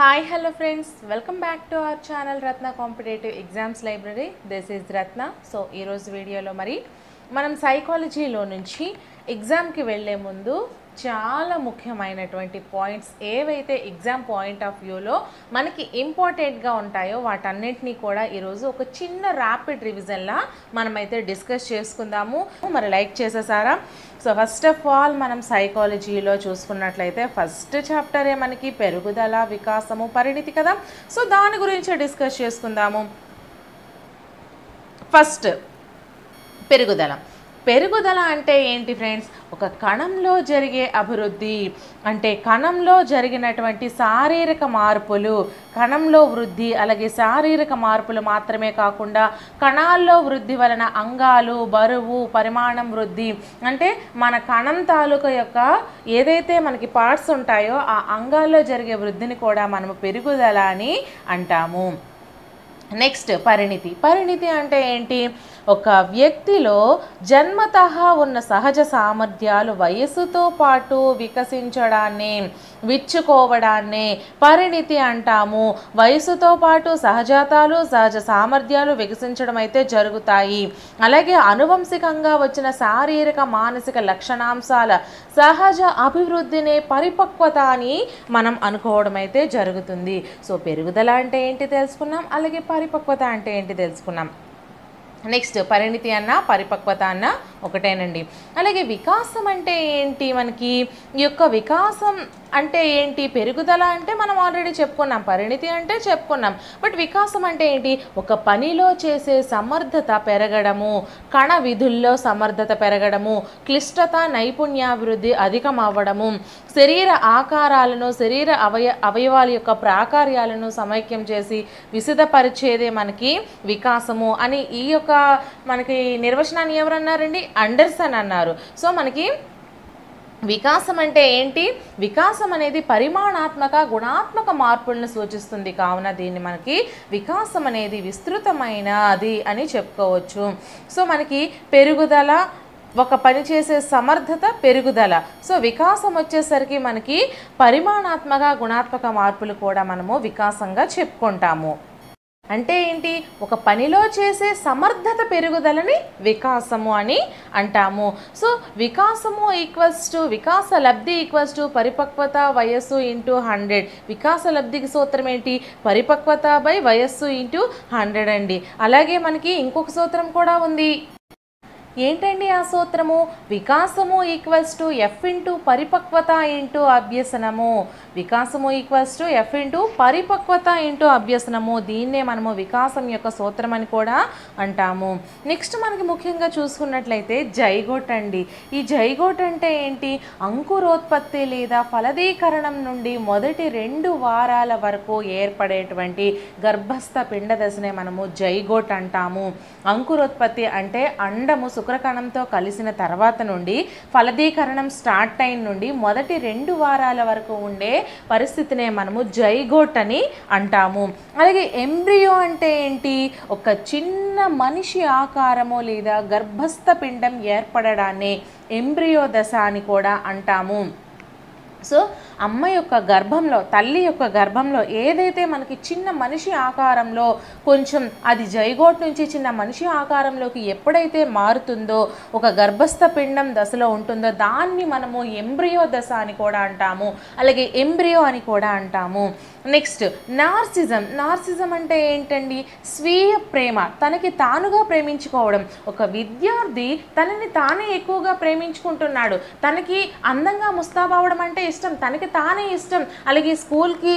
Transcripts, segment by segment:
Hi, hello friends. Welcome back to our channel Ratna Competitive Exams Library. This is Ratna. So, ఈ రోజు వీడియోలో మనం సైకాలజీలో నుంచి ఎగ్జామ్కి వెళ్ళే ముందు చాలా ముఖ్యమైనటువంటి పాయింట్స్ ఏవైతే ఎగ్జామ్ పాయింట్ ఆఫ్ వ్యూలో మనకి ఇంపార్టెంట్గా ఉంటాయో వాటన్నిటినీ కూడా ఈరోజు ఒక చిన్న ర్యాపిడ్ రివిజన్లా మనమైతే డిస్కస్ చేసుకుందాము. మరి లైక్ చేసేసారా? సో ఫస్ట్ ఆఫ్ ఆల్ మనం సైకాలజీలో చూసుకున్నట్లయితే ఫస్ట్ చాప్టరే మనకి పెరుగుదల, వికాసము, పరిణితి కదా. సో దాని గురించి డిస్కస్ చేసుకుందాము. ఫస్ట్ పెరుగుదల అంటే ఏంటి ఫ్రెండ్స్? ఒక కణంలో జరిగే అభివృద్ధి అంటే కణంలో జరిగినటువంటి శారీరక మార్పులు, కణంలో వృద్ధి, అలాగే శారీరక మార్పులు మాత్రమే కాకుండా కణాల్లో వృద్ధి వలన అంగాలు, బరువు, పరిమాణం వృద్ధి అంటే మన కణం తాలూకా యొక్క ఏదైతే మనకి పార్ట్స్ ఉంటాయో ఆ అంగాల్లో జరిగే వృద్ధిని కూడా మనము పెరుగుదల అని అంటాము. నెక్స్ట్ పరిణితి అంటే ఏంటి? ఒక వ్యక్తిలో జన్మతః ఉన్న సహజ సామర్థ్యాలు వయస్సుతో పాటు వికసించడాన్ని, విచ్చుకోవడాన్ని పరిణితి అంటాము. వయస్సుతో పాటు సహజాతాలు, సహజ సామర్థ్యాలు వికసించడం అయితే జరుగుతాయి. అలాగే అనువంశికంగా వచ్చిన శారీరక, మానసిక లక్షణాంశాల సహజ అభివృద్ధిని పరిపక్వత అని మనం అనుకోవడం అయితే జరుగుతుంది. సో పెరుగుదల అంటే ఏంటి తెలుసుకున్నాం, అలాగే పరిపక్వత అంటే ఏంటి తెలుసుకున్నాం. నెక్స్ట్ పరిణితి అన్న పరిపక్వత అన్న ఒకటేనండి. అలాగే వికాసం అంటే ఏంటి? మనకి ఈ యొక్క వికాసం అంటే ఏంటి? పెరుగుదల అంటే మనం ఆల్రెడీ చెప్పుకున్నాం, పరిణితి అంటే చెప్పుకున్నాం. బట్ వికాసం అంటే ఏంటి? ఒక పనిలో చేసే సమర్థత పెరగడము, కణ విధుల్లో సమర్థత పెరగడము, క్లిష్టత, నైపుణ్యాభివృద్ధి అధికం అవ్వడము, శరీర ఆకారాలను, శరీర అవయవాల యొక్క ప్రాకార్యాలను సమైక్యం చేసి విశదపరిచేదే మనకి వికాసము అని ఈ యొక్క మనకి నిర్వచనాన్ని ఎవరన్నారండి? అండర్సన్ అన్నారు. సో మనకి వికాసం అంటే ఏంటి? వికాసం అనేది పరిమాణాత్మక, గుణాత్మక మార్పులను సూచిస్తుంది. కావున దీన్ని మనకి వికాసం అనేది విస్తృతమైనది అని చెప్పుకోవచ్చు. సో మనకి పెరుగుదల, ఒక పని చేసే సమర్థత, పెరుగుదల. సో వికాసం వచ్చేసరికి మనకి పరిమాణాత్మక, గుణాత్మక మార్పులు కూడా మనము వికాసంగా చెప్పుకుంటాము. అంటే ఏంటి? ఒక పనిలో చేసే సమర్థత పెరుగుదలని వికాసము అని అంటాము. సో వికాసము వికాస లబ్ధి ఈక్వల్స్ టు పరిపక్వత వయస్సు ఇంటూ 100. వికాస లబ్ధికి సూత్రం ఏంటి? పరిపక్వత బై వయస్సు ఇంటూ 100 అండి. అలాగే మనకి ఇంకొక సూత్రం కూడా ఉంది. ఏంటండి ఆ సూత్రము? వికాసము ఈక్వల్స్ టు ఎఫ్ ఇంటూ పరిపక్వత ఇంటూ అభ్యసనము. వికాసము ఈక్వల్స్ టు ఎఫ్ ఇంటూ పరిపక్వత ఇంటూ అభ్యసనము. దీన్నే మనము వికాసం యొక్క సూత్రం అని కూడా అంటాము. నెక్స్ట్ మనకి ముఖ్యంగా చూసుకున్నట్లయితే జైగోట్ అండి. ఈ జైగోట్ అంటే ఏంటి? అంకురోత్పత్తి లేదా ఫలదీకరణం నుండి మొదటి 2 వారాల వరకు ఏర్పడేటువంటి గర్భస్థ పిండ దశనే మనము జైగోట్ అంటాము. అంకురోత్పత్తి అంటే అండము శుక్రకణంతో కలిసిన తర్వాత నుండి ఫలదీకరణం స్టార్ట్ అయిన నుండి మొదటి 2 వారాల వరకు ఉండే పరిస్థితినే మనము జైగోట్ అని అంటాము. అలాగే ఎంబ్రియో అంటే ఏంటి? ఒక చిన్న మనిషి ఆకారము లేదా గర్భస్థ పిండం ఏర్పడడాన్ని ఎంబ్రియో దశ అని కూడా అంటాము. సో అమ్మ యొక్క గర్భంలో, తల్లి యొక్క గర్భంలో ఏదైతే మనకి చిన్న మనిషి ఆకారంలో కొంచెం అది జైగోట్ నుంచి చిన్న మనిషి ఆకారంలోకి ఎప్పుడైతే మారుతుందో, ఒక గర్భస్థ పిండం దశలో ఉంటుందో దాన్ని మనము ఎంబ్రియో దశ అని కూడా అంటాము. అలాగే ఎంబ్రియో అని కూడా అంటాము. నెక్స్ట్ నార్సిజం అంటే ఏంటండి? స్వీయ ప్రేమ, తనకి తానుగా ప్రేమించుకోవడం. ఒక విద్యార్థి తనని తానే ఎక్కువగా ప్రేమించుకుంటున్నాడు. తనకి అందంగా ముస్తాబవడం అంటే ఇష్టం, తనకి తానే ఇష్టం. అలాగే స్కూల్కి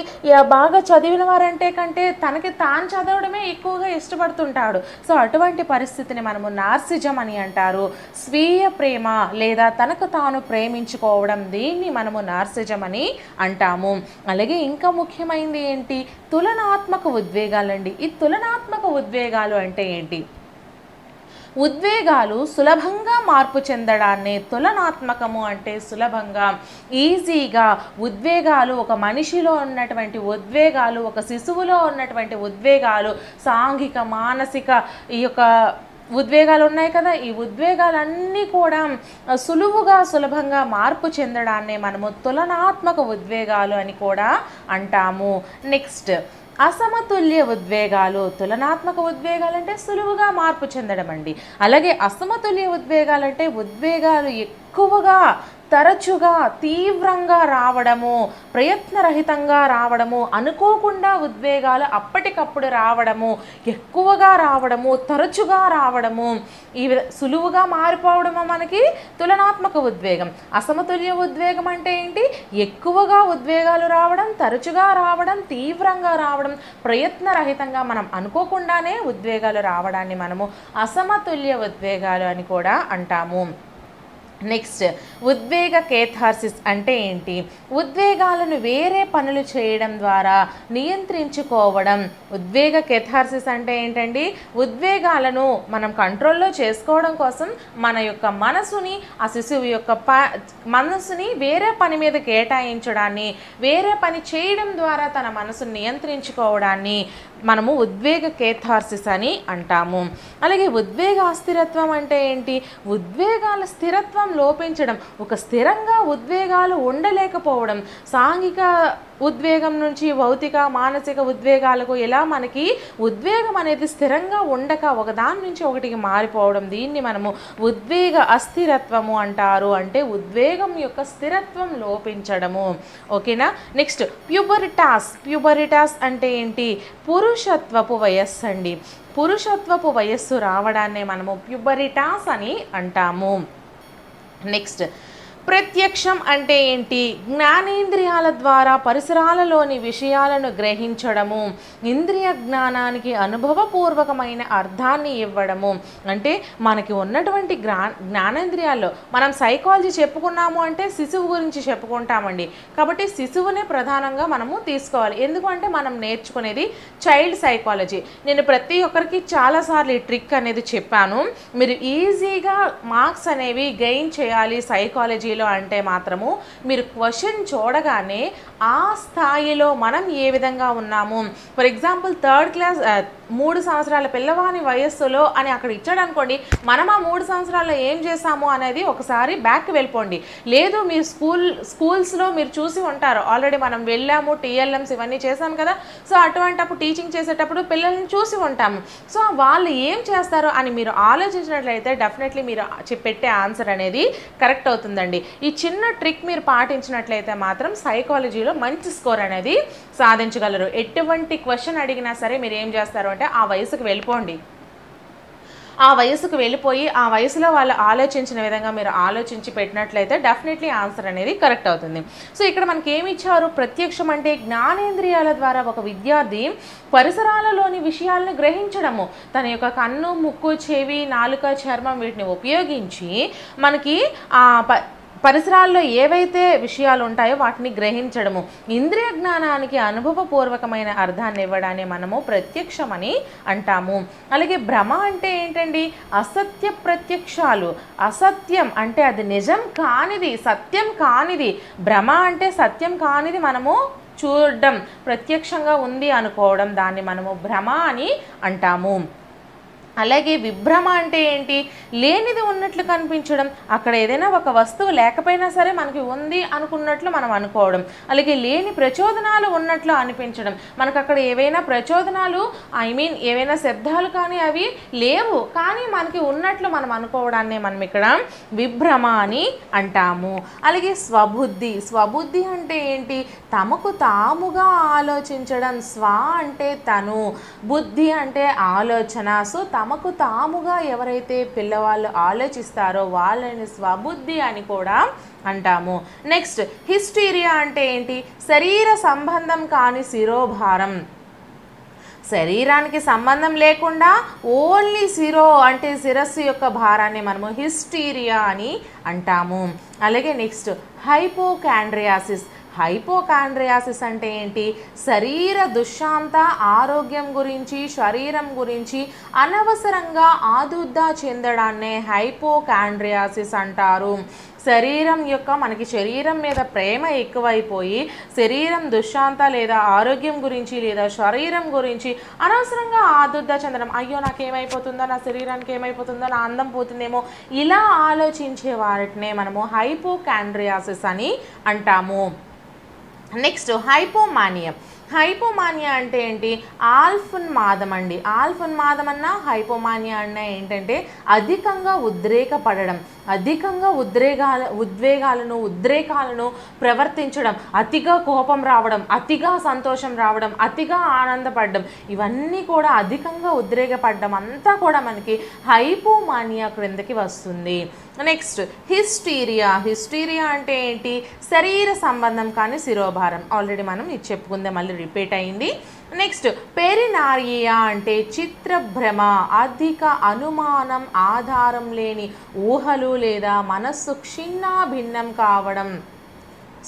బాగా చదివిన వారంటే కంటే తనకి తాను చదవడమే ఎక్కువగా ఇష్టపడుతుంటాడు. సో అటువంటి పరిస్థితిని మనము నార్సిజం అని అంటారు. స్వీయ ప్రేమ లేదా తనకు తాను ప్రేమించుకోవడం, దీన్ని మనము నార్సిజం అని అంటాము. అలాగే ఇంకా ముఖ్యమైనది ఏంటి? తులనాత్మక ఉద్వేగాలండి. ఈ తులనాత్మక ఉద్వేగాలు అంటే ఏంటి? ఉద్వేగాలు సులభంగా మార్పు చెందడాన్ని తులనాత్మకము అంటే సులభంగా, ఈజీగా. ఉద్వేగాలు ఒక మనిషిలో ఉన్నటువంటి ఉద్వేగాలు, ఒక శిశువులో ఉన్నటువంటి ఉద్వేగాలు సాంఘిక, మానసిక ఈ యొక్క ఉద్వేగాలు ఉన్నాయి కదా, ఈ ఉద్వేగాలన్నీ కూడా సులభంగా మార్పు చెందడాన్ని మనము తులనాత్మక ఉద్వేగాలు అని కూడా అంటాము. నెక్స్ట్ అసమతుల్య ఉద్వేగాలు. తులనాత్మక ఉద్వేగాలు అంటే సులువుగా మార్పు చెందడం అండి. అలాగే అసమతుల్య ఉద్వేగాలు అంటే ఉద్వేగాలు ఎక్కువగా తరచుగా తీవ్రంగా రావడము, ప్రయత్నరహితంగా రావడము, అనుకోకుండా ఉద్వేగాలు అప్పటికప్పుడు రావడము, ఎక్కువగా రావడము, తరచుగా రావడము, ఈ సులువుగా మారిపోవడము మనకి తులనాత్మక ఉద్వేగం. అసమతుల్య ఉద్వేగం అంటే ఏంటి? ఎక్కువగా ఉద్వేగాలు రావడం, తరచుగా రావడం, తీవ్రంగా రావడం, ప్రయత్నరహితంగా మనం అనుకోకుండానే ఉద్వేగాలు రావడాన్ని మనము అసమతుల్య ఉద్వేగాలు అని కూడా అంటాము. నెక్స్ట్ ఉద్వేగ కేథార్సిస్ అంటే ఏంటి? ఉద్వేగాలను వేరే పనులు చేయడం ద్వారా నియంత్రించుకోవడం. ఉద్వేగ కేథార్సిస్ అంటే ఏంటండి? ఉద్వేగాలను మనం కంట్రోల్లో చేసుకోవడం కోసం మన యొక్క మనసుని, ఆ శిశువు యొక్క మనసుని వేరే పని మీద కేటాయించడాన్ని, వేరే పని చేయడం ద్వారా తన మనసుని నియంత్రించుకోవడాన్ని మనము ఉద్వేగ కేథార్సిస్ అని అంటాము. అలాగే ఉద్వేగ అస్థిరత్వం అంటే ఏంటి? ఉద్వేగాల స్థిరత్వం లోపించడం, ఒక స్థిరంగా ఉద్వేగాలు ఉండలేకపోవడం. సాంఘిక ఉద్వేగం నుంచి భౌతిక మానసిక ఉద్వేగాలకు ఎలా మనకి ఉద్వేగం అనేది స్థిరంగా ఉండక ఒకదాని నుంచి ఒకటికి మారిపోవడం, దీన్ని మనము ఉద్వేగ అస్థిరత్వము అంటారు. అంటే ఉద్వేగం యొక్క స్థిరత్వం లోపించడము. ఓకేనా? నెక్స్ట్ ప్యూబరిటాస్. ప్యూబరిటాస్ అంటే ఏంటి? పురుషత్వపు వయస్సు అండి. పురుషత్వపు వయస్సు రావడాన్ని మనము ప్యూబరిటాస్ అని అంటాము. నెక్స్ట్ ప్రత్యక్షం అంటే ఏంటి? జ్ఞానేంద్రియాల ద్వారా పరిసరాలలోని విషయాలను గ్రహించడము, ఇంద్రియ జ్ఞానానికి అనుభవపూర్వకమైన అర్థాన్ని ఇవ్వడము. అంటే మనకి ఉన్నటువంటి జ్ఞానేంద్రియాల్లో మనం సైకాలజీ చెప్పుకున్నాము అంటే శిశువు గురించి చెప్పుకుంటామండి. కాబట్టి శిశువునే ప్రధానంగా మనము తీసుకోవాలి. ఎందుకంటే మనం నేర్చుకునేది చైల్డ్ సైకాలజీ. నేను ప్రతి ఒక్కరికి చాలాసార్లు ఈ ట్రిక్ అనేది చెప్పాను. మీరు ఈజీగా మార్క్స్ అనేవి గెయిన్ చేయాలి సైకాలజీ అంటే మాత్రము మీరు క్వశ్చన్ చూడగానే ఆ స్థాయిలో మనం ఏ విధంగా ఉన్నాము, ఫర్ ఎగ్జాంపుల్ 3rd క్లాస్ 3 సంవత్సరాల పిల్లవాని వయస్సులో అని అక్కడ ఇచ్చాడు అనుకోండి, మనం ఆ 3 సంవత్సరాల్లో ఏం చేసాము అనేది ఒకసారి బ్యాక్కి వెళ్ళిపోండి. లేదు మీరు స్కూల్స్లో మీరు చూసి ఉంటారు, ఆల్రెడీ మనం వెళ్ళాము, టీఎల్ఎంస్ ఇవన్నీ చేసాం కదా. సో అటువంటప్పుడు టీచింగ్ చేసేటప్పుడు పిల్లల్ని చూసి ఉంటాము. సో వాళ్ళు ఏం చేస్తారు అని మీరు ఆలోచించినట్లయితే డెఫినెట్లీ మీరు పెట్టే ఆన్సర్ అనేది కరెక్ట్ అవుతుందండి. ఈ చిన్న ట్రిక్ మీరు పాటించినట్లయితే మాత్రం సైకాలజీలో మంచి స్కోర్ అనేది సాధించగలరు. ఎటువంటి క్వశ్చన్ అడిగినా సరే మీరు ఏం చేస్తారు అంటే ఆ వయసుకు వెళ్ళిపోండి. ఆ వయసుకు వెళ్ళిపోయి ఆ వయసులో వాళ్ళు ఆలోచించిన విధంగా మీరు ఆలోచించి పెట్టినట్లయితే డెఫినెట్లీ ఆన్సర్ అనేది కరెక్ట్ అవుతుంది. సో ఇక్కడ మనకి ఏమి ఇచ్చారు? ప్రత్యక్షం అంటే జ్ఞానేంద్రియాల ద్వారా ఒక విద్యార్థి పరిసరాలలోని విషయాలను గ్రహించడము, తన యొక్క కన్ను, ముక్కు, చెవి, నాలుక, చర్మం వీటిని ఉపయోగించి మనకి పరిసరాల్లో ఏవైతే విషయాలు ఉంటాయో వాటిని గ్రహించడము, ఇంద్రియ జ్ఞానానికి అనుభవపూర్వకమైన అర్థాన్ని ఇవ్వడాన్ని మనము ప్రత్యక్షమని అంటాము. అలాగే భ్రమ అంటే ఏంటండి? అసత్య ప్రత్యక్షాలు. అసత్యం అంటే అది నిజం కానిది, సత్యం కానిది. భ్రమ అంటే సత్యం కానిది మనము చూడడం, ప్రత్యక్షంగా ఉంది అనుకోవడం, దాన్ని మనము భ్రమ అని అంటాము. అలాగే విభ్రమ అంటే ఏంటి? లేనిది ఉన్నట్లు కనిపించడం, అక్కడ ఏదైనా ఒక వస్తువు లేకపోయినా సరే మనకి ఉంది అనుకున్నట్లు మనం అనుకోవడం. అలాగే లేని ప్రచోదనాలు ఉన్నట్లు అనిపించడం, మనకు అక్కడ ఏవైనా ప్రచోదనాలు ఏవైనా శబ్దాలు కానీ అవి లేవు కానీ మనకి ఉన్నట్లు మనం అనుకోవడాన్ని మనం ఇక్కడ విభ్రమ అని అంటాము. అలాగే స్వబుద్ధి. స్వబుద్ధి అంటే ఏంటి? తమకు తాముగా ఆలోచించడం. స్వ అంటే తను, బుద్ధి అంటే ఆలోచన. సో తమకు తాముగా ఎవరైతే పిల్లవాళ్ళు ఆలోచిస్తారో వాళ్ళని స్వబుద్ధి అని కూడా అంటాము. నెక్స్ట్ హిస్టీరియా అంటే ఏంటి? శరీర సంబంధం కాని శిరోభారం. శరీరానికి సంబంధం లేకుండా ఓన్లీ అంటే శిరస్సు యొక్క భారాన్ని మనము హిస్టీరియా అని అంటాము. అలాగే నెక్స్ట్ హైపోకాండ్రియాసిస్. హైపోకాండ్రియాసిస్ అంటే ఏంటి? శరీర దుశ్శాంత ఆరోగ్యం గురించి, శరీరం గురించి అనవసరంగా ఆదుర్దా చెందడాన్నే హైపోకాండ్రియాసిస్ అంటారు. మనకి శరీరం మీద ప్రేమ ఎక్కువైపోయి శరీరం దుశ్శాంత లేదా ఆరోగ్యం గురించి లేదా శరీరం గురించి అనవసరంగా ఆదుర్దా చెందడం, అయ్యో నాకేమైపోతుందో, నా శరీరానికి ఏమైపోతుందో, నా అందం పోతుందేమో, ఇలా ఆలోచించే వాటినే మనము హైపోకాండ్రియాసిస్ అని అంటాము. Next hypomania. హైపోమానియా అంటే ఏంటి? ఆల్ఫున్మాదం అండి. ఆల్ఫున్మాదం అన్నా హైపోమానియా అన్నా ఏంటంటే అధికంగా ఉద్రేకపడడం, అధికంగా ఉద్రేకాలను ప్రవర్తించడం, అతిగా కోపం రావడం, అతిగా సంతోషం రావడం, అతిగా ఆనందపడడం, ఇవన్నీ కూడా అధికంగా ఉద్రేకపడడం అంతా కూడా మనకి హైపోమానియా క్రిందకి వస్తుంది. Next hysteria. హిస్టీరియా అంటే ఏంటి? శరీర సంబంధం కానీ శిరోభారం. ఆల్రెడీ మనం ఇది చెప్పుకుందే, మళ్ళీ రిపీట్ అయింది. నెక్స్ట్ పెరినారియా అంటే చిత్రభ్రమ, అధిక అనుమానం, ఆధారం లేని ఊహలు లేదా మనస్సు భిన్నం కావడం.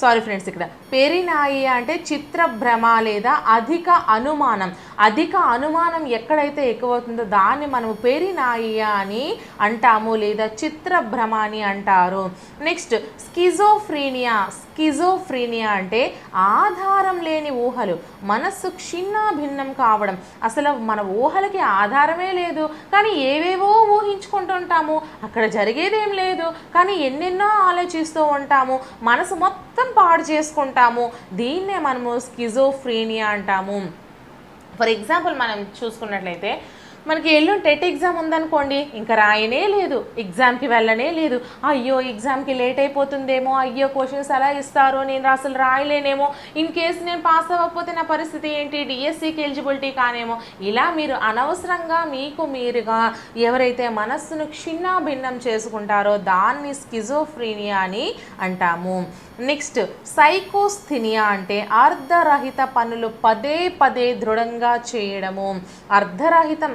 సారీ ఫ్రెండ్స్, ఇక్కడ పెరినాయియా అంటే చిత్రభ్రమ లేదా అధిక అనుమానం. అధిక అనుమానం ఎక్కడైతే ఎక్కువ అవుతుందో దాన్ని మనము పెరినాయియా అని అంటాము లేదా చిత్రభ్రమ అని అంటారు. Next schizophrenia. స్కిజోఫ్రీనియా అంటే ఆధారం లేని ఊహలు, మనస్సు భిన్నం కావడం. అసలు మన ఊహలకి ఆధారమే లేదు, కానీ ఏవేవో ఊహించుకుంటుంటాము, అక్కడ జరిగేదేం లేదు, కానీ ఎన్నెన్నో ఆలోచిస్తూ ఉంటాము, మనసు మొత్తం పాడు చేసుకుంటాము. దీన్నే మనము స్కిజోఫ్రీనియా అంటాము. ఫర్ ఎగ్జాంపుల్ మనం చూసుకున్నట్లయితే మనకి ఎల్లుండి టెట్ ఎగ్జామ్ ఉందనుకోండి, ఇంకా రాయనే లేదు, ఎగ్జామ్కి వెళ్ళనే లేదు, అయ్యో ఎగ్జామ్కి లేట్ అయిపోతుందేమో, అయ్యో క్వశ్చన్స్ ఎలా ఇస్తారో, నేను అసలు రాయలేనేమో, ఇన్ కేసు నేను పాస్ అవ్వకపోతే నా పరిస్థితి ఏంటి, డిఎస్సికి ఎలిజిబిలిటీ కానేమో, ఇలా మీరు అనవసరంగా మీకు మీరుగా ఎవరైతే మనస్సును భిన్నం చేసుకుంటారో దాన్ని స్కిజోఫ్రీనియా అని అంటాము. నెక్స్ట్ సైకోస్థినియా అంటే అర్ధరహిత పనులు పదే పదే దృఢంగా చేయడము. అర్ధరహితం,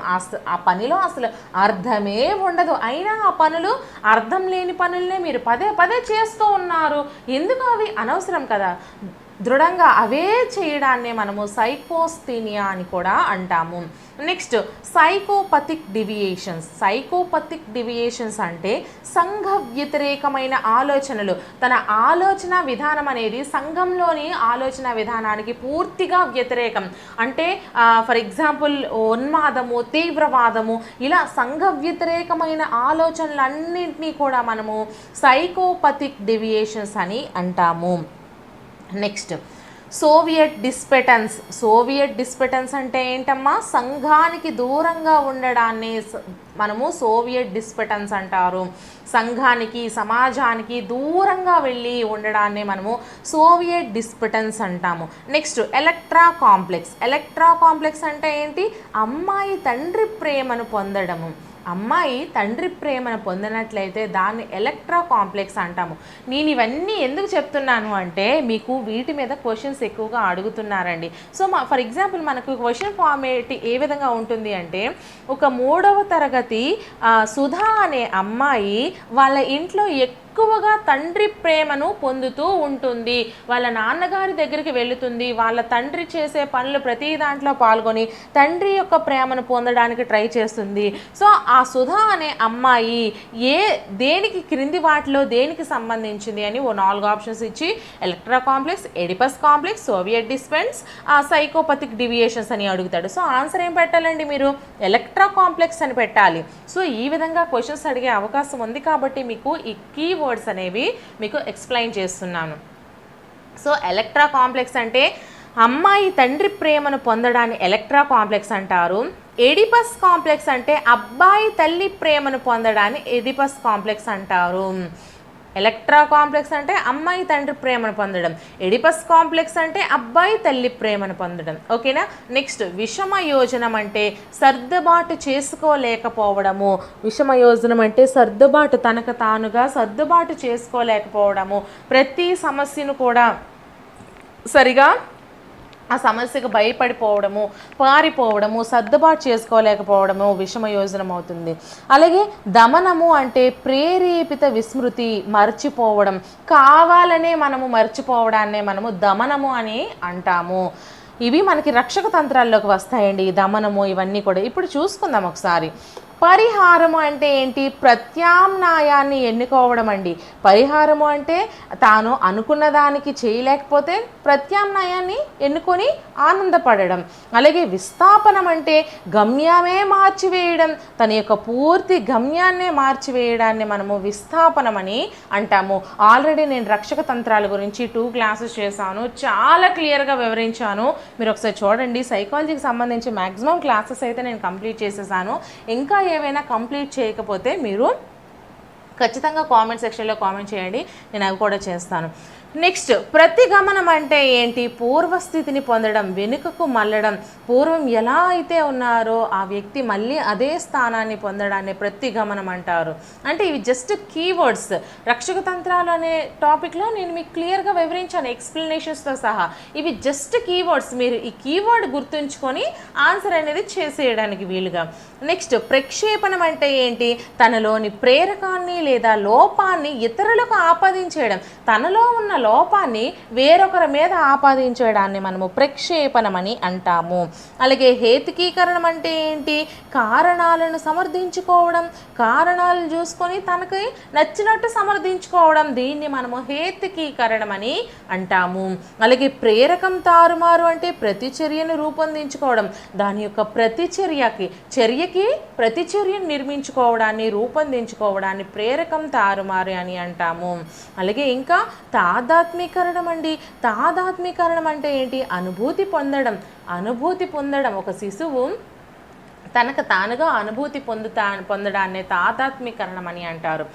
ఆ పనిలో అసలు అర్థమే ఉండదు, అయినా ఆ పనులు అర్థం లేని పనులనే మీరు పదే పదే చేస్తూ ఉన్నారు, ఎందుకు? అవి అనవసరం కదా, దృఢంగా అవే చేయడాన్నే మనము సైకోస్థీనియా అని కూడా అంటాము. Next psychopathic deviations. Psychopathic deviations అంటే సంఘ వ్యతిరేకమైన ఆలోచనలు. తన ఆలోచన విధానం అనేది సంఘంలోని ఆలోచన విధానానికి పూర్తిగా వ్యతిరేకం. అంటే ఫర్ ఎగ్జాంపుల్ ఉన్మాదము, తీవ్రవాదము, ఇలా సంఘ వ్యతిరేకమైన ఆలోచనలన్నింటినీ కూడా మనము సైకోపథిక్ డివియేషన్స్ అని అంటాము. నెక్స్ట్ సోవియట్ డిస్పెటెన్స్. సోవియట్ డిస్పెటెన్స్ అంటే ఏంటమ్మా? సంఘానికి దూరంగా ఉండడాన్ని మనము సోవియట్ డిస్పెటెన్స్ అంటారు. సంఘానికి, సమాజానికి దూరంగా వెళ్ళి ఉండడాన్ని మనము సోవియట్ డిస్పెటెన్స్ అంటాము. Next Electra complex. Electra complex అంటే ఏంటి? అమ్మాయి తండ్రి ప్రేమను పొందడము. అమ్మాయి తండ్రి ప్రేమను పొందినట్లయితే దాన్ని ఎలక్ట్రా కాంప్లెక్స్ అంటాము. నేను ఇవన్నీ ఎందుకు చెప్తున్నాను అంటే మీకు వీటి మీద క్వశ్చన్స్ ఎక్కువగా అడుగుతున్నారండి. సో ఫర్ ఎగ్జాంపుల్ మనకు క్వశ్చన్ ఫార్మేట్ ఏ విధంగా ఉంటుంది అంటే, ఒక 3వ తరగతి సుధా అనే అమ్మాయి వాళ్ళ ఇంట్లో ఎక్కువగా తండ్రి ప్రేమను పొందుతూ ఉంటుంది. వాళ్ళ నాన్నగారి దగ్గరికి వెళుతుంది, వాళ్ళ తండ్రి చేసే పనులు ప్రతి దాంట్లో పాల్గొని తండ్రి యొక్క ప్రేమను పొందడానికి ట్రై చేస్తుంది. సో ఆ సుధా అనే అమ్మాయి దేనికి క్రింది వాటిలో దేనికి సంబంధించింది అని 4 ఆప్షన్స్ ఇచ్చి ఎలక్ట్రా కాంప్లెక్స్, ఎడిపస్ కాంప్లెక్స్, సోవియట్ డిస్పెన్స్, సైకోపథిక్ డివియేషన్స్ అని అడుగుతాడు. సో ఆన్సర్ ఏం పెట్టాలండి? మీరు ఎలక్ట్రా కాంప్లెక్స్ అని పెట్టాలి. సో ఈ విధంగా క్వశ్చన్స్ అడిగే అవకాశం ఉంది కాబట్టి మీకు ఈ కీవర్డ్స్ అనేవి మీకు ఎక్స్ప్లెయిన్ చేస్తున్నాను. సో ఎలక్ట్రా కాంప్లెక్స్ అంటే అమ్మాయి తండ్రి ప్రేమను పొందడాన్ని ఎలక్ట్రా కాంప్లెక్స్ అంటారు. ఎడిపస్ కాంప్లెక్స్ అంటే అబ్బాయి తల్లి ప్రేమను పొందడాన్ని ఎడిపస్ కాంప్లెక్స్ అంటారు. ఎలక్ట్రా కాంప్లెక్స్ అంటే అమ్మాయి తండ్రి ప్రేమను పొందడం, ఎడిపస్ కాంప్లెక్స్ అంటే అబ్బాయి తల్లి ప్రేమను పొందడం. ఓకేనా? నెక్స్ట్ విషమయోజనం అంటే సర్దుబాటు చేసుకోలేకపోవడము. విషమయోజనం అంటే సర్దుబాటు, తనకు తానుగా సర్దుబాటు చేసుకోలేకపోవడము, ప్రతి సమస్యను కూడా సరిగా ఆ సమస్యకు భయపడిపోవడము, పారిపోవడము, సర్దుబాటు చేసుకోలేకపోవడము విషమయోజనం అవుతుంది. అలాగే దమనము అంటే ప్రేరేపిత విస్మృతి, మర్చిపోవడం, కావాలనే మనము మర్చిపోవడాన్నే మనము దమనము అని అంటాము. ఇవి మనకి రక్షక తంత్రాల్లోకి వస్తాయండి, దమనము ఇవన్నీ కూడా. ఇప్పుడు చూసుకుందాం ఒకసారి. పరిహారము అంటే ఏంటి? ప్రత్యామ్నాయాన్ని ఎన్నుకోవడం అండి. పరిహారము అంటే తాను అనుకున్న దానికి చేయలేకపోతే ప్రత్యామ్నాయాన్ని ఎన్నుకొని ఆనందపడడం. అలాగే విస్థాపనం అంటే గమ్యమే మార్చివేయడం, తన యొక్క పూర్తి గమ్యాన్నే మార్చివేయడాన్ని మనము విస్థాపనమని అంటాము. ఆల్రెడీ నేను రక్షక తంత్రాల గురించి 2 క్లాసెస్ చేశాను, చాలా క్లియర్గా వివరించాను. మీరు ఒకసారి చూడండి. సైకాలజీకి సంబంధించి మ్యాక్సిమం క్లాసెస్ అయితే నేను కంప్లీట్ చేసేసాను. ఇంకా ఏవైనా కంప్లీట్ చేయకపోతే మీరు ఖచ్చితంగా కామెంట్ సెక్షన్లో కామెంట్ చేయండి, నేను అవి కూడా చేస్తాను. నెక్స్ట్, ప్రతిగమనం అంటే ఏంటి? పూర్వస్థితిని పొందడం, వెనుకకు మళ్ళడం. పూర్వం ఎలా అయితే ఉన్నారో ఆ వ్యక్తి మళ్ళీ అదే స్థానాన్ని పొందడాన్ని ప్రతిగమనం అంటారు. అంటే ఇవి జస్ట్ కీవర్డ్స్. రక్షక తంత్రాలు అనే టాపిక్లో నేను మీకు క్లియర్గా వివరించాను ఎక్స్ప్లెనేషన్స్తో సహా. ఇవి జస్ట్ కీవర్డ్స్. మీరు ఈ కీవర్డ్ గుర్తుంచుకొని ఆన్సర్ అనేది చేసేయడానికి వీలుగా. నెక్స్ట్, ప్రక్షేపణం అంటే ఏంటి? తనలోని ప్రేరకాన్ని లేదా లోపాన్ని ఇతరులకు ఆపాదించేయడం. తనలో ఉన్న లోపాన్ని వేరొకరి మీద ఆపాదించడాన్ని మనము ప్రక్షేపణమని అంటాము. అలాగే హేతుకీకరణం అంటే ఏంటి? కారణాలను సమర్థించుకోవడం, కారణాలను చూసుకొని తనకి నచ్చినట్టు సమర్థించుకోవడం, దీన్ని మనము హేతుకీకరణం అని అంటాము. అలాగే ప్రేరకం తారుమారు అంటే ప్రతిచర్యను రూపొందించుకోవడం, దాని యొక్క చర్యకి ప్రతిచర్యను నిర్మించుకోవడాన్ని, రూపొందించుకోవడాన్ని ప్రేరకం తారుమారు అని అంటాము. అలాగే ఇంకా తాదాత్మీకరణం అండి. తాదాత్మీకరణం అంటే ఏంటి? అనుభూతి పొందడం. ఒక శిశువు తనకు తానుగా అనుభూతి పొందడాన్ని తాదాత్మీకరణం అని అంటారు.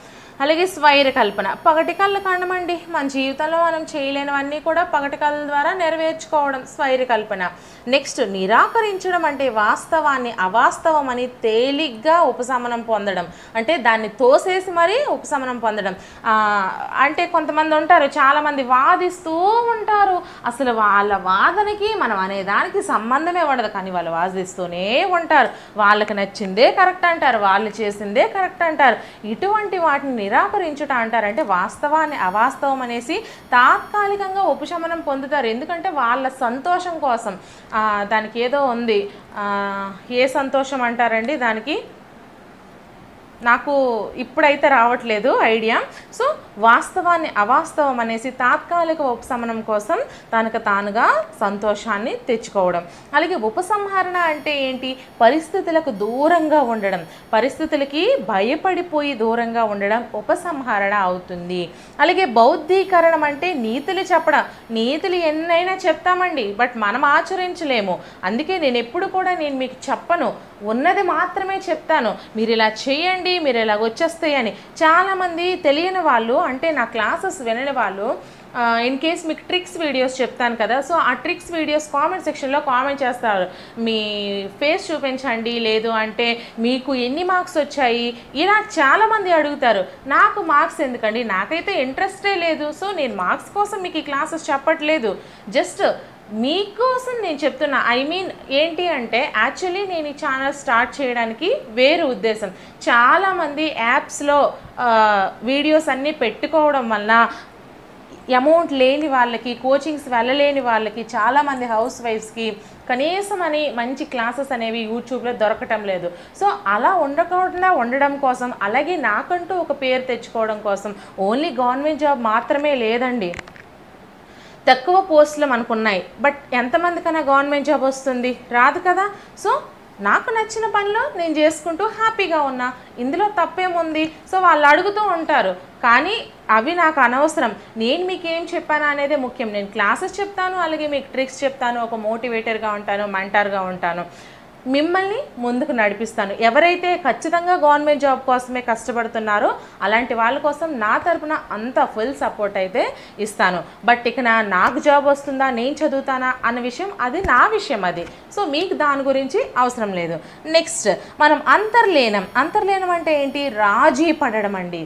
అలాగే స్వైర కల్పన, పగటి కళ్ళ కారణమండి. మన జీవితంలో మనం చేయలేనివన్నీ కూడా పగటి కళ్ళ ద్వారా నెరవేర్చుకోవడం స్వైర కల్పన. నెక్స్ట్, నిరాకరించడం అంటే వాస్తవాన్ని అవాస్తవం అని తేలిగ్గా ఉపశమనం పొందడం, అంటే దాన్ని తోసేసి మరీ ఉపశమనం పొందడం. అంటే కొంతమంది ఉంటారు, చాలామంది వాదిస్తూ ఉంటారు, అసలు వాళ్ళ వాదనకి మనం అనేదానికి సంబంధమే ఉండదు, కానీ వాళ్ళు వాదిస్తూనే ఉంటారు. వాళ్ళకి నచ్చిందే కరెక్ట్ అంటారు, వాళ్ళు చేసిందే కరెక్ట్ అంటారు. ఇటువంటి వాటిని నిరాకరించుట అంటారంటే వాస్తవాన్ని అవాస్తవం అనేసి తాత్కాలికంగా ఉపశమనం పొందుతారు. ఎందుకంటే వాళ్ళ సంతోషం కోసం. దానికి ఏదో ఉంది, ఏ సంతోషం అంటారండి దానికి, నాకు ఇప్పుడైతే రావట్లేదు ఐడియా. సో వాస్తవాన్ని అవాస్తవం అనేసి తాత్కాలిక ఉపశమనం కోసం తనకు తానుగా సంతోషాన్ని తెచ్చుకోవడం. అలాగే ఉపసంహరణ అంటే ఏంటి? పరిస్థితులకు దూరంగా ఉండడం, పరిస్థితులకి భయపడిపోయి దూరంగా ఉండడం ఉపసంహరణ అవుతుంది. అలాగే బౌద్ధీకరణం అంటే నీతులు చెప్పడం. నీతులు ఎన్నైనా చెప్తామండి, బట్ మనం ఆచరించలేము. అందుకే నేను ఎప్పుడు కూడా నేను మీకు చెప్పను, ఉన్నది మాత్రమే చెప్తాను. మీరు ఇలా చేయండి, మీరు ఇలా వచ్చేస్తాయి అని. చాలామంది తెలియని వాళ్ళు, అంటే నా క్లాసెస్ వినని వాళ్ళు, ఇన్ కేస్ మీకు ట్రిక్స్ వీడియోస్ చెప్తాను కదా, సో ఆ ట్రిక్స్ వీడియోస్ కామెంట్ సెక్షన్లో కామెంట్ చేస్తారు. మీ ఫేస్ చూపించండి, లేదు అంటే మీకు ఎన్ని మార్క్స్ వచ్చాయి, ఇలా చాలామంది అడుగుతారు. నాకు మార్క్స్ ఎందుకండి, నాకైతే ఇంట్రెస్టే లేదు. సో నేను మార్క్స్ కోసం మీకు ఈ క్లాసెస్ చెప్పట్లేదు, జస్ట్ మీకోసం నేను చెప్తున్నా. ఏంటి అంటే యాక్చువల్లీ నేను ఈ ఛానల్ స్టార్ట్ చేయడానికి వేరే ఉద్దేశం. చాలామంది యాప్స్లో వీడియోస్ అన్నీ పెట్టుకోవడం వల్ల అమౌంట్ లేని వాళ్ళకి, కోచింగ్స్ వెళ్ళలేని వాళ్ళకి, చాలామంది హౌస్ వైఫ్స్కి కనీసం అని మంచి క్లాసెస్ అనేవి యూట్యూబ్లో దొరకటం లేదు. సో అలా ఉండకుండా ఉండడం కోసం, అలాగే నాకంటూ ఒక పేరు తెచ్చుకోవడం కోసం, ఓన్లీ గవర్నమెంట్ జాబ్ మాత్రమే లేదండి, తక్కువ పోస్టులు మనకున్నాయి, బట్ ఎంతమందికైనా గవర్నమెంట్ జాబ్ వస్తుంది? రాదు కదా. సో నాకు నచ్చిన పనిలో నేను చేసుకుంటూ హ్యాపీగా ఉన్నా, ఇందులో తప్పేముంది? సో వాళ్ళు అడుగుతూ ఉంటారు, కానీ అవి నాకు అనవసరం. నేను మీకు ఏం చెప్పాను అనేదే ముఖ్యం. నేను క్లాసెస్ చెప్తాను, అలాగే మీకు ట్రిక్స్ చెప్తాను, ఒక మోటివేటర్గా ఉంటాను, మెంటర్గా ఉంటాను, మిమ్మల్ని ముందుకు నడిపిస్తాను. ఎవరైతే ఖచ్చితంగా గవర్నమెంట్ జాబ్ కోసమే కష్టపడుతున్నారో అలాంటి వాళ్ళ కోసం నా తరపున అంత ఫుల్ సపోర్ట్ అయితే ఇస్తాను. బట్ ఇక నాకు జాబ్ వస్తుందా, నేను చదువుతానా అన్న విషయం అది నా విషయం అది. సో మీకు దాని గురించి అవసరం లేదు. నెక్స్ట్ మనం అంతర్లీనం అంటే ఏంటి? రాజీ పడడం అండి.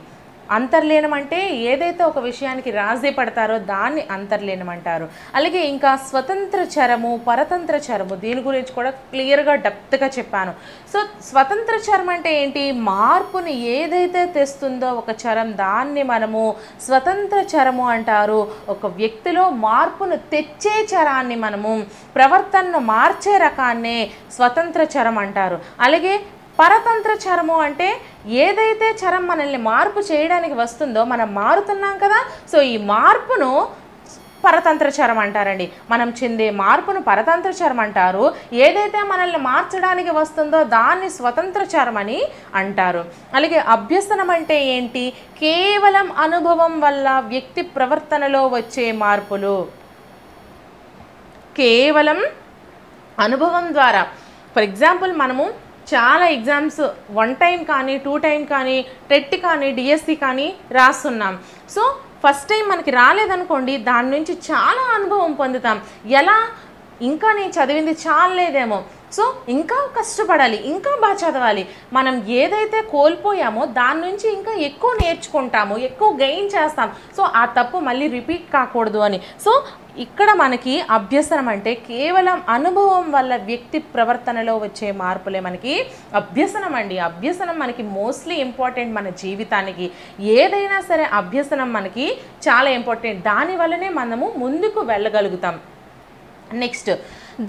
అంతర్లీనం అంటే ఏదైతే ఒక విషయానికి రాజీ పడతారో దాన్ని అంతర్లీనం అంటారు. అలాగే ఇంకా స్వతంత్ర చరము, పరతంత్ర చరము, దీని గురించి కూడా క్లియర్గా డెప్త్గా చెప్పాను. సో స్వతంత్ర చరం అంటే ఏంటి? మార్పుని ఏదైతే తెస్తుందో ఒక చరం, దాన్ని మనము స్వతంత్ర చరము అంటారు. ఒక వ్యక్తిలో మార్పును తెచ్చే చరాన్ని, మనము ప్రవర్తనను మార్చే రకాన్నే స్వతంత్ర చరం అంటారు. అలాగే పరతంత్ర చరము అంటే ఏదైతే చరం మనల్ని మార్పు చేయడానికి వస్తుందో, మనం మారుతున్నాం కదా, సో ఈ మార్పును పరతంత్ర చరం అంటారండి. మనం చెందే మార్పును పరతంత్ర చరం అంటారు. ఏదైతే మనల్ని మార్చడానికి వస్తుందో దాన్ని స్వతంత్ర చరం అని అంటారు. అలాగే అభ్యసనం అంటే ఏంటి? కేవలం అనుభవం వల్ల వ్యక్తి ప్రవర్తనలో వచ్చే మార్పులు, కేవలం అనుభవం ద్వారా. ఫర్ ఎగ్జాంపుల్, మనము చాలా ఎగ్జామ్స్ 1 టైం కానీ 2 టైం కానీ టెట్ కానీ డిఎస్సి కానీ రాస్తున్నాం. సో ఫస్ట్ టైం మనకి రాలేదనుకోండి, దాని నుంచి చాలా అనుభవం పొందుతాం. ఎలా? ఇంకా నేను చదివింది చాలేదేమో, సో ఇంకా కష్టపడాలి, ఇంకా బాగా చదవాలి. మనం ఏదైతే కోల్పోయామో దాని నుంచి ఇంకా ఎక్కువ నేర్చుకుంటాము, ఎక్కువ గెయిన్ చేస్తాం. సో ఆ తప్పు మళ్ళీ రిపీట్ కాకూడదు అని. సో ఇక్కడ మనకి అభ్యసనం అంటే కేవలం అనుభవం వల్ల వ్యక్తి ప్రవర్తనలో వచ్చే మార్పులే మనకి అభ్యసనం అండి. అభ్యసనం మనకి మోస్ట్లీ ఇంపార్టెంట్ మన జీవితానికి. ఏదైనా సరే అభ్యసనం మనకి చాలా ఇంపార్టెంట్, దానివల్లనే మనము ముందుకు వెళ్ళగలుగుతాం. నెక్స్ట్,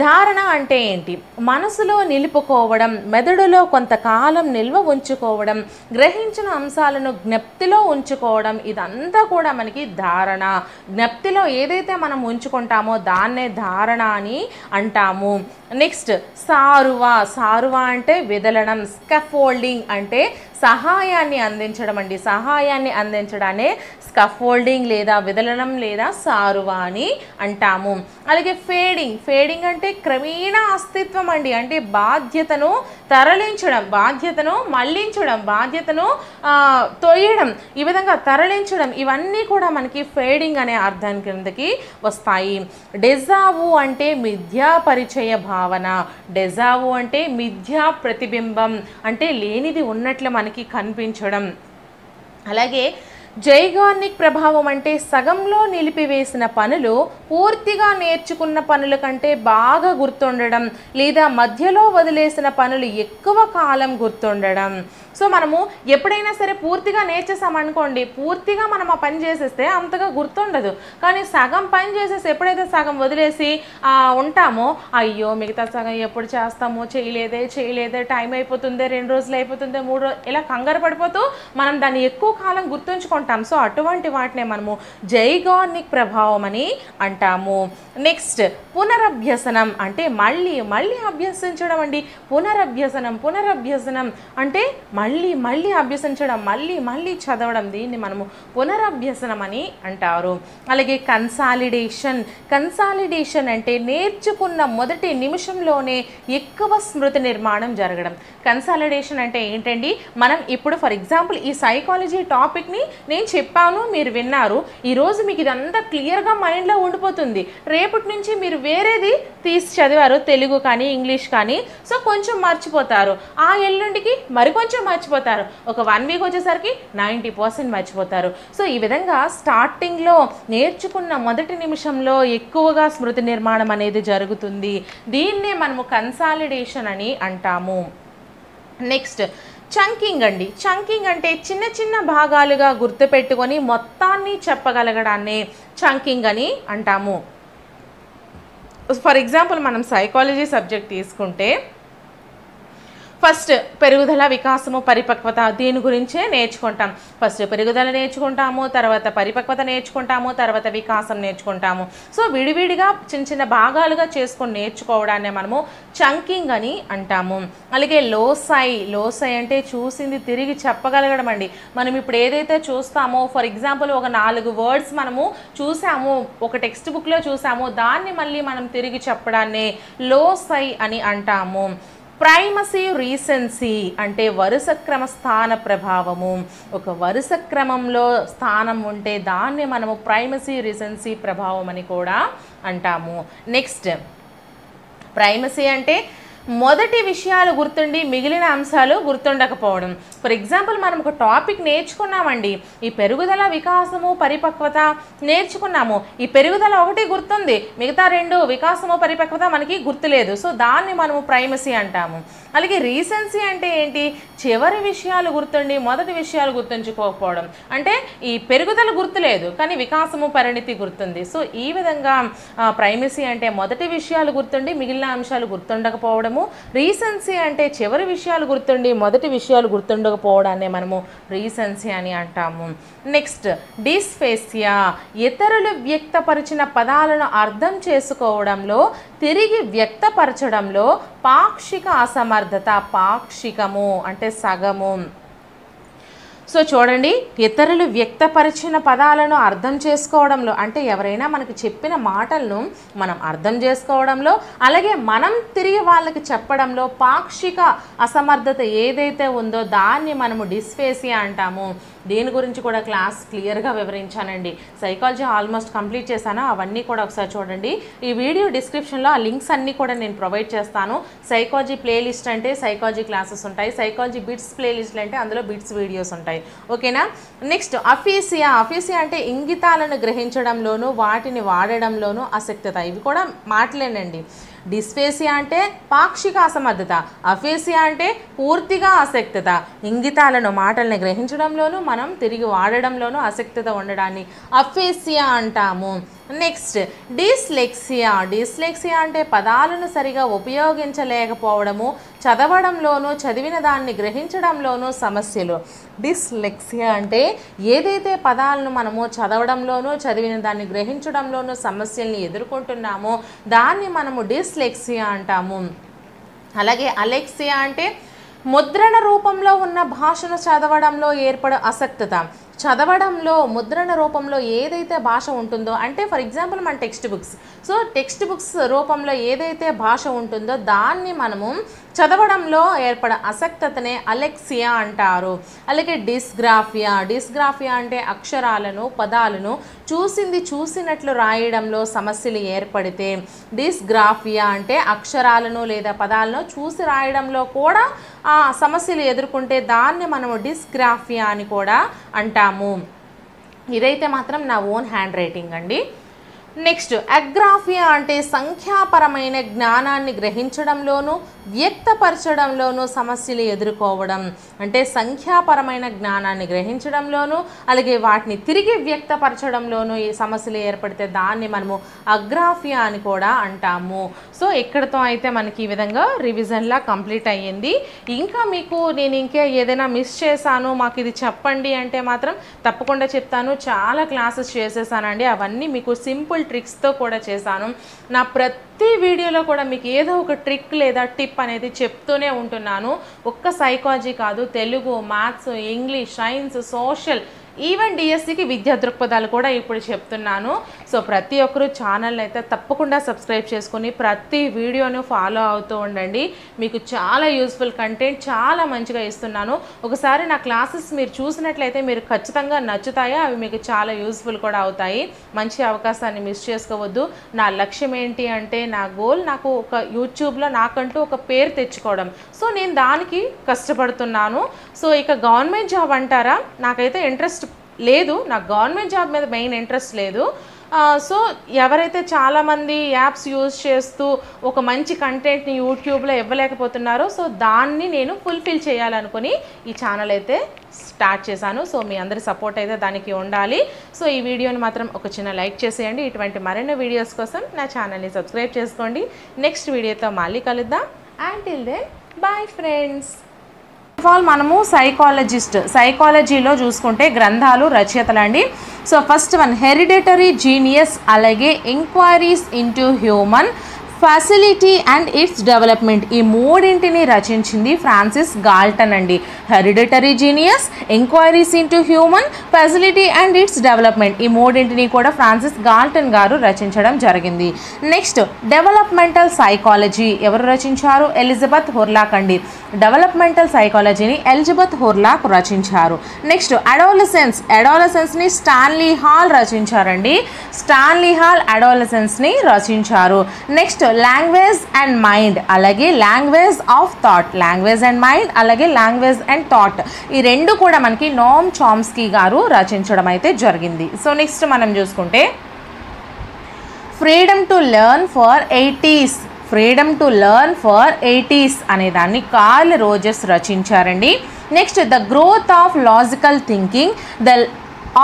ధారణ అంటే ఏంటి? మనసులో నిలుపుకోవడం, మెదడులో కొంతకాలం నిల్వ ఉంచుకోవడం, గ్రహించిన అంశాలను జ్ఞప్తిలో ఉంచుకోవడం, ఇదంతా కూడా మనకి ధారణ. జ్ఞప్తిలో ఏదైతే మనం ఉంచుకుంటామో దాన్నే ధారణ అని అంటాము. నెక్స్ట్, సారువ. సారువ అంటే విదలడం. స్కఫోల్డింగ్ అంటే సహాయాన్ని అందించడం అండి. సహాయాన్ని అందించడాన్ని స్కఫోల్డింగ్ లేదా విదలనం లేదా సారువ అని అంటాము. అలాగే ఫేడింగ్. ఫేడింగ్ అంటే క్రమేణా అస్తిత్వం అండి. అంటే బాధ్యతను తరలించడం, బాధ్యతను మళ్లించడం, బాధ్యతను తొయ్యడం, ఈ విధంగా తరలించడం, ఇవన్నీ కూడా మనకి ఫేడింగ్ అనే అర్థం కిందకి వస్తాయి. డెజావు అంటే మిథ్యా పరిచయ భావన. డెజావు అంటే మిథ్యా ప్రతిబింబం, అంటే లేనిది ఉన్నట్లు మనకి కనిపించడం. అలాగే జైగార్నిక్ ప్రభావం అంటే సగంలో నిలిపివేసిన పనులు పూర్తిగా నేర్చుకున్న పనుల కంటే బాగా గుర్తుండడం, లేదా మధ్యలో వదిలేసిన పనులు ఎక్కువ కాలం గుర్తుండడం. సో మనము ఎప్పుడైనా సరే పూర్తిగా నేర్చేసామనుకోండి, పూర్తిగా మనం ఆ పని చేసేస్తే అంతగా గుర్తుండదు. కానీ సగం పని చేసేసి ఎప్పుడైతే సగం వదిలేసి ఉంటామో, అయ్యో మిగతా సగం ఎప్పుడు చేస్తామో, చేయలేదే, టైం అయిపోతుంది, 2 రోజులు అయిపోతుంది, 3 రోజులు, ఇలా కంగారు పడిపోతూ మనం దాన్ని ఎక్కువ కాలం గుర్తుంచుకుంటాం. సో అటువంటి వాటినే మనము జైగార్నిక్ ప్రభావం అని అంటాము. నెక్స్ట్, పునరభ్యసనం అంటే మళ్ళీ అభ్యసించడం అండి. పునరభ్యసనం అంటే మళ్ళీ అభ్యసించడం, మళ్ళీ చదవడం, దీన్ని మనము పునరభ్యసనం అని అంటారు. అలాగే కన్సాలిడేషన్ అంటే నేర్చుకున్న మొదటి నిమిషంలోనే ఎక్కువ స్మృతి నిర్మాణం జరగడం. కన్సాలిడేషన్ అంటే ఏంటండి? మనం ఇప్పుడు ఫర్ ఎగ్జాంపుల్ ఈ సైకాలజీ టాపిక్ని నేను చెప్పాను, మీరు విన్నారు, ఈరోజు మీకు ఇదంతా క్లియర్గా మైండ్లో ఉండిపోతుంది. రేపటి నుంచి మీరు వేరేది తీసి చదివారు, తెలుగు కానీ ఇంగ్లీష్ కానీ, సో కొంచెం మర్చిపోతారు. ఆ ఎల్లుండికి మరికొంచెం మర్చిపోతారు. ఒక 1 వీక్ వచ్చేసరికి 90% మర్చిపోతారు. సో ఈ విధంగా స్టార్టింగ్లో నేర్చుకున్న మొదటి నిమిషంలో ఎక్కువగా స్మృతి నిర్మాణం అనేది జరుగుతుంది. దీన్నే మనము కన్సాలిడేషన్ అని అంటాము. నెక్స్ట్, చంకింగ్ అండి. చంకింగ్ అంటే చిన్న భాగాలుగా గుర్తుపెట్టుకొని మొత్తాన్ని చెప్పగలగడాన్ని చంకింగ్ అని అంటాము. ఫర్ ఎగ్జాంపుల్ మనం సైకాలజీ సబ్జెక్ట్ తీసుకుంటే ఫస్ట్ పెరుగుదల, వికాసము, పరిపక్వత, దీని గురించే నేర్చుకుంటాం. ఫస్ట్ పెరుగుదల నేర్చుకుంటాము, తర్వాత పరిపక్వత నేర్చుకుంటాము, తర్వాత వికాసం నేర్చుకుంటాము. సో విడివిడిగా చిన్న భాగాలుగా చేసుకొని నేర్చుకోవడాన్ని మనము చంకింగ్ అని అంటాము. అలాగే లోసై అంటే చూసింది తిరిగి చెప్పగలగడం అండి. మనం ఇప్పుడు ఏదైతే చూస్తామో, ఫర్ ఎగ్జాంపుల్ ఒక 4 వర్డ్స్ మనము చూసాము, ఒక టెక్స్ట్ బుక్లో చూసామో, దాన్ని మళ్ళీ మనం తిరిగి చెప్పడాన్ని లోసై అని అంటాము. ప్రైమసీ రీసెన్సీ అంటే వరుస క్రమ స్థాన ప్రభావము. ఒక వరుస క్రమంలో స్థానం ఉంటే దాన్ని మనము ప్రైమసీ రీసెన్సీ ప్రభావం అని కూడా అంటాము. నెక్స్ట్, ప్రైమసీ అంటే మొదటి విషయాలు గుర్తుండి మిగిలిన అంశాలు గుర్తుండకపోవడం. ఫర్ ఎగ్జాంపుల్ మనం ఒక టాపిక్ నేర్చుకున్నామండి, ఈ పెరుగుదల, వికాసము, పరిపక్వత నేర్చుకున్నాము. ఈ పెరుగుదల ఒకటి గుర్తుంది, మిగతా రెండు వికాసము, పరిపక్వత మనకి గుర్తులేదు. సో దాన్ని మనము ప్రైమసీ అంటాము. అలాగే రీసెన్సీ అంటే ఏంటి? చివరి విషయాలు గుర్తుండి మొదటి విషయాలు గుర్తుంచుకోకపోవడం. అంటే ఈ పెరుగుదల గుర్తులేదు కానీ వికాసము, పరిణితి గుర్తుంది. సో ఈ విధంగా ప్రైమసీ అంటే మొదటి విషయాలు గుర్తుండి మిగిలిన అంశాలు గుర్తుండకపోవడము. రీసెన్సీ అంటే చివరి విషయాలు గుర్తుండి మొదటి విషయాలు గుర్తుండకపోవడాన్ని మనము రీసెన్సీ అని అంటాము. నెక్స్ట్ డిస్ఫేసియా, ఇతరులు వ్యక్తపరిచిన పదాలను అర్థం చేసుకోవడంలో, తిరిగి వ్యక్తపరచడంలో పాక్షిక అసమర్థత. పాక్షికము అంటే సగము. సో చూడండి, ఇతరులు వ్యక్తపరిచిన పదాలను అర్థం చేసుకోవడంలో, అంటే ఎవరైనా మనకి చెప్పిన మాటలను మనం అర్థం చేసుకోవడంలో, అలాగే మనం తిరిగి వాళ్ళకి చెప్పడంలో పాక్షిక అసమర్థత ఏదైతే ఉందో దాన్ని మనము డిస్ఫేసియా అంటాము. దీని గురించి కూడా క్లాస్ క్లియర్గా వివరించానండి. సైకాలజీ ఆల్మోస్ట్ కంప్లీట్ చేశాను, అవన్నీ కూడా ఒకసారి చూడండి. ఈ వీడియో డిస్క్రిప్షన్లో ఆ లింక్స్ అన్నీ కూడా నేను ప్రొవైడ్ చేస్తాను. సైకాలజీ ప్లేలిస్ట్ అంటే సైకాలజీ క్లాసెస్ ఉంటాయి, సైకాలజీ బిట్స్ ప్లేలిస్ట్లు అంటే అందులో బిట్స్ వీడియోస్ ఉంటాయి. ఓకేనా? నెక్స్ట్ అఫీసియా. అఫీసియా అంటే ఇంగితాలను గ్రహించడంలోనూ వాటిని వాడడంలోనూ ఆసక్తత. ఇవి కూడా మాటలేనండి. డిస్ఫేసియా అంటే పాక్షిక అసమర్థత, అఫేసియా అంటే పూర్తిగా ఆసక్తత. ఇంగితాలను, మాటల్ని గ్రహించడంలోనూ మనం తిరిగి వాడడంలోనూ ఆసక్తత ఉండడాన్ని అఫేసియా అంటాము. Next dyslexia. డిస్లెక్సియా అంటే పదాలను సరిగా ఉపయోగించలేకపోవడము, చదవడంలోనూ చదివిన దాన్ని గ్రహించడంలోనూ సమస్యలు. డిస్లెక్సియా అంటే ఏదైతే పదాలను మనము చదవడంలోనూ చదివిన దాన్ని గ్రహించడంలోనూ సమస్యల్ని ఎదుర్కొంటున్నామో దాన్ని మనము డిస్లెక్సియా అంటాము. అలాగే అలెక్సియా అంటే ముద్రణ రూపంలో ఉన్న భాషను చదవడంలో ఏర్పడే ఆసక్తత. చదవడంలో ముద్రణ రూపంలో ఏదైతే భాష ఉంటుందో, అంటే ఫర్ ఎగ్జాంపుల్ మన text books, so text books రూపంలో ఏదైతే భాష ఉంటుందో దాన్ని మనము చదవడంలో ఏర్పడే ఆసక్తతనే అలెక్సియా అంటారు. అలాగే డిస్గ్రాఫియా. డిస్గ్రాఫియా అంటే అక్షరాలను, పదాలను చూసింది చూసినట్లు రాయడంలో సమస్యలు ఏర్పడితే, డిస్గ్రాఫియా అంటే అక్షరాలను లేదా పదాలను చూసి రాయడంలో కూడా ఆ సమస్యలు ఎదుర్కొంటే దాన్ని మనము డిస్గ్రాఫియా అని కూడా అంటాము. ఇదైతే మాత్రం నా ఓన్ హ్యాండ్ రైటింగ్ అండి. నెక్స్ట్ అగ్రాఫియా అంటే సంఖ్యాపరమైన జ్ఞానాన్ని గ్రహించడంలోనూ వ్యక్తపరచడంలోనూ సమస్యలు ఎదుర్కోవడం. అంటే సంఖ్యాపరమైన జ్ఞానాన్ని గ్రహించడంలోనూ అలాగే వాటిని తిరిగి వ్యక్తపరచడంలోనూ ఈ సమస్యలు ఏర్పడితే దాన్ని మనము అగ్రాఫియా అని కూడా అంటాము. సో ఇక్కడతో అయితే మనకి ఈ విధంగా రివిజన్లా కంప్లీట్ అయ్యింది. ఇంకా మీకు నేను ఇంకా ఏదైనా మిస్ చేశాను, మాకు ఇది చెప్పండి అంటే మాత్రం తప్పకుండా చెప్తాను. చాలా క్లాసెస్ చేసేసానండి, అవన్నీ మీకు సింపుల్ ట్రిక్స్తో కూడా చేశాను. నా ప్రతి వీడియోలో కూడా మీకు ఏదో ఒక ట్రిక్ లేదా టిప్ అనేది చెప్తూనే ఉంటున్నాను. ఒక్క సైకాలజీ కాదు, Telugu, maths, English, science, social, even డిఎస్సికి విద్యా దృక్పథాలు కూడా ఇప్పుడు చెప్తున్నాను. సో ప్రతి ఒక్కరూ ఛానల్ని అయితే తప్పకుండా సబ్స్క్రైబ్ చేసుకొని ప్రతి వీడియోను ఫాలో అవుతూ ఉండండి. మీకు చాలా యూస్ఫుల్ కంటెంట్ చాలా మంచిగా ఇస్తున్నాను. ఒకసారి నా క్లాసెస్ మీరు చూసినట్లయితే మీరు ఖచ్చితంగా నచ్చుతాయో, అవి మీకు చాలా యూస్ఫుల్ కూడా అవుతాయి. మంచి అవకాశాన్ని మిస్ చేసుకోవద్దు. నా లక్ష్యం ఏంటి అంటే, నా గోల్ నాకు ఒక యూట్యూబ్లో నాకంటూ ఒక పేరు తెచ్చుకోవడం. సో నేను దానికి కష్టపడుతున్నాను. సో ఇక గవర్నమెంట్ జాబ్ అంటారా, నాకైతే ఇంట్రెస్ట్ లేదు, నాకు గవర్నమెంట్ జాబ్ మీద మెయిన్ ఇంట్రెస్ట్ లేదు. సో ఎవరైతే చాలామంది యాప్స్ యూజ్ చేస్తూ ఒక మంచి కంటెంట్ని యూట్యూబ్లో ఇవ్వలేకపోతున్నారో, సో దాన్ని నేను ఫుల్ఫిల్ చేయాలనుకుని ఈ ఛానల్ అయితే స్టార్ట్ చేశాను. సో మీ అందరి సపోర్ట్ అయితే దానికి ఉండాలి. సో ఈ వీడియోని మాత్రం ఒక చిన్న లైక్ చేసేయండి. ఇటువంటి మరిన్ని వీడియోస్ కోసం నా ఛానల్ని సబ్స్క్రైబ్ చేసుకోండి. నెక్స్ట్ వీడియోతో మళ్ళీ కలుద్దాం. Until then bye friends. First of all మనము సైకాలజీలో చూసుకుంటే గ్రంథాలు, రచయితలు అండి. So first one hereditary genius, అలాగే inquiries into human facility and its development. ఈ మూడింటిని రచించింది ఫ్రాన్సిస్ గాల్టన్ అండి. Hereditary genius, inquiries into human, facility and its development, ఈ మూడింటిని కూడా ఫ్రాన్సిస్ గాల్టన్ గారు రచించడం జరిగింది. నెక్స్ట్ డెవలప్మెంటల్ సైకాలజీ ఎవరు రచించారు? ఎలిజబెత్ హుర్లాక్ అండి. డెవలప్మెంటల్ సైకాలజీని ఎలిజబెత్ హుర్లాక్ రచించారు. నెక్స్ట్ అడాలసెన్స్ని స్టాన్లీ హాల్ రచించారండి. స్టాన్లీ హాల్ అడాలసెన్స్ని రచించారు. నెక్స్ట్ లాంగ్వేజ్ అండ్ మైండ్ అలాగే language of thought, language and mind అలాగే లాంగ్వేజ్ అండ్ థాట్ ఈ రెండు కూడా మనకి నోమ్ చామ్స్కీ గారు రచించడం అయితే జరిగింది. సో నెక్స్ట్ మనం చూసుకుంటే freedom to learn for 80s, freedom to learn for 80s అనే దాన్ని కార్ల్ రోజర్స్ రచించారండి. Next the growth of logical thinking, the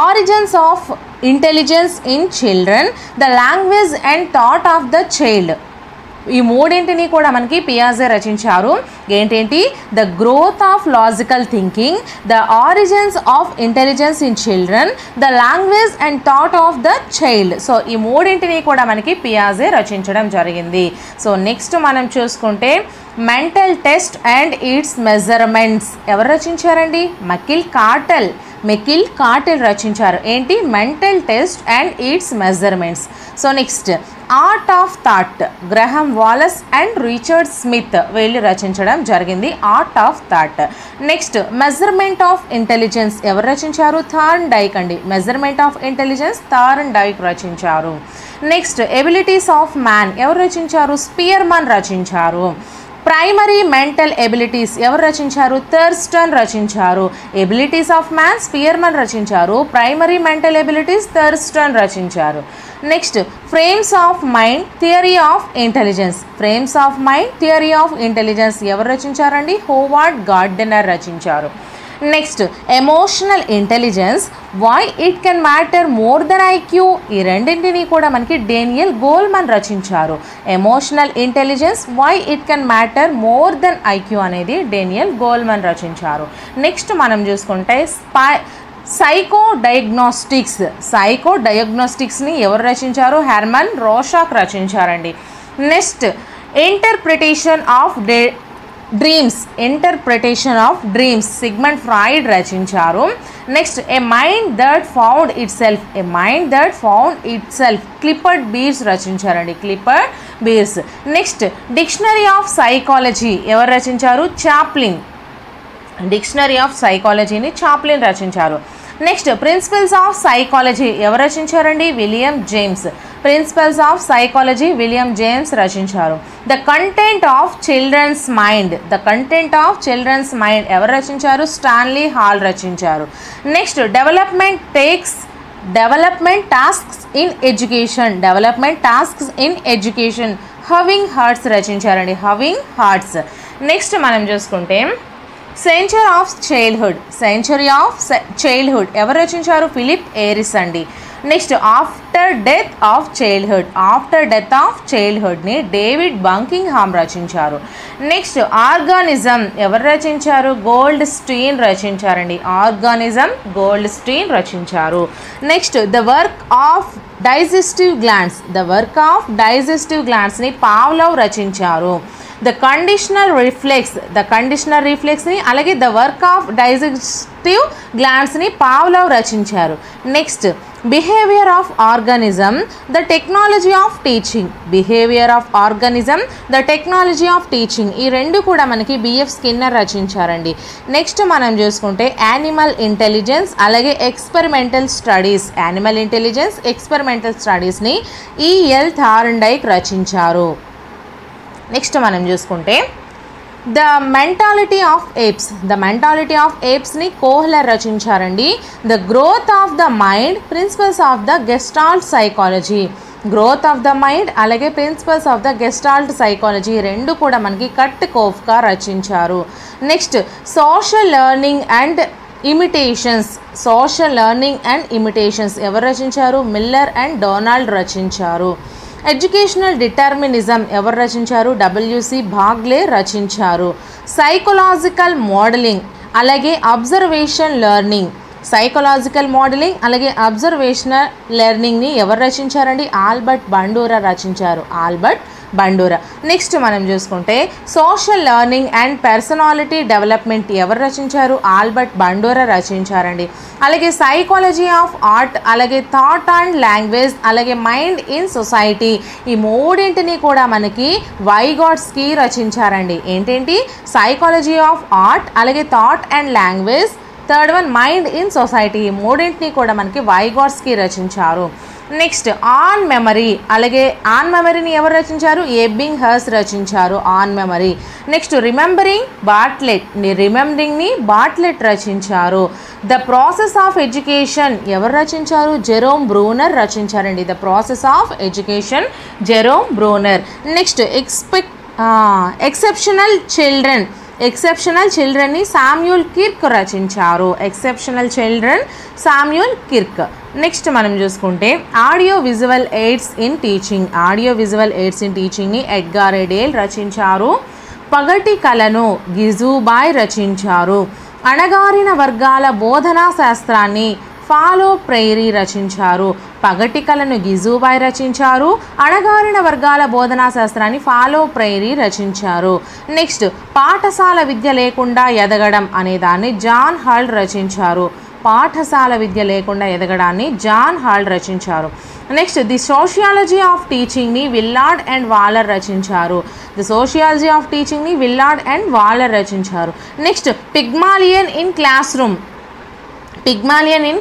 origins of intelligence in children, the language and thought of the child ఈ మూడింటిని కూడా మనకి పియాజే రచించారు. ఏంటేంటి? The growth of logical thinking, the origins of intelligence in children, the language and thought of the child. So ఈ మూడింటిని కూడా మనకి పియాజే రచించడం జరిగింది. సో నెక్స్ట్ మనం చూసుకుంటే mental test and it's measurements ఎవరు రచించారండి? మెకిల్ కార్టెల్ రచించారు. ఏంటి? Mental test and it's measurements. So next art of thought, గ్రహం వాలస్ అండ్ రిచర్డ్ స్మిత్ వీళ్ళు రచించడం జరిగింది art of thought. Next measurement of intelligence ఎవరు రచించారు? థార్న్ డైక్ అండి. మెజర్మెంట్ ఆఫ్ ఇంటెలిజెన్స్ థార్న్ డైక్ రచించారు. నెక్స్ట్ ఎబిలిటీస్ ఆఫ్ మ్యాన్ ఎవరు రచించారు? స్పియర్మన్ రచించారు. ప్రైమరీ మెంటల్ ఎబిలిటీస్ ఎవరు రచించారు? థర్స్టన్ రచించారు. ఎబిలిటీస్ ఆఫ్ మ్యాన్ స్పియర్మన్ రచించారు. ప్రైమరీ మెంటల్ ఎబిలిటీస్ థర్స్టన్ రచించారు. Next frames of mind theory of intelligence, frames of mind theory of intelligence ఎవరు రచించారండి? హోవార్డ్ గార్డెనర్ రచించారు. Next emotional intelligence why it can matter more than IQ ఈ రెండింటిని కూడా మనకి Daniel Goleman రచించారు. Emotional intelligence why it can matter more than IQ అనేది Daniel Goleman రచించారు. నెక్స్ట్ మనం చూసుకుంటే సైకో డయాగ్నోస్టిక్స్ని ఎవరు రచించారు? హెర్మన్ రోషాక్ రచించారండి. Next interpretation of dreams Sigmund Freud రచించారు. Next a mind that found itself Clifford Beers రచించారండి. Clifford Beers. Next dictionary of psychology ఎవరు రచించారు? చాప్లిన్. డిక్షనరీ ఆఫ్ సైకాలజీని చాప్లిన్ రచించారు. నెక్స్ట్ ప్రిన్సిపల్స్ ఆఫ్ సైకాలజీ ఎవరు రచించారండి? William James. Principles of psychology William James రచించారు. The content of children's mind ఎవరు రచించారు? స్టాన్లీ హాల్ రచించారు. Next development tasks in education హవింగ్ హార్ట్స్ రచించారండి. హవింగ్ హార్ట్స్. నెక్స్ట్ మనం చూసుకుంటే సెంచరీ ఆఫ్ చైల్డ్హుడ్ ఎవరు రచించారు? ఫిలిప్ ఏరిస్ అండి. నెక్స్ట్ ఆఫ్టర్ డెత్ ఆఫ్ చైల్డ్హుడ్ని డేవిడ్ బంకింగ్హామ్ రచించారు. నెక్స్ట్ ఆర్గానిజం ఎవరు రచించారు? గోల్డ్ స్టీన్ రచించారండి. గోల్డ్ స్టీన్ రచించారు. Next the work of digestive గ్లాండ్స్ని పావ్లోవ్ రచించారు. ద కండిషనల్ రిఫ్లెక్స్ని అలాగే ద వర్క్ ఆఫ్ డైజెస్టివ్ గ్లాండ్స్ని పావ్లోవ్ రచించారు. Next behaviour of organism the technology of teaching ఈ రెండు కూడా మనకి బిఎఫ్ స్కిన్నర్ రచించారండి. నెక్స్ట్ మనం చూసుకుంటే యానిమల్ ఇంటెలిజెన్స్ అలాగే ఎక్స్పెరిమెంటల్ స్టడీస్ని ఈఎల్ థార్న్డైక్ రచించారు. నెక్స్ట్ మనం చూసుకుంటే ద మెంటాలిటీ ఆఫ్ ఏప్స్ని కోహ్లర్ రచించారండి. The growth of the mind principles of the gestalt psychology అలాగే principles of the gestalt psychology రెండు కూడా మనకి కట్ కోఫ్కా రచించారు. Next social learning and imitations ఎవరు రచించారు? మిల్లర్ అండ్ డొనాల్డ్ రచించారు. ఎడ్యుకేషనల్ డిటర్మినిజం ఎవరు రచించారు? డబ్ల్యూసి బాగ్లే రచించారు. సైకలాజికల్ మోడలింగ్ అలాగే అబ్జర్వేషనల్ లెర్నింగ్ని ఎవరు రచించారండి? ఆల్బర్ట్ బండూరా రచించారు. నెక్స్ట్ మనం చూసుకుంటే social learning and personality development ఎవరు రచించారు? ఆల్బర్ట్ బండూరా రచించారండి. అలాగే సైకాలజీ ఆఫ్ ఆర్ట్ అలాగే థాట్ అండ్ లాంగ్వేజ్ అలాగే మైండ్ ఇన్ సొసైటీ ఈ మూడింటిని కూడా మనకి వైగాట్స్కీ రచించారండి. ఏంటేంటి? సైకాలజీ ఆఫ్ ఆర్ట్ అలాగే thought and language third one mind in society. మూడింటిని కూడా మనకి వైగాట్స్కి రచించారు. నెక్స్ట్ ఆన్ మెమరీ, అలాగే ఆన్ మెమరీని ఎవరు రచించారు? ఎబ్బింగ్హర్స్ట్ రచించారు on memory. Next remembering Bartlett, రిమెంబరింగ్ని బాట్లెట్ రచించారు. ద ప్రాసెస్ ఆఫ్ ఎడ్యుకేషన్ ఎవరు రచించారు? జెరోమ్ బ్రూనర్ రచించారండి. The process of education Jerome Bruner. Next exceptional చిల్డ్రన్ని శామ్యూల్ కిర్క్ రచించారు. Exceptional children Samuel Kirk. Next మనం చూసుకుంటే ఆడియో విజువల్ ఎయిడ్స్ ఇన్ టీచింగ్ని ఎడ్గార్ ఎడేల్ రచించారు. పగటి కళను గిజుబాయ్ రచించారు. అణగారిన వర్గాల బోధనా శాస్త్రాన్ని ఫాలో ప్రైరీ రచించారు. పగటి కళను గిజుబాయ్ రచించారు. అణగారిన వర్గాల బోధనా శాస్త్రాన్ని ఫాలో ప్రైరీ రచించారు. నెక్స్ట్ పాఠశాల విద్య లేకుండా ఎదగడం అనే దాన్ని జాన్ హాల్ట్ రచించారు. పాఠశాల విద్య లేకుండా ఎదగడాన్ని జాన్ హాల్ట్ రచించారు. నెక్స్ట్ ది సోషియాలజీ ఆఫ్ టీచింగ్ని విల్లార్డ్ అండ్ వాలర్ రచించారు. ది సోషియాలజీ ఆఫ్ టీచింగ్ని విల్లార్డ్ అండ్ వాలర్ రచించారు. నెక్స్ట్ పిగ్మాలియన్ ఇన్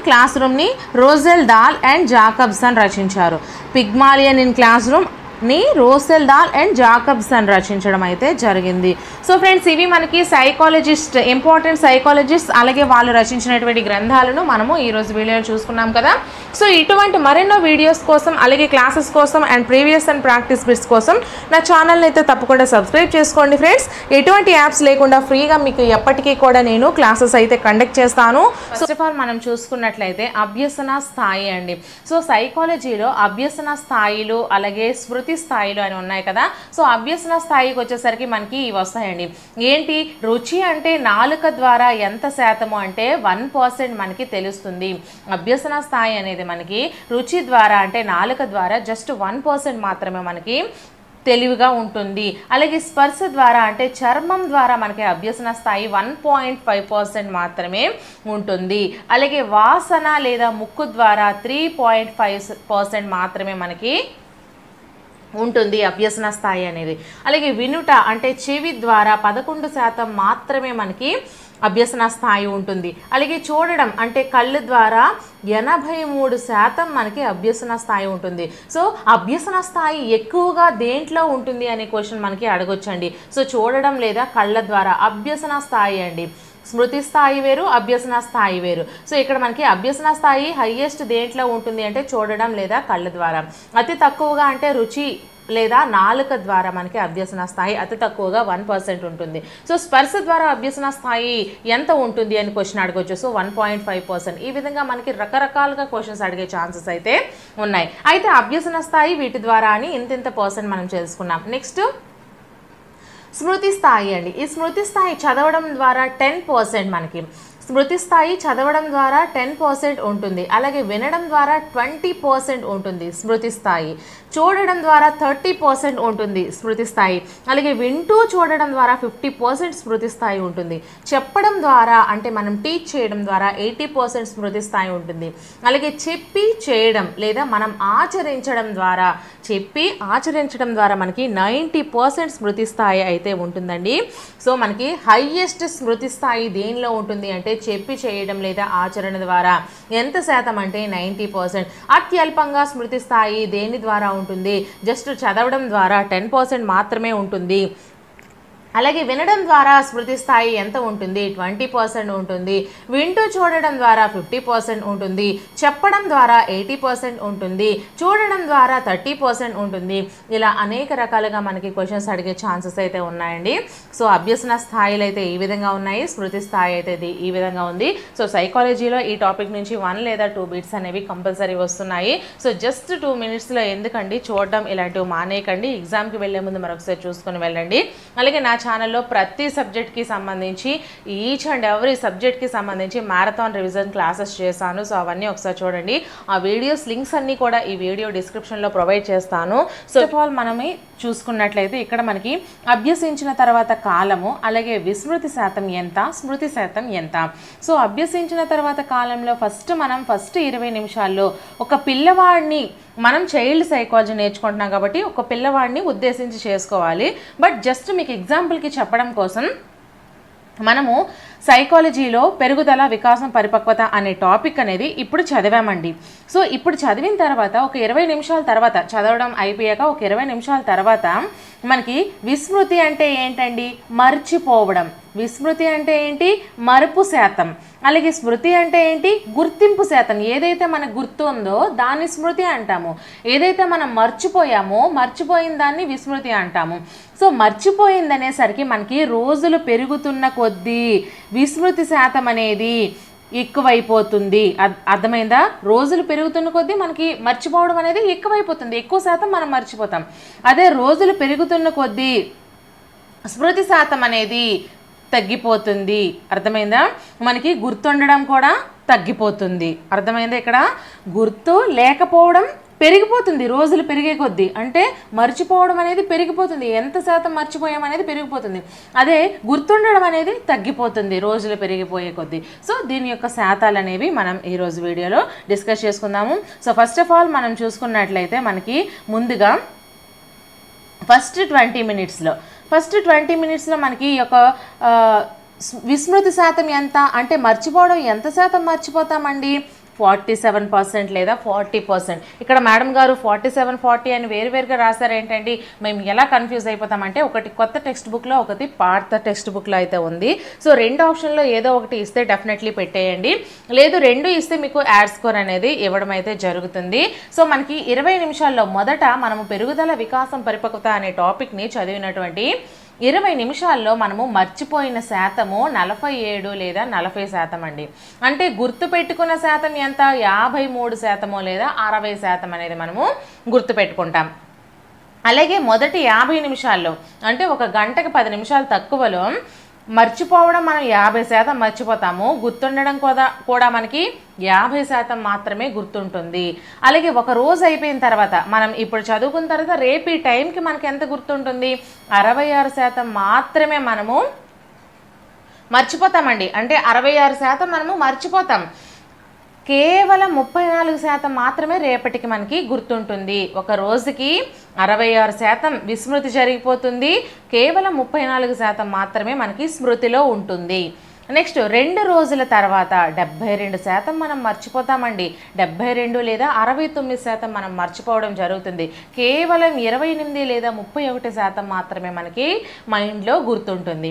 క్లాస్రూమ్ని రోజెల్ దాల్ అండ్ జాకబ్సన్ రచించారు. పిగ్మాలియన్ ఇన్ క్లాస్రూమ్ని రోసెల్ దాల్ అండ్ జాకబ్సన్ రచించడం అయితే జరిగింది. సో ఫ్రెండ్స్, ఇవి మనకి ఇంపార్టెంట్ సైకాలజిస్ట్ అలాగే వాళ్ళు రచించినటువంటి గ్రంథాలను మనము ఈరోజు వీడియోలో చూసుకున్నాం కదా. సో ఇటువంటి మరెన్నో వీడియోస్ కోసం అలాగే క్లాసెస్ కోసం and previous and practice bits కోసం నా ఛానల్ని అయితే తప్పకుండా సబ్స్క్రైబ్ చేసుకోండి ఫ్రెండ్స్. ఎటువంటి యాప్స్ లేకుండా ఫ్రీగా మీకు ఎప్పటికీ కూడా నేను క్లాసెస్ అయితే కండక్ట్ చేస్తాను. ఫస్ట్ ఆఫ్ ఆల్ మనం చూసుకున్నట్లయితే అభ్యసన స్థాయి అండి. సో సైకాలజీలో అభ్యసన స్థాయిలు అలాగే స్మృతి స్థాయిలు అని ఉన్నాయి కదా. సో అభ్యసన స్థాయికి వచ్చేసరికి మనకి ఇవి వస్తాయండి. ఏంటి? రుచి అంటే నాలుక ద్వారా ఎంత శాతము అంటే 1% మనకి తెలుస్తుంది. అభ్యసన స్థాయి అనేది మనకి రుచి ద్వారా అంటే నాలుక ద్వారా జస్ట్ 1% మాత్రమే మనకి తెలివిగా ఉంటుంది. అలాగే స్పర్శ ద్వారా అంటే చర్మం ద్వారా మనకి అభ్యసన స్థాయి 1.5% మాత్రమే ఉంటుంది. అలాగే వాసన లేదా ముక్కు ద్వారా 3.5% మాత్రమే మనకి ఉంటుంది అభ్యసన స్థాయి అనేది. అలాగే వినుట అంటే చెవి ద్వారా 11% మాత్రమే మనకి అభ్యసన స్థాయి ఉంటుంది. అలాగే చూడడం అంటే కళ్ళు ద్వారా 83% మనకి అభ్యసన స్థాయి ఉంటుంది. సో అభ్యసన స్థాయి ఎక్కువగా దేంట్లో ఉంటుంది అనే క్వశ్చన్ మనకి అడగొచ్చండి. సో చూడడం లేదా కళ్ళ ద్వారా అభ్యసన స్థాయి అండి. స్మృతి స్థాయి వేరు, అభ్యసన స్థాయి వేరు. సో ఇక్కడ మనకి అభ్యసన స్థాయి హైయెస్ట్ దేంట్లో ఉంటుంది అంటే చూడడం లేదా కళ్ళ ద్వారా. అతి తక్కువగా అంటే రుచి లేదా నాలుక ద్వారా మనకి అభ్యసన స్థాయి అతి తక్కువగా 1% ఉంటుంది. సో స్పర్శ ద్వారా అభ్యసన స్థాయి ఎంత ఉంటుంది అని క్వశ్చన్ అడగొచ్చు. సో 1.5%. ఈ విధంగా మనకి రకరకాలుగా క్వశ్చన్స్ అడిగే ఛాన్సెస్ అయితే ఉన్నాయి. అయితే అభ్యసన స్థాయి వీటి ద్వారా అని ఇంత పర్సెంట్ మనం తెలుసుకున్నాం. నెక్స్ట్ స్మృతి స్థాయి అండి. ఈ స్మృతి స్థాయి చదవడం ద్వారా 10% మనకి స్మృతి స్థాయి చదవడం ద్వారా 10% ఉంటుంది. అలాగే వినడం ద్వారా 20% ఉంటుంది స్మృతి స్థాయి. చూడడం ద్వారా 30% ఉంటుంది స్మృతి స్థాయి. అలాగే వింటూ చూడడం ద్వారా 50% స్మృతి స్థాయి ఉంటుంది. చెప్పడం ద్వారా అంటే మనం టీచ్ చేయడం ద్వారా 80% స్మృతి స్థాయి ఉంటుంది. అలాగే చెప్పి చేయడం లేదా మనం ఆచరించడం ద్వారా మనకి 90% స్మృతి స్థాయి అయితే ఉంటుందండి. సో మనకి హైయెస్ట్ స్మృతి స్థాయి దేనిలో ఉంటుంది అంటే చెప్పి చేయడం లేదా ఆచరణ ద్వారా. ఎంత శాతం అంటే 90%. అత్యల్పంగా స్మృతి స్థాయి దేని ద్వారా ఉంటుంది? జస్ట్ చదవడం ద్వారా 10% మాత్రమే ఉంటుంది. అలాగే వినడం ద్వారా స్మృతి స్థాయి ఎంత ఉంటుంది? 20% ఉంటుంది. వింటూ చూడడం ద్వారా 50% ఉంటుంది. చెప్పడం ద్వారా 80% ఉంటుంది. చూడడం ద్వారా 30% ఉంటుంది. ఇలా అనేక రకాలుగా మనకి క్వశ్చన్స్ అడిగే ఛాన్సెస్ అయితే ఉన్నాయండి. సో అభ్యసన స్థాయిలు అయితే ఈ విధంగా ఉన్నాయి, స్మృతి స్థాయి అయితే ఈ విధంగా ఉంది. సో సైకాలజీలో ఈ టాపిక్ నుంచి 1 లేదా 2 బిట్స్ అనేవి కంపల్సరీ వస్తున్నాయి. సో జస్ట్ 2 మినిట్స్లో ఎందుకండి చూడడం, ఇలాంటివి మానేయకండి. ఎగ్జామ్కి వెళ్ళే ముందు మరొకసారి చూసుకొని వెళ్ళండి. అలాగే నా ఛానల్లో ప్రతి సబ్జెక్ట్కి సంబంధించి ఈచ్ అండ్ ఎవ్రీ సబ్జెక్ట్కి సంబంధించి మ్యారథాన్ రివిజన్ క్లాసెస్ చేశాను. సో అవన్నీ ఒకసారి చూడండి. ఆ వీడియోస్ లింక్స్ అన్నీ కూడా ఈ వీడియో డిస్క్రిప్షన్లో ప్రొవైడ్ చేస్తాను. సో ఫస్ట్ ఆఫ్ ఆల్ మనమే చూసుకున్నట్లయితే ఇక్కడ మనకి అభ్యసించిన తర్వాత కాలము, అలాగే విస్మృతి శాతం ఎంత, స్మృతి శాతం ఎంత. సో అభ్యసించిన తర్వాత కాలంలో మనం ఫస్ట్ 20 నిమిషాల్లో ఒక పిల్లవాడిని మనం చైల్డ్ సైకాలజీ నేర్చుకుంటున్నాం కాబట్టి ఒక పిల్లవాడిని ఉద్దేశించి చేసుకోవాలి. బట్ జస్ట్ మీకు ఎగ్జాంపుల్కి చెప్పడం కోసం మనము సైకాలజీలో పెరుగుదల, వికాసం, పరిపక్వత అనే టాపిక్ అనేది ఇప్పుడు చదివామండి. సో ఇప్పుడు చదివిన తర్వాత ఒక 20 నిమిషాల తర్వాత, చదవడం అయిపోయాక ఒక 20 నిమిషాల తర్వాత మనకి విస్మృతి అంటే ఏంటండి? మర్చిపోవడం. విస్మృతి అంటే ఏంటి? మరుపు శాతం. అలాగే స్మృతి అంటే ఏంటి? గుర్తింపు శాతం. ఏదైతే మనకు గుర్తు ఉందో దాన్ని స్మృతి అంటాము. ఏదైతే మనం మర్చిపోయామో మర్చిపోయిన దాన్ని విస్మృతి అంటాము. సో మర్చిపోయింది అనేసరికి మనకి రోజులు పెరుగుతున్న కొద్దీ విస్మృతి శాతం అనేది ఎక్కువైపోతుంది. అర్థమైందా? రోజులు పెరుగుతున్న కొద్దీ మనకి మర్చిపోవడం అనేది ఎక్కువైపోతుంది. ఎక్కువ శాతం మనం మర్చిపోతాం. అదే రోజులు పెరుగుతున్న కొద్దీ స్మృతి శాతం అనేది తగ్గిపోతుంది. అర్థమైందా? మనకి గుర్తుండడం కూడా తగ్గిపోతుంది. అర్థమైందా? ఇక్కడ గుర్తు లేకపోవడం పెరిగిపోతుంది రోజులు పెరిగే కొద్దీ. అంటే మర్చిపోవడం అనేది పెరిగిపోతుంది, ఎంత శాతం మర్చిపోయాం అనేది పెరిగిపోతుంది. అదే గుర్తుండడం అనేది తగ్గిపోతుంది రోజులు పెరిగిపోయే కొద్దీ. సో దీని యొక్క శాతాలు అనేవి మనం ఈరోజు వీడియోలో డిస్కస్ చేసుకుందాము. సో ఫస్ట్ ఆఫ్ ఆల్ మనం చూసుకున్నట్లయితే మనకి ముందుగా ఫస్ట్ 20 మినిట్స్లో మనకి ఈ యొక్క విస్మృతి శాతం ఎంత అంటే మర్చిపోవడం ఎంత శాతం మర్చిపోతామండి? 47% లేదా 40%. ఇక్కడ మేడం గారు 47, 40 అని వేరువేరుగా రాశారు ఏంటండి? మేము ఎలా కన్ఫ్యూజ్ అయిపోతామంటే ఒకటి కొత్త టెక్స్ట్ బుక్లో, ఒకటి పాత టెక్స్ట్ బుక్లో అయితే ఉంది. సో రెండు ఆప్షన్లో ఏదో ఒకటి ఇస్తే డెఫినెట్లీ పెట్టేయండి. లేదు రెండు ఇస్తే మీకు యాడ్ స్కోర్ అనేది ఇవ్వడం అయితే జరుగుతుంది. సో మనకి 20 నిమిషాల్లో మొదట మనము పెరుగుదల, వికాసం, పరిపక్వత అనే టాపిక్ని చదివినటువంటి 20 నిమిషాల్లో మనము మర్చిపోయిన శాతము 47 లేదా 40% అండి. అంటే గుర్తు పెట్టుకున్న శాతం ఎంత? 53% లేదా 60% అనేది మనము గుర్తు పెట్టుకుంటాం. అలాగే మొదటి 50 నిమిషాల్లో అంటే ఒక గంటకి 10 నిమిషాలు తక్కువలో మర్చిపోవడం మనం 50% మర్చిపోతాము. గుర్తుండడం కూడా మనకి 50% మాత్రమే గుర్తుంటుంది. అలాగే ఒక రోజు అయిపోయిన తర్వాత మనం ఇప్పుడు చదువుకున్న తర్వాత రేపు ఈ టైంకి మనకి ఎంత గుర్తుంటుంది? 66% మాత్రమే మనము మర్చిపోతామండి. అంటే 66% మనము మర్చిపోతాం. కేవలం 34% మాత్రమే రేపటికి మనకి గుర్తుంటుంది. ఒక రోజుకి 66% విస్మృతి జరిగిపోతుంది. కేవలం 34% మాత్రమే మనకి స్మృతిలో ఉంటుంది. నెక్స్ట్ 2 రోజుల తర్వాత 72% మనం మర్చిపోతామండి. 72 లేదా 69% మనం మర్చిపోవడం జరుగుతుంది. కేవలం 28 లేదా 31% మాత్రమే మనకి మైండ్లో గుర్తుంటుంది.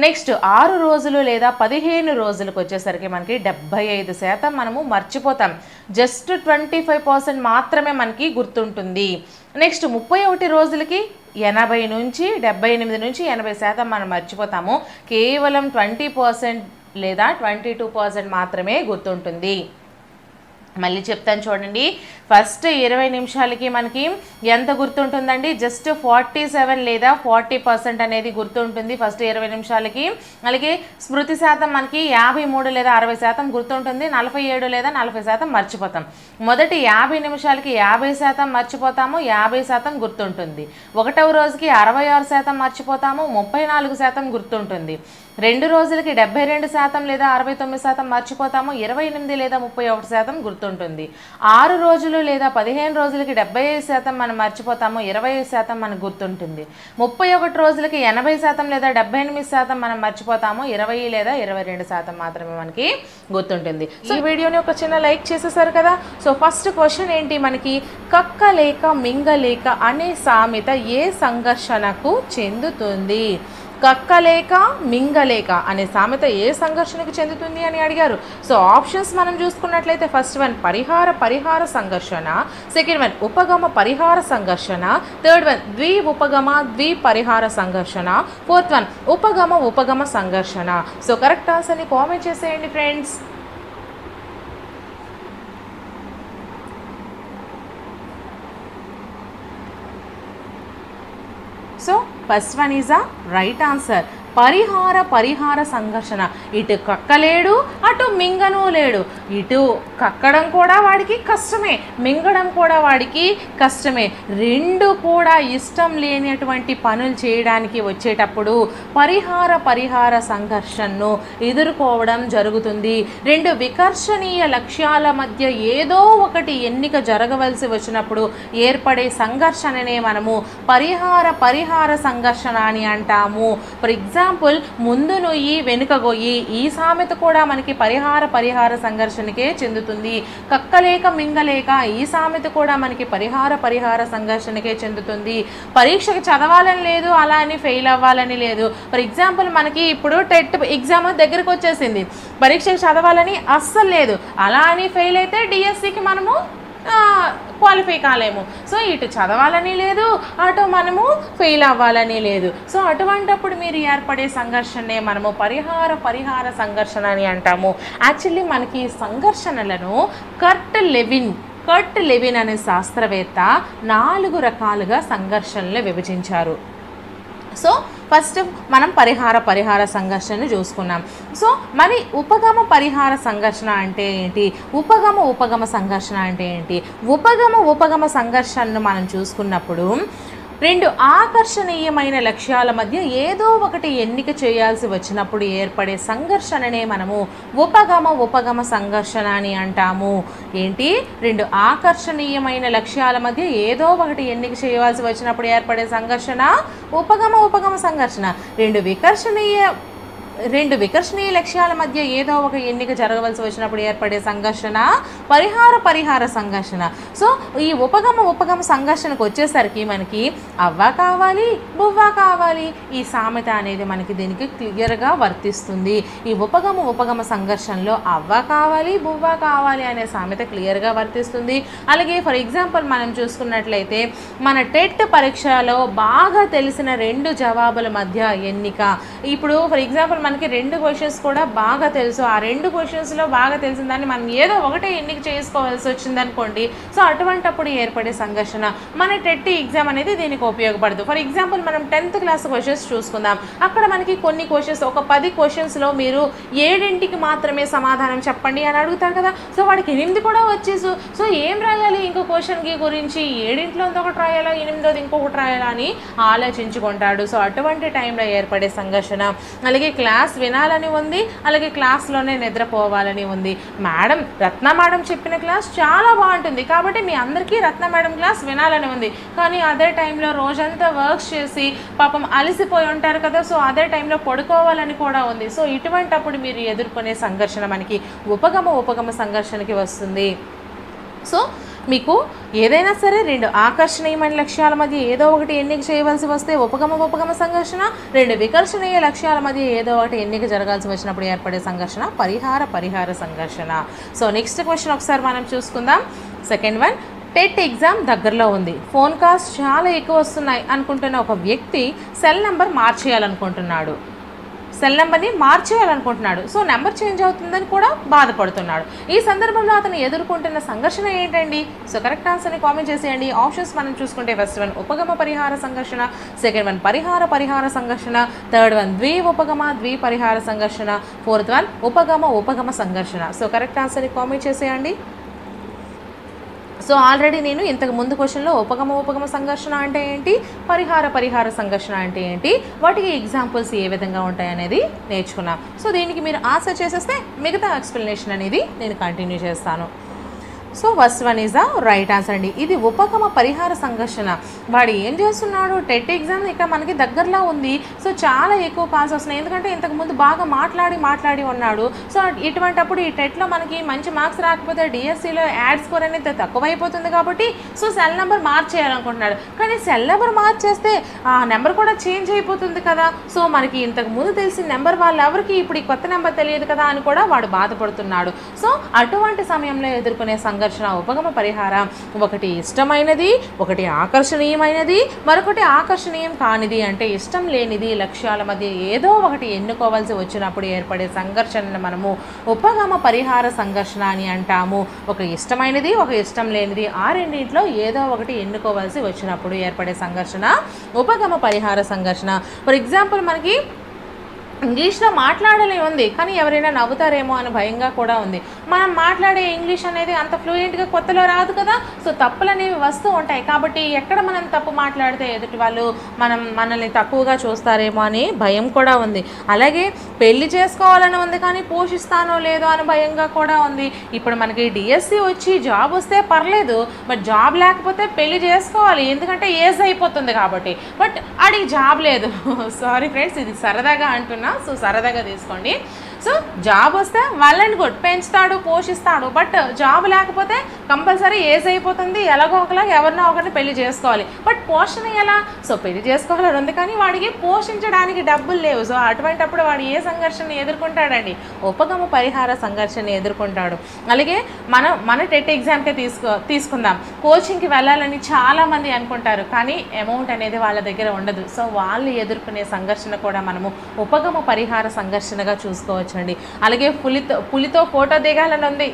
నెక్స్ట్ 6 రోజులు లేదా 15 రోజులకు వచ్చేసరికి మనకి 75% మనము మర్చిపోతాం. జస్ట్ 25% మాత్రమే మనకి గుర్తుంటుంది. నెక్స్ట్ 31 రోజులకి 80 నుంచి 78 నుంచి 80% మనం మర్చిపోతాము. కేవలం 20% లేదా 22% మాత్రమే గుర్తుంటుంది. మళ్ళీ చెప్తాను చూడండి. ఫస్ట్ 20 నిమిషాలకి మనకి ఎంత గుర్తుంటుందండి? జస్ట్ 47 లేదా 40% అనేది గుర్తుంటుంది ఫస్ట్ 20 నిమిషాలకి. అలాగే స్మృతి శాతం మనకి 53 లేదా 60% గుర్తుంటుంది. 47 లేదా 40% మర్చిపోతాం. మొదటి 50 నిమిషాలకి 50% మర్చిపోతాము, 50% గుర్తుంటుంది. ఒకటవ రోజుకి 66% మర్చిపోతాము, 34% గుర్తుంటుంది. 2 రోజులకి 72% లేదా 69% మర్చిపోతాము, 28 లేదా 31% గుర్తుంటుంది. 6 రోజులు లేదా 15 రోజులకి 75% మనం మర్చిపోతాము, 25% మనకు గుర్తుంటుంది. 31 రోజులకి 80% లేదా 78% మనం మర్చిపోతాము, 20 లేదా 22% మాత్రమే మనకి గుర్తుంటుంది. సో ఈ వీడియోని ఒక చిన్న లైక్ చేసేసారు కదా. సో ఫస్ట్ క్వశ్చన్ ఏంటి మనకి? కక్కలేక మింగలేక అనే సామెత ఏ సంఘర్షణకు చెందుతుంది? కక్కలేక మింగలేక అనే సామెత ఏ సంఘర్షణకు చెందుతుంది అని అడిగారు. సో ఆప్షన్స్ మనం చూసుకున్నట్లయితే ఫస్ట్ వన్ పరిహార సంఘర్షణ, సెకండ్ వన్ ఉపగమ పరిహార సంఘర్షణ, థర్డ్ వన్ ద్వి పరిహార సంఘర్షణ, ఫోర్త్ వన్ ఉపగమ సంఘర్షణ. సో కరెక్ట్ ఆన్సర్ని కామెంట్ చేసేయండి friends. So first one is a right answer. పరిహార సంఘర్షణ. ఇటు కక్కలేడు, అటు మింగను లేడు. ఇటు కక్కడం కూడా వాడికి కష్టమే, మింగడం కూడా వాడికి కష్టమే. రెండు కూడా ఇష్టం లేనటువంటి పనులు చేయడానికి వచ్చేటప్పుడు పరిహార సంఘర్షణను ఎదుర్కోవడం జరుగుతుంది. రెండు వికర్షణీయ లక్ష్యాల మధ్య ఏదో ఒకటి ఎన్నిక జరగవలసి వచ్చినప్పుడు ఏర్పడే సంఘర్షణనే మనము పరిహార సంఘర్షణ అని అంటాము. ఫర్ ఎగ్జాంపుల్ ఎగ్జాంపుల్ ముందు నొయ్యి వెనుక గొయ్యి, ఈ సామెత కూడా మనకి పరిహార సంఘర్షణకే చెందుతుంది. కక్కలేక మింగలేక, ఈ సామెత కూడా మనకి పరిహార సంఘర్షణకే చెందుతుంది. పరీక్షకు చదవాలని లేదు, అలా అని ఫెయిల్ అవ్వాలని లేదు. ఫర్ ఎగ్జాంపుల్ మనకి ఇప్పుడు టెట్ ఎగ్జామ్ దగ్గరకు వచ్చేసింది, పరీక్షకు చదవాలని అస్సలు లేదు, అలా అని ఫెయిల్ అయితే డిఎస్సికి మనము క్వాలిఫై కాలేము. సో ఇటు చదవాలని లేదు, అటు మనము ఫెయిల్ అవ్వాలని లేదు. సో అటువంటప్పుడు మీరు ఏర్పడే సంఘర్షణనే మనము పరిహార సంఘర్షణ అని అంటాము. యాక్చువల్లీ మనకి సంఘర్షణలను కర్ట్ లెవిన్ అనే శాస్త్రవేత్త 4 రకాలుగా సంఘర్షణలు విభజించారు. సో ఫస్ట్ మనం పరిహార సంఘర్షణను చూసుకున్నాం. సో మరి ఉపగమ పరిహార సంఘర్షణ అంటే ఏంటి, ఉపగమ సంఘర్షణ అంటే ఏంటి? ఉపగమ సంఘర్షణను మనం చూసుకున్నప్పుడు 2 ఆకర్షణీయమైన లక్ష్యాల మధ్య ఏదో ఒకటి ఎన్నిక చేయాల్సి వచ్చినప్పుడు ఏర్పడే సంఘర్షణనే మనము ఉపగమ సంఘర్షణ అని అంటాము. ఏంటి? 2 ఆకర్షణీయమైన లక్ష్యాల మధ్య ఏదో ఒకటి ఎన్నిక చేయవలసి వచ్చినప్పుడు ఏర్పడే సంఘర్షణ ఉపగమ సంఘర్షణ. 2 వికర్షణీయ లక్ష్యాల మధ్య ఏదో ఒక ఎన్నిక జరగవలసి వచ్చినప్పుడు ఏర్పడే సంఘర్షణ పరిహార సంఘర్షణ. సో ఈ ఉపగమ సంఘర్షణకు వచ్చేసరికి మనకి అవ్వ కావాలి బువ్వ కావాలి, ఈ సామెత అనేది మనకి దీనికి క్లియర్గా వర్తిస్తుంది. ఈ ఉపగమ సంఘర్షణలో అవ్వ కావాలి బువ్వ కావాలి అనే సామెత క్లియర్గా వర్తిస్తుంది. అలాగే ఫర్ ఎగ్జాంపుల్ మనం చూసుకున్నట్లయితే మన టెట్ పరీక్షలో బాగా తెలిసిన 2 జవాబుల మధ్య ఎన్నిక. ఇప్పుడు ఫర్ ఎగ్జాంపుల్ మనకి 2 క్వశ్చన్స్ కూడా బాగా తెలుసు, ఆ 2 క్వశ్చన్స్లో బాగా తెలిసిన దాన్ని మనం ఏదో ఒకటే ఎన్నిక చేసుకోవాల్సి వచ్చిందనుకోండి. సో అటువంటప్పుడు ఏర్పడే సంఘర్షణ మన టెట్ ఎగ్జామ్ అనేది దీనికి ఉపయోగపడదు. ఫర్ ఎగ్జాంపుల్ మనం 10th క్లాస్ క్వశ్చన్స్ చూసుకుందాం. అక్కడ మనకి కొన్ని క్వశ్చన్స్, ఒక 10 క్వశ్చన్స్లో మీరు 7కి మాత్రమే సమాధానం చెప్పండి అని అడుగుతారు కదా. సో వాడికి 8 కూడా వచ్చేసు. సో ఏం రాయాలి ఇంకో క్వశ్చన్కి గురించి, 7లో ఒకటి రాయాలా 8ది ఇంకొకటి రాయాలా అని ఆలోచించుకుంటాడు. సో అటువంటి టైంలో ఏర్పడే సంఘర్షణ. అలాగే క్లాస్ వినాలని ఉంది, అలాగే క్లాస్లోనే నిద్రపోవాలని ఉంది. రత్న మేడం చెప్పిన క్లాస్ చాలా బాగుంటుంది కాబట్టి మీ అందరికీ రత్న మేడం క్లాస్ వినాలని ఉంది, కానీ అదే టైంలో రోజంతా వర్క్స్ చేసి పాపం అలసిపోయి ఉంటారు కదా. సో అదే టైంలో పడుకోవాలని కూడా ఉంది. సో ఇటువంటప్పుడు మీరు ఎదుర్కొనే సంఘర్షణ మనకి ఉపగమ సంఘర్షణకి వస్తుంది. సో మీకు ఏదైనా సరే 2 ఆకర్షణీయమైన లక్ష్యాల మధ్య ఏదో ఒకటి ఎన్నిక చేయవలసి వస్తే ఉపగమ సంఘర్షణ, 2 వికర్షణీయ లక్ష్యాల మధ్య ఏదో ఒకటి ఎన్నిక జరగాల్సి వచ్చినప్పుడు ఏర్పడే సంఘర్షణ పరిహార సంఘర్షణ. సో నెక్స్ట్ క్వశ్చన్ ఒకసారి మనం చూసుకుందాం. సెకండ్ వన్, టెట్ ఎగ్జామ్ దగ్గరలో ఉంది, ఫోన్ కాల్స్ చాలా ఎక్కువ వస్తున్నాయి అనుకుంటున్న ఒక వ్యక్తి సెల్ నెంబర్ మార్చేయాలనుకుంటున్నాడు. సో నెంబర్ చేంజ్ అవుతుందని కూడా బాధపడుతున్నాడు. ఈ సందర్భంలో అతను ఎదుర్కొంటున్న సంఘర్షణ ఏంటండి? సో కరెక్ట్ ఆన్సర్ని కామెంట్ చేసేయండి. ఆప్షన్స్ మనం చూసుకుంటే ఫస్ట్ వన్ ఉపగమ పరిహార సంఘర్షణ, సెకండ్ వన్ పరిహార సంఘర్షణ, థర్డ్ వన్ ద్వి పరిహార సంఘర్షణ, ఫోర్త్ వన్ ఉపగమ సంఘర్షణ. సో కరెక్ట్ ఆన్సర్ని కామెంట్ చేసేయండి. సో ఆల్రెడీ నేను ఇంతకు ముందు క్వశ్చన్లో ఉపగమ సంఘర్షణ అంటే ఏంటి, పరిహార సంఘర్షణ అంటే ఏంటి, వాటికి ఎగ్జాంపుల్స్ ఏ విధంగా ఉంటాయి అనేది నేర్చుకున్నాం. సో దీనికి మీరు ఆన్సర్ చేసేస్తే మిగతా ఎక్స్ప్లెనేషన్ అనేది నేను కంటిన్యూ చేస్తాను. So first one is the right answer అండి. ఇది ఉపగమ పరిహార సంఘర్షణ. వాడు ఏం చేస్తున్నాడు, టెట్ ఎగ్జామ్ ఇక్కడ మనకి దగ్గరలో ఉంది. సో చాలా ఎక్కువ కాల్స్ వస్తున్నాయి, ఎందుకంటే ఇంతకుముందు బాగా మాట్లాడి ఉన్నాడు. సో ఇటువంటప్పుడు ఈ టెట్లో మనకి మంచి మార్క్స్ రాకపోతే డిఎస్సిలో యాడ్ స్కోర్ అనేది తక్కువైపోతుంది కాబట్టి సో సెల్ నెంబర్ మార్చేయాలనుకుంటున్నాడు. కానీ సెల్ నెంబర్ మార్చేస్తే ఆ నెంబర్ కూడా చేంజ్ అయిపోతుంది కదా. సో మనకి ఇంతకు ముందు తెలిసిన నెంబర్ వాళ్ళెవరికి ఇప్పుడు ఈ కొత్త నెంబర్ తెలియదు కదా అని కూడా వాడు బాధపడుతున్నాడు. సో అటువంటి సమయంలో ఎదుర్కొనే సంఘర్షణ ఉపగమ పరిహార. ఒకటి ఇష్టమైనది, ఒకటి ఆకర్షణీయమైనది, మరొకటి ఆకర్షణీయం కానిది. అంటే ఇష్టం లేనిది లక్ష్యాల మధ్య ఏదో ఒకటి ఎన్నుకోవాల్సి వచ్చినప్పుడు ఏర్పడే సంఘర్షణను మనము ఉపగమ పరిహార సంఘర్షణ అని అంటాము. ఒక ఇష్టమైనది, ఒక ఇష్టం లేనిది, ఆ రెండింటిలో ఏదో ఒకటి ఎన్నుకోవాల్సి వచ్చినప్పుడు ఏర్పడే సంఘర్షణ ఉపగమ పరిహార సంఘర్షణ. ఫర్ ఎగ్జాంపుల్ మనకి ఇంగ్లీష్లో మాట్లాడాలి ఉంది, కానీ ఎవరైనా నవ్వుతారేమో అని భయంగా కూడా ఉంది. మనం మాట్లాడే ఇంగ్లీష్ అనేది అంత ఫ్లూయెంట్గా కొత్తలో రాదు కదా. సో తప్పులు అనేవి వస్తూ ఉంటాయి. కాబట్టి ఎక్కడ మనం తప్పు మాట్లాడితే ఎదుటి వాళ్ళు మనల్ని తక్కువగా చూస్తారేమో అని భయం కూడా ఉంది. అలాగే పెళ్లి చేసుకోవాలని ఉంది కానీ పోషిస్తానో లేదో అని భయంగా కూడా ఉంది. ఇప్పుడు మనకి డిఎస్సి వచ్చి జాబ్ వస్తే పర్లేదు, బట్ జాబ్ లేకపోతే పెళ్లి చేసుకోవాలి, ఎందుకంటే ఏజ్ అయిపోతుంది కాబట్టి. బట్ అడిగి జాబ్ లేదు. సారీ ఫ్రెండ్స్, ఇది సరదాగా అంటున్నా, సో సరదాగా తీసుకోండి. సో జాబ్ వస్తే వాళ్ళని గుడ్ పెంచుతాడు, పోషిస్తాడు. బట్ జాబ్ లేకపోతే కంపల్సరీ ఏజ్ అయిపోతుంది, ఎలాగో ఒకలాగా ఎవరినో ఒకరిని పెళ్లి చేసుకోవాలి. బట్ పోషణ ఎలా? సో పెళ్లి చేసుకోవాలని ఉంది కానీ వాడికి పోషించడానికి డబ్బులు లేవు. సో అటువంటప్పుడు వాడు ఏ సంఘర్షణ ఎదుర్కొంటాడండి? ఉపగమ పరిహార సంఘర్షణ ఎదుర్కొంటాడు. అలాగే మన టెట్ ఎగ్జామ్కే తీసుకుందాం. కోచింగ్కి వెళ్ళాలని చాలామంది అనుకుంటారు కానీ అమౌంట్ అనేది వాళ్ళ దగ్గర ఉండదు. సో వాళ్ళు ఎదుర్కొనే సంఘర్షణ కూడా మనము ఉపగమ పరిహార సంఘర్షణగా చూసుకోవచ్చు అండి. అలాగే పులితో ఫోటో దిగాలని ఉంది.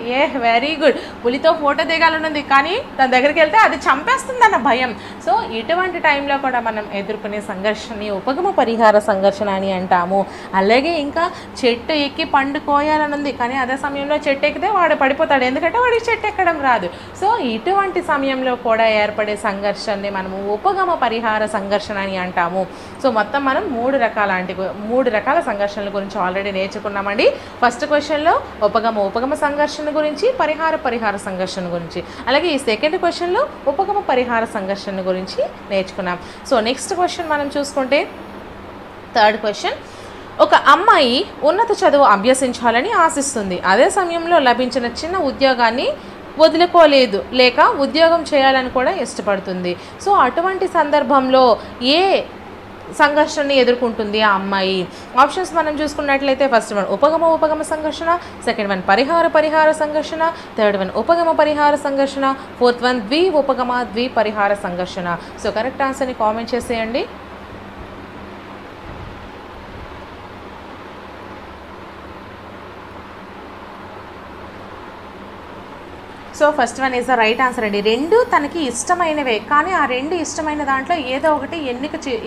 వెరీ గుడ్, పులితో ఫోటో దిగాలని ఉంది కానీ తన దగ్గరికి వెళ్తే అది చంపేస్తుందన్న భయం. సో ఇటువంటి టైంలో కూడా మనం ఎదుర్కొనే సంఘర్షణని ఉపగమ పరిహార సంఘర్షణ అని అంటాము. అలాగే ఇంకా చెట్టు ఎక్కి పండు కోయాలని ఉంది కానీ అదే సమయంలో చెట్టు ఎక్కితే వాడు పడిపోతాడు, ఎందుకంటే వాడికి చెట్టు ఎక్కడం రాదు. సో ఇటువంటి సమయంలో కూడా ఏర్పడే సంఘర్షణని మనము ఉపగమ పరిహార సంఘర్షణ అని అంటాము. సో మొత్తం మనం మూడు రకాల సంఘర్షణల గురించి ఆల్రెడీ నేర్చుకున్నామండి. ఫస్ట్ క్వశ్చన్లో ఉపగమ సంఘర్షణ గురించి, పరిహార సంఘర్షణ గురించి, అలాగే ఈ సెకండ్ క్వశ్చన్లో ఉపగమ పరిహార సంఘర్షణ గురించి నేర్చుకున్నాం. సో నెక్స్ట్ క్వశ్చన్ మనం చూసుకుంటే థర్డ్ క్వశ్చన్. ఒక అమ్మాయి ఉన్నత చదువు అభ్యసించాలని ఆశిస్తుంది. అదే సమయంలో లభించిన చిన్న ఉద్యోగాన్ని వదులుకోలేదు, లేక ఉద్యోగం చేయాలని కూడా ఇష్టపడుతుంది. సో అటువంటి సందర్భంలో ఏ సంఘర్షణని ఎదుర్కొంటుంది ఆ అమ్మాయి? ఆప్షన్స్ మనం చూసుకున్నట్లయితే ఫస్ట్ వన్ ఉపగమ సంఘర్షణ, సెకండ్ వన్ పరిహార సంఘర్షణ, థర్డ్ వన్ ఉపగమ పరిహార సంఘర్షణ, ఫోర్త్ వన్ ద్వి పరిహార సంఘర్షణ. సో కరెక్ట్ ఆన్సర్ని కామెంట్ చేసేయండి. So first one is the right answer అండి. రెండు తనకి ఇష్టమైనవే కానీ ఆ రెండు ఇష్టమైన దాంట్లో ఏదో ఒకటి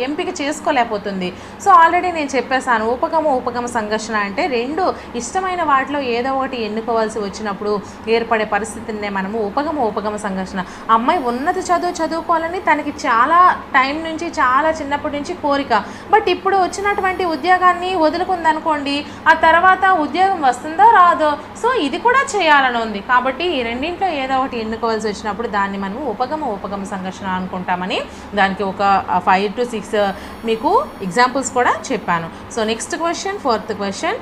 ఎంపిక చేసుకోలేకపోతుంది. సో ఆల్రెడీ నేను చెప్పేశాను, ఉపగమ సంఘర్షణ అంటే రెండు ఇష్టమైన వాటిలో ఏదో ఒకటి ఎన్నుకోవాల్సి వచ్చినప్పుడు ఏర్పడే పరిస్థితినే మనము ఉపగమ సంఘర్షణ. అమ్మాయి ఉన్నత చదువుకోవాలని తనకి చాలా టైం నుంచి, చాలా చిన్నప్పటి నుంచి కోరిక. బట్ ఇప్పుడు వచ్చినటువంటి ఉద్యోగాన్ని వదులుకుందనుకోండి, ఆ తర్వాత ఉద్యోగం వస్తుందో రాదో, సో ఇది కూడా చేయాలని ఉంది. కాబట్టి ఈ రెండింటిలో ఏదో ఒకటి ఎన్నుకోవాల్సి వచ్చినప్పుడు దాన్ని మనం ఉపగమ సంఘర్షణ అనుకుంటామని దానికి ఒక 5 to 6 మీకు ఎగ్జాంపుల్స్ కూడా చెప్పాను. So next question, fourth question.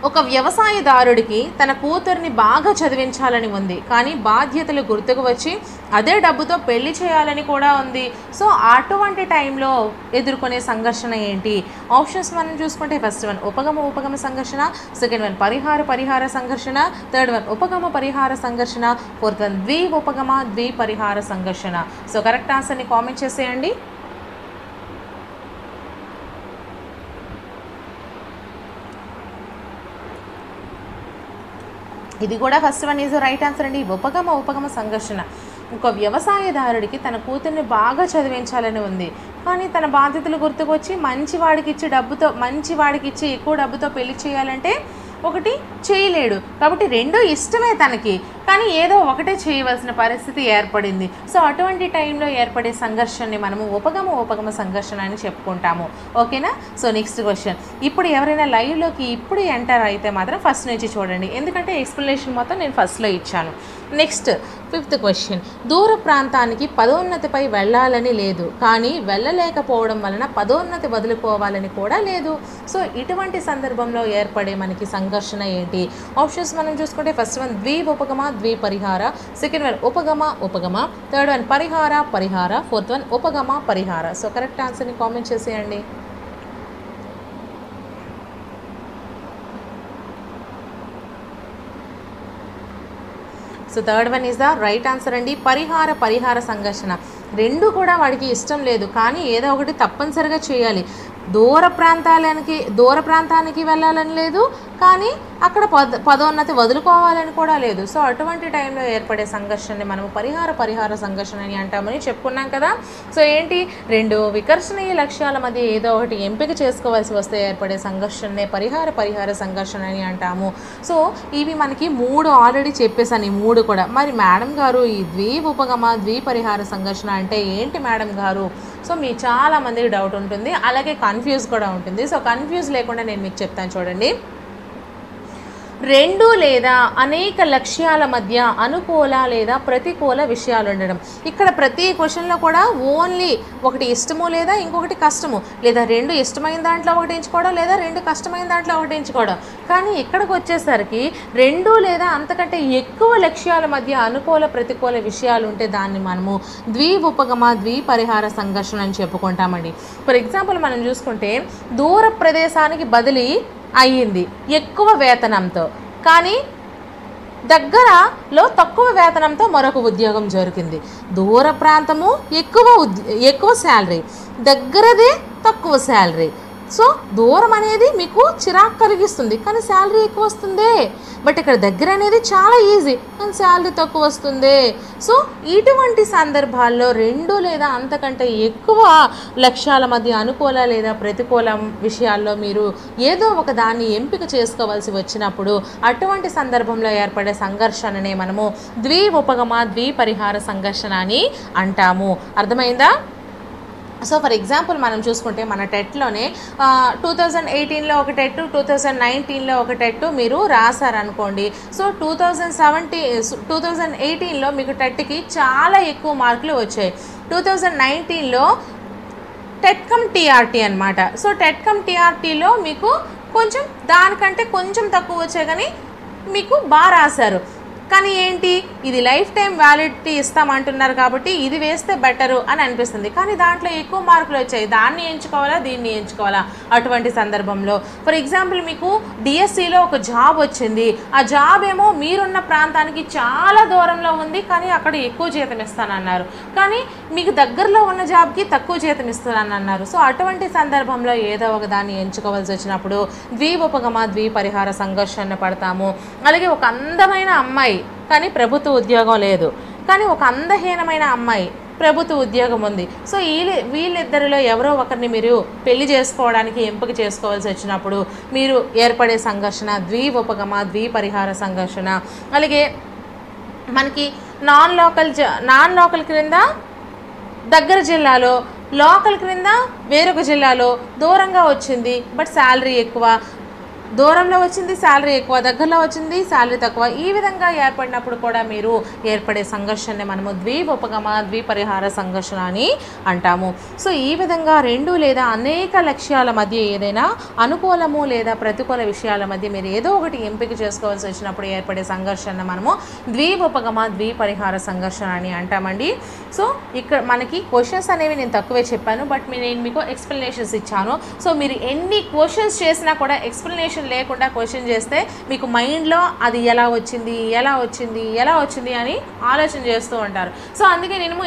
ఒక వ్యవసాయదారుడికి తన కూతుర్ని బాగా చదివించాలని ఉంది కానీ బాధ్యతలు గుర్తుకు వచ్చి అదే డబ్బుతో పెళ్లి చేయాలని కూడా ఉంది. సో అటువంటి టైంలో ఎదుర్కొనే సంఘర్షణ ఏంటి? ఆప్షన్స్ మనం చూసుకుంటే ఫస్ట్ వన్ ఉపగమ సంఘర్షణ, సెకండ్ వన్ పరిహార సంఘర్షణ, థర్డ్ వన్ ఉపగమ పరిహార సంఘర్షణ, ఫోర్త్ వన్ ద్వి పరిహార సంఘర్షణ. సో కరెక్ట్ ఆన్సర్ని కామెంట్ చేసేయండి. ఇది కూడా first one is right answer అండి. ఉపగమ సంఘర్షణ. ఒక వ్యవసాయదారుడికి తన కూతుర్ని బాగా చదివించాలని ఉంది కానీ తన బాధ్యతలు గుర్తుకొచ్చి మంచి వాడికి ఇచ్చి ఎక్కువ డబ్బుతో పెళ్లి చేయాలంటే ఒకటి చేయలేడు. కాబట్టి రెండు ఇష్టమే తనకి, కానీ ఏదో ఒకటే చేయవలసిన పరిస్థితి ఏర్పడింది. సో అటువంటి టైంలో ఏర్పడే సంఘర్షణని మనము ఉపగమ సంఘర్షణ అని చెప్పుకుంటాము. ఓకేనా? So next question. ఇప్పుడు ఎవరైనా లైవ్లోకి ఇప్పుడు ఎంటర్ అయితే మాత్రం ఫస్ట్ నుంచి చూడండి, ఎందుకంటే ఎక్స్ప్లెనేషన్ మొత్తం నేను ఫస్ట్లో ఇచ్చాను. Next fifth question. దూర ప్రాంతానికి పదోన్నతిపై వెళ్ళాలని లేదు కానీ వెళ్ళలేకపోవడం వలన పదోన్నతి వదులుకోవాలని కూడా లేదు. సో ఇటువంటి సందర్భంలో ఏర్పడే మనకి సంఘర్షణ ఏంటి? ఆప్షన్స్ మనం చూసుకుంటే ఫస్ట్ వన్ ద్వి పరిహార, సెకండ్ వన్ ఉపగమ, థర్డ్ వన్ పరిహార, ఫోర్త్ వన్ ఉపగమ పరిహార. సో కరెక్ట్ ఆన్సర్ని కామెంట్ చేసేయండి. So third one is the right answer అండి. పరిహార సంఘర్షణ. రెండు కూడా వాడికి ఇష్టం లేదు కానీ ఏదో ఒకటి తప్పనిసరిగా చేయాలి. దూర ప్రాంతానికి వెళ్ళాలని లేదు కానీ అక్కడ పదోన్నతి వదులుకోవాలని కూడా లేదు. సో అటువంటి టైంలో ఏర్పడే సంఘర్షణని మనము పరిహార సంఘర్షణ అని అంటామని చెప్పుకున్నాం కదా. సో ఏంటి, రెండు వికర్షణీయ లక్ష్యాల మధ్య ఏదో ఒకటి ఎంపిక చేసుకోవాల్సి వస్తే ఏర్పడే సంఘర్షణనే పరిహార సంఘర్షణ అని అంటాము. సో ఇవి మనకి 3 ఆల్రెడీ చెప్పేసాను, ఈ 3 కూడా. మరి మేడం గారు ఈ ద్విపగమ ద్విపరిహార సంఘర్షణ అంటే ఏంటి మేడం గారు? సో మీ చాలా మందికి డౌట్ ఉంటుంది, అలాగే కన్ఫ్యూజ్ కూడా ఉంటుంది. సో కన్ఫ్యూజ్ లేకుండా నేను మీకు చెప్తాను చూడండి. 2 లేదా అనేక లక్ష్యాల మధ్య అనుకూల లేదా ప్రతికూల విషయాలు ఉండడం. ఇక్కడ ప్రతి క్వశ్చన్లో కూడా ఓన్లీ ఒకటి ఇష్టము లేదా ఇంకొకటి కష్టము, లేదా 2 ఇష్టమైన దాంట్లో ఒకటి ఎంచుకోవడం, లేదా 2 కష్టమైన దాంట్లో ఒకటి ఎంచుకోవడం. కానీ ఇక్కడికి వచ్చేసరికి 2 లేదా అంతకంటే ఎక్కువ లక్ష్యాల మధ్య అనుకూల ప్రతికూల విషయాలు ఉంటే దాన్ని మనము ద్విపగమ ద్విపరిహార సంఘర్షణ అని చెప్పుకుంటామండి. ఫర్ ఎగ్జాంపుల్ మనం చూసుకుంటే, దూర ప్రదేశానికి బదిలీ అయ్యింది ఎక్కువ వేతనంతో, కానీ దగ్గరలో తక్కువ వేతనంతో మరొక ఉద్యోగం దొరికింది. దూర ప్రాంతము ఎక్కువ శాలరీ, దగ్గరదే తక్కువ శాలరీ. సో దూరం అనేది మీకు చిరాకు కలిగిస్తుంది, కానీ శాలరీ ఎక్కువ వస్తుంది. బట్ ఇక్కడ దగ్గర అనేది చాలా ఈజీ, కానీ శాలరీ తక్కువ వస్తుంది. సో ఇటువంటి సందర్భాల్లో 2 లేదా అంతకంటే ఎక్కువ లక్ష్యాల మధ్య అనుకూల లేదా ప్రతికూల విషయాల్లో మీరు ఏదో ఒక దాన్ని ఎంపిక చేసుకోవాల్సి వచ్చినప్పుడు అటువంటి సందర్భంలో ఏర్పడే సంఘర్షణనే మనము ద్విపగమ ద్విపరిహార సంఘర్షణ అని అంటాము. అర్థమైందా? సో ఫర్ ఎగ్జాంపుల్ మనం చూసుకుంటే మన టెట్లోనే 2018లో ఒక టెట్, 2019లో ఒక టెట్ మీరు రాశారనుకోండి. సో 2018లో మీకు టెట్కి చాలా ఎక్కువ మార్కులు వచ్చాయి. 2019లో టెట్ కమ్ టీఆర్టీ అనమాట. సో టెట్ కమ్ టీఆర్టీలో మీకు కొంచెం దానికంటే కొంచెం తక్కువ వచ్చాయి, కానీ మీకు బాగా రాశారు. కానీ ఏంటి, ఇది లైఫ్ టైం వ్యాలిడిటీ ఇస్తామంటున్నారు కాబట్టి ఇది వేస్తే బెటరు అని అనిపిస్తుంది. కానీ దాంట్లో ఎక్కువ మార్కులు వచ్చాయి, దాన్ని ఎంచుకోవాలా దీన్ని ఎంచుకోవాలా? అటువంటి సందర్భంలో ఫర్ ఎగ్జాంపుల్ మీకు డిఎస్సిలో ఒక జాబ్ వచ్చింది. ఆ జాబ్ ఏమో మీరున్న ప్రాంతానికి చాలా దూరంలో ఉంది, కానీ అక్కడ ఎక్కువ జీతం ఇస్తానన్నారు. కానీ మీకు దగ్గరలో ఉన్న జాబ్కి తక్కువ జీతం ఇస్తానన్నారు. సో అటువంటి సందర్భంలో ఏదో ఒక దాన్ని ఎంచుకోవాల్సి వచ్చినప్పుడు ద్విపగమ ద్విపరిహార సంఘర్షణ పడతాము. అలాగే ఒక అందమైన అమ్మాయి కానీ ప్రభుత్వ ఉద్యోగం లేదు, కానీ ఒక అందహీనమైన అమ్మాయి ప్రభుత్వ ఉద్యోగం ఉంది. సో వీళ్ళిద్దరిలో ఎవరో ఒకరిని మీరు పెళ్లి చేసుకోవడానికి ఎంపిక చేసుకోవాల్సి వచ్చినప్పుడు మీరు ఏర్పడే సంఘర్షణ ద్విపగమ ద్విపరిహార సంఘర్షణ. అలాగే మనకి నాన్ లోకల్ క్రింద దగ్గర జిల్లాలో, లోకల్ క్రింద వేరొక జిల్లాలో దూరంగా వచ్చింది బట్ శాలరీ ఎక్కువ, దూరంలో వచ్చింది శాలరీ ఎక్కువ, దగ్గరలో వచ్చింది శాలరీ తక్కువ. ఈ విధంగా ఏర్పడినప్పుడు కూడా మీరు ఏర్పడే సంఘర్షణని మనము ద్విపగమ ద్విపరిహార సంఘర్షణ అని అంటాము. సో ఈ విధంగా 2 లేదా అనేక లక్ష్యాల మధ్య ఏదైనా అనుకూలము లేదా ప్రతికూల విషయాల మధ్య మీరు ఏదో ఒకటి ఎంపిక చేసుకోవాల్సి వచ్చినప్పుడు ఏర్పడే సంఘర్షణ మనము ద్విపగమ ద్విపరిహార సంఘర్షణ అని అంటామండి. సో ఇక్కడ మనకి క్వశ్చన్స్ అనేవి నేను తక్కువే చెప్పాను, బట్ నేను మీకు ఎక్స్ప్లెనేషన్స్ ఇచ్చాను. సో మీరు ఎన్ని క్వశ్చన్స్ చేసినా కూడా ఎక్స్ప్లెనేషన్ లేకుండా క్వశ్చన్ చేస్తే మీకు మైండ్లో అది ఎలా వచ్చింది అని ఆలోచన చేస్తూ ఉంటారు. సో అందుకే నేను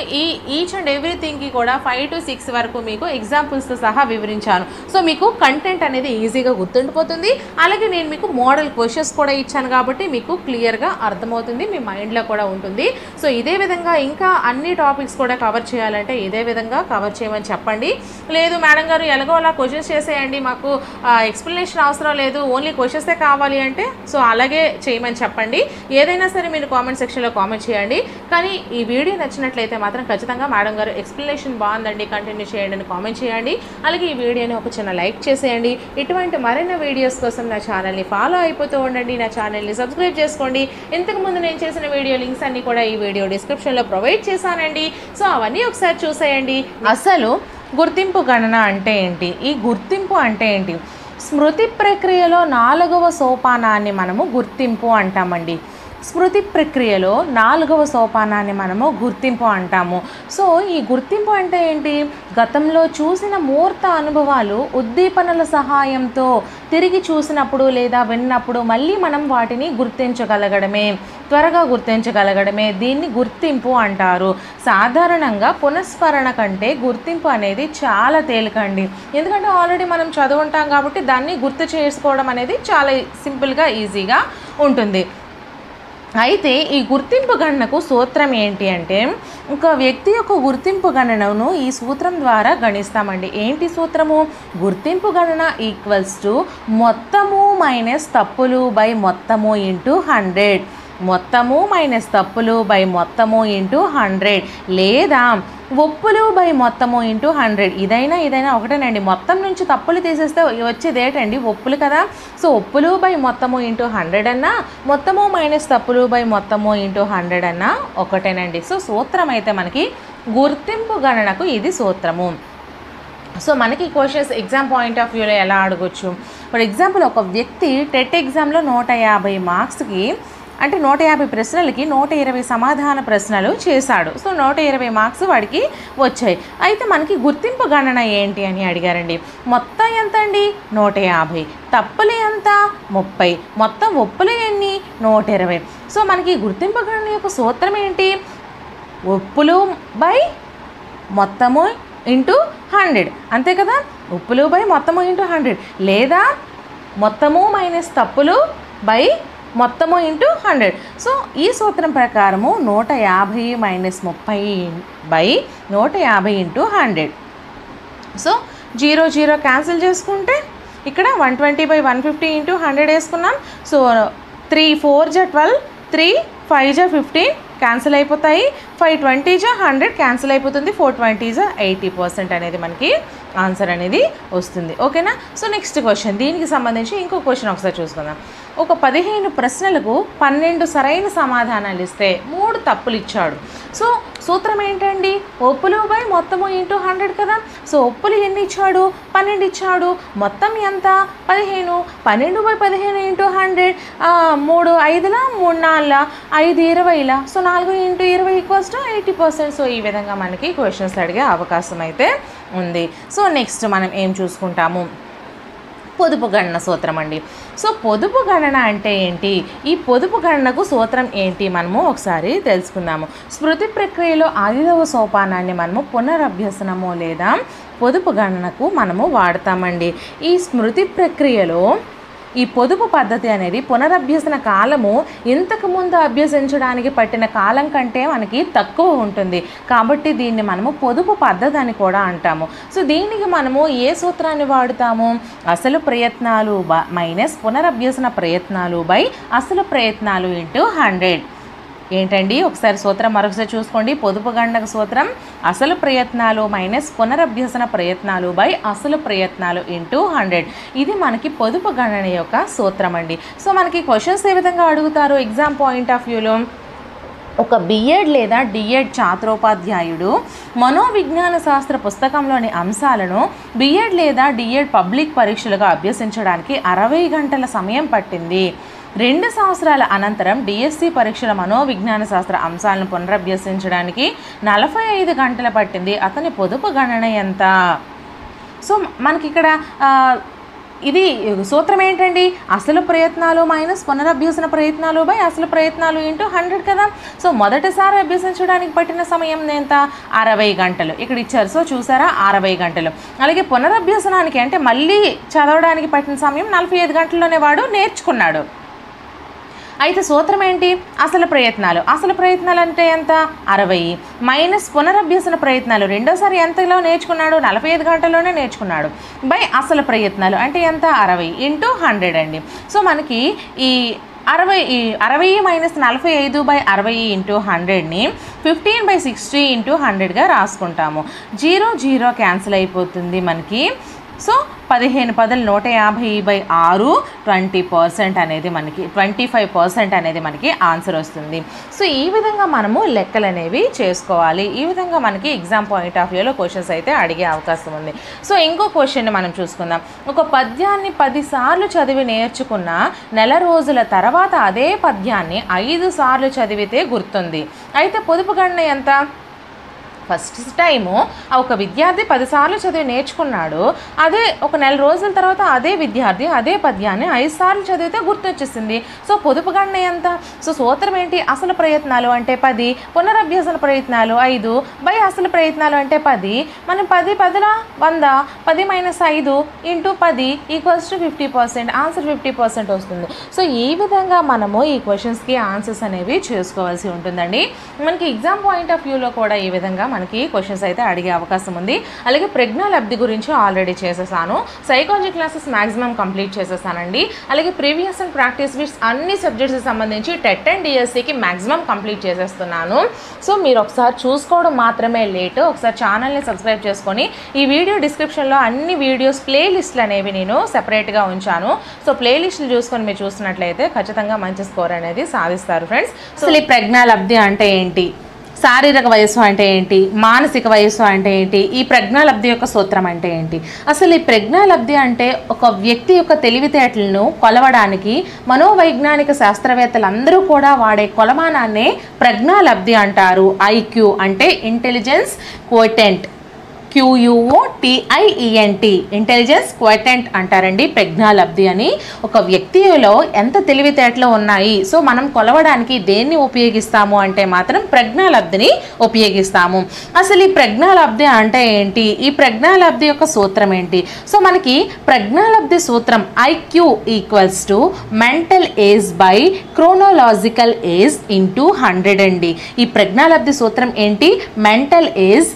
ఈచ్ అండ్ ఎవ్రీథింగ్కి కూడా 5 to 6 వరకు మీకు ఎగ్జాంపుల్స్తో సహా వివరించాను. సో మీకు కంటెంట్ అనేది ఈజీగా గుర్తుండిపోతుంది. అలాగే నేను మీకు మోడల్ క్వశ్చన్స్ కూడా ఇచ్చాను కాబట్టి మీకు క్లియర్గా అర్థమవుతుంది, మీ మైండ్లో కూడా ఉంటుంది. సో ఇదే విధంగా ఇంకా అన్ని టాపిక్స్ కూడా కవర్ చేయాలంటే ఇదే విధంగా కవర్ చేయమని చెప్పండి. లేదు మేడం గారు ఎలాగో అలా క్వశ్చన్స్ చేసేయండి, మాకు ఎక్స్ప్లెనేషన్ అవసరం లేదు, ఓన్లీ క్వశ్చన్సే కావాలి అంటే సో అలాగే చేయమని చెప్పండి. ఏదైనా సరే మీరు కామెంట్ సెక్షన్లో కామెంట్ చేయండి. కానీ ఈ వీడియో నచ్చినట్లయితే మాత్రం ఖచ్చితంగా మేడం గారు ఎక్స్ప్లెనేషన్ బాగుందండి కంటిన్యూ చేయండి అని కామెంట్ చేయండి. అలాగే ఈ వీడియోని ఒక చిన్న లైక్ చేసేయండి. ఇటువంటి మరిన్ని వీడియోస్ కోసం నా ఛానల్ని ఫాలో అయిపోతూ ఉండండి, నా ఛానల్ని సబ్స్క్రైబ్ చేసుకోండి. ఇంతకుముందు నేను చేసిన వీడియో లింక్స్ అన్నీ కూడా ఈ వీడియో డిస్క్రిప్షన్లో ప్రొవైడ్ చేశానండి. సో అవన్నీ ఒకసారి చూసేయండి. అసలు గుర్తింపు గణన అంటే ఏంటి, ఈ గుర్తింపు అంటే ఏంటి? స్మృతి ప్రక్రియలో 4వ సోపానాన్ని మనము గుర్తింపు అంటామండి. స్మృతి ప్రక్రియలో 4వ సోపానాన్ని మనము గుర్తింపు అంటాము. సో ఈ గుర్తింపు అంటే ఏంటి? గతంలో చూసిన మూర్త అనుభవాలు ఉద్దీపనల సహాయంతో తిరిగి చూసినప్పుడు లేదా విన్నప్పుడు మళ్ళీ మనం వాటిని గుర్తించగలగడమే, త్వరగా గుర్తించగలగడమే దీన్ని గుర్తింపు అంటారు. సాధారణంగా పునఃస్మరణ కంటే గుర్తింపు అనేది చాలా తేలికండి. ఎందుకంటే ఆల్రెడీ మనం చదువుంటాం కాబట్టి దాన్ని గుర్తు చేసుకోవడం అనేది చాలా సింపుల్గా ఈజీగా ఉంటుంది. అయితే ఈ గుర్తింపు గణనకు సూత్రం ఏంటి అంటే, ఒక వ్యక్తి యొక్క గుర్తింపు గణనను ఈ సూత్రం ద్వారా గణిస్తామండి. ఏంటి సూత్రము? గుర్తింపు గణన ఈక్వల్స్ టు మొత్తము మైనస్ తప్పులు బై మొత్తము ఇంటూ 100. మొత్తము మైనస్ తప్పులు బై మొత్తము ఇంటూ 100 లేదా ఒప్పులు బై మొత్తము ఇంటూ 100. ఇదైనా ఒకటేనండి. మొత్తం నుంచి తప్పులు తీసేస్తే వచ్చేది ఏంటండి? ఒప్పులు కదా. సో ఒప్పులు బై మొత్తము ఇంటూ 100 అన్నా, మొత్తము మైనస్ తప్పులు బై మొత్తము ఇంటూ 100 అన్నా ఒకటేనండి. సో సూత్రం అయితే మనకి గుర్తింపు గణనకు ఇది సూత్రము. సో మనకి క్వశ్చన్స్ ఎగ్జామ్ పాయింట్ ఆఫ్ వ్యూలో ఎలా అడగొచ్చు? ఫర్ ఎగ్జాంపుల్, ఒక వ్యక్తి టెట్ ఎగ్జామ్లో 150 మార్క్స్కి అంటే 150 ప్రశ్నలకి 120 సమాధాన ప్రశ్నలు చేశాడు. సో 120 మార్క్స్ వాడికి వచ్చాయి. అయితే మనకి గుర్తింపు గణన ఏంటి అని అడిగారండి. మొత్తం ఎంత అండి? 150. తప్పులు ఎంత? 30. మొత్తం ఒప్పులు ఎన్ని? 120. సో మనకి గుర్తింపు గణన యొక్క సూత్రం ఏంటి? ఒప్పులు బై మొత్తము ఇంటూ 100, అంతే కదా. ఒప్పులు బై మొత్తము ఇంటూ 100 లేదా మొత్తము మైనస్ తప్పులు బై మొత్తము ఇంటూ 100. సో ఈ సూత్రం ప్రకారము 150 minus 30 by 150 into 100. So 0 cancel చేసుకుంటే ఇక్కడ 120 బై 150 ఇంటూ 100 వేసుకున్నాం. సో 3 4 జా 12, 3 5 జా 15 క్యాన్సిల్ అయిపోతాయి. 5 20 జా 100 క్యాన్సిల్ అయిపోతుంది. 4 20 జా 80% అనేది మనకి ఆన్సర్ అనేది వస్తుంది. ఓకేనా. సో నెక్స్ట్ క్వశ్చన్, దీనికి సంబంధించి ఇంకో క్వశ్చన్ ఒకసారి చూసుకుందాం. ఒక 15 ప్రశ్నలకు 12 సరైన సమాధానాలు ఇస్తే 3 తప్పులు ఇచ్చాడు. సో సూత్రం ఏంటండి? ఒప్పులు బై మొత్తము ఇంటూ 100 కదా. సో ఒప్పులు ఎన్ని ఇచ్చాడు? 12 ఇచ్చాడు. మొత్తం ఎంత? 15. 12 బై 15 ఇంటూ 100. 3 5ల 3 4ల 5 20ల. So 4 into 20 equals to 80%. So ఈ విధంగా మనకి క్వశ్చన్స్ అడిగే అవకాశం అయితే ఉంది. సో నెక్స్ట్ మనం ఏం చూసుకుంటాము? పొదుపు గణన సూత్రం అండి. సో పొదుపు గణన అంటే ఏంటి? ఈ పొదుపు గణనకు సూత్రం ఏంటి మనము ఒకసారి తెలుసుకుందాము. స్మృతి ప్రక్రియలో 5వ సోపానాన్ని మనము పునరభ్యసనము లేదా పొదుపు గణనకు మనము వాడతామండి. ఈ స్మృతి ప్రక్రియలో ఈ పొదుపు పద్ధతి అనేది పునరభ్యసన కాలము ఇంతకుముందు అభ్యసించడానికి పట్టిన కాలం కంటే మనకి తక్కువ ఉంటుంది. కాబట్టి దీన్ని మనము పొదుపు పద్ధతి అని కూడా అంటాము. సో దీనికి మనము ఏ సూత్రాన్ని వాడుతాము? అసలు ప్రయత్నాలు మైనస్ పునరభ్యసన ప్రయత్నాలు బై అసలు ప్రయత్నాలు ఇంటూ 100. ఏంటండి? ఒకసారి సూత్రం మరొకసారి చూసుకోండి. పొదుపు గణనకు సూత్రం అసలు ప్రయత్నాలు మైనస్ పునరభ్యసన ప్రయత్నాలు బై అసలు ప్రయత్నాలు ఇంటూ 100. ఇది మనకి పొదుపు గణన యొక్క సూత్రం అండి. సో మనకి క్వశ్చన్స్ ఏ విధంగా అడుగుతారు ఎగ్జామ్ పాయింట్ ఆఫ్ వ్యూలో? ఒక బిఎడ్ లేదా డిఎడ్ ఛాత్రోపాధ్యాయుడు మనోవిజ్ఞాన శాస్త్ర పుస్తకంలోని అంశాలను బిఎడ్ లేదా డిఎడ్ పబ్లిక్ పరీక్షలుగా అభ్యసించడానికి 60 గంటల సమయం పట్టింది. 2 సంవత్సరాల అనంతరం డిఎస్సి పరీక్షల మనోవిజ్ఞాన శాస్త్ర అంశాలను పునరభ్యసించడానికి 45 గంటలు పట్టింది. అతని పొదుపు గణన ఎంత? సో మనకి ఇక్కడ ఇది సూత్రం ఏంటండి? అసలు ప్రయత్నాలు మైనస్ పునరభ్యసన ప్రయత్నాలు బై అసలు ప్రయత్నాలు ఇంటూ 100 కదా. సో మొదటిసారి అభ్యసించడానికి పట్టిన సమయం ఎంత? 60 గంటలు ఇక్కడ ఇచ్చారు. సో చూసారా, 60 గంటలు. అలాగే పునరభ్యసనానికి అంటే మళ్ళీ చదవడానికి పట్టిన సమయం 45 గంటల్లోనే వాడు నేర్చుకున్నాడు. అయితే సూత్రం ఏంటి? అసలు ప్రయత్నాలు అంటే ఎంత? 60 మైనస్ పునరభ్యసన ప్రయత్నాలు రెండోసారి ఎంతలో నేర్చుకున్నాడు? 45 గంటల్లోనే నేర్చుకున్నాడు బై అసలు ప్రయత్నాలు అంటే ఎంత? 60 ఇంటూ 100 అండి. సో మనకి ఈ 60 మైనస్ 45 బై 60 ఇంటూ 100ని 15 బై 60 ఇంటూ 100గా రాసుకుంటాము. 0 క్యాన్సిల్ అయిపోతుంది మనకి. సో 15 పదులు 150/6 20% అనేది మనకి 25% అనేది మనకి ఆన్సర్ వస్తుంది. సో ఈ విధంగా మనము లెక్కలు అనేవి చేసుకోవాలి. ఈ విధంగా మనకి ఎగ్జామ్ పాయింట్ ఆఫ్ వ్యూలో క్వశ్చన్స్ అయితే అడిగే అవకాశం ఉంది. సో ఇంకో క్వశ్చన్ మనం చూసుకుందాం. ఒక పద్యాన్ని 10 సార్లు చదివి నేర్చుకున్న నెల రోజుల తర్వాత అదే పద్యాన్ని 5 సార్లు చదివితే గుర్తుంది. అయితే పొదుపు గణన ఎంత? ఫస్ట్ టైము ఒక విద్యార్థి 10 సార్లు చదివి నేర్చుకున్నాడు. అదే ఒక నెల రోజుల తర్వాత అదే విద్యార్థి అదే పద్యాన్ని 5 సార్లు చదివితే గుర్తొచ్చేసింది. సో పొదుపు గణన ఎంత? సో సూత్రం ఏంటి? అసలు ప్రయత్నాలు అంటే 10, పునరభ్యాసన ప్రయత్నాలు 5 బై అసలు ప్రయత్నాలు అంటే 10. మనం 10 10ల 100, 10 - 5 × 10 = 50%. ఆన్సర్ 50% వస్తుంది. సో ఈ విధంగా మనము ఈ క్వశ్చన్స్కి ఆన్సర్స్ అనేవి చేసుకోవాల్సి ఉంటుందండి. మనకి ఎగ్జామ్ పాయింట్ ఆఫ్ వ్యూలో కూడా ఈ విధంగా మనకి క్వశ్చన్స్ అయితే అడిగే అవకాశం ఉంది. అలాగే ప్రజ్ఞా లబ్ధి గురించి ఆల్రెడీ చేసేసాను. సైకాలజీ క్లాసెస్ మ్యాక్సిమం కంప్లీట్ చేసేసానండి. అలాగే ప్రీవియస్ అండ్ ప్రాక్టీస్ బిట్స్ అన్ని సబ్జెక్ట్స్కి సంబంధించి టెట్ అండ్ డిఎస్సికి మ్యాక్సిమం కంప్లీట్ చేసేస్తున్నాను. సో మీరు ఒకసారి చూసుకోవడం మాత్రమే లేట్. ఒకసారి ఛానల్ని సబ్స్క్రైబ్ చేసుకొని ఈ వీడియో డిస్క్రిప్షన్లో అన్ని వీడియోస్ ప్లేలిస్టులు అనేవి నేను సెపరేట్గా ఉంచాను. సో ప్లేలిస్టులు చూసుకొని మీరు చూసినట్లయితే ఖచ్చితంగా మంచి స్కోర్ అనేది సాధిస్తారు ఫ్రెండ్స్. సో ఈ ప్రజ్ఞా లబ్ధి అంటే ఏంటి, శారీరక వయస్సు అంటే ఏంటి, మానసిక వయస్సు అంటే ఏంటి, ఈ ప్రజ్ఞాలబ్ధి యొక్క సూత్రం అంటే ఏంటి? అసలు ఈ ప్రజ్ఞాలబ్ధి అంటే ఒక వ్యక్తి యొక్క తెలివితేటలను కొలవడానికి మనోవైజ్ఞానిక శాస్త్రవేత్తలందరూ కూడా వాడే కొలమానాన్నే ప్రజ్ఞాలబ్ధి అంటారు. ఐక్యూ అంటే ఇంటెలిజెన్స్ క్వోటెంట్, QUOTIENT ఇంటెలిజెన్స్ క్వోటెంట్ అంటారండి ప్రజ్ఞాలబ్ధి అని. ఒక వ్యక్తిలో ఎంత తెలివితేటలు ఉన్నాయి, సో మనం కొలవడానికి దేన్ని ఉపయోగిస్తాము అంటే మాత్రం ప్రజ్ఞాలబ్ధిని ఉపయోగిస్తాము. అసలు ఈ ప్రజ్ఞాలబ్ధి అంటే ఏంటి, ఈ ప్రజ్ఞాలబ్ధి యొక్క సూత్రం ఏంటి? సో మనకి ప్రజ్ఞాలబ్ధి సూత్రం IQ = mental age by chronological age × 100 అండి. ఈ ప్రజ్ఞాలబ్ధి సూత్రం ఏంటి? మెంటల్ ఏజ్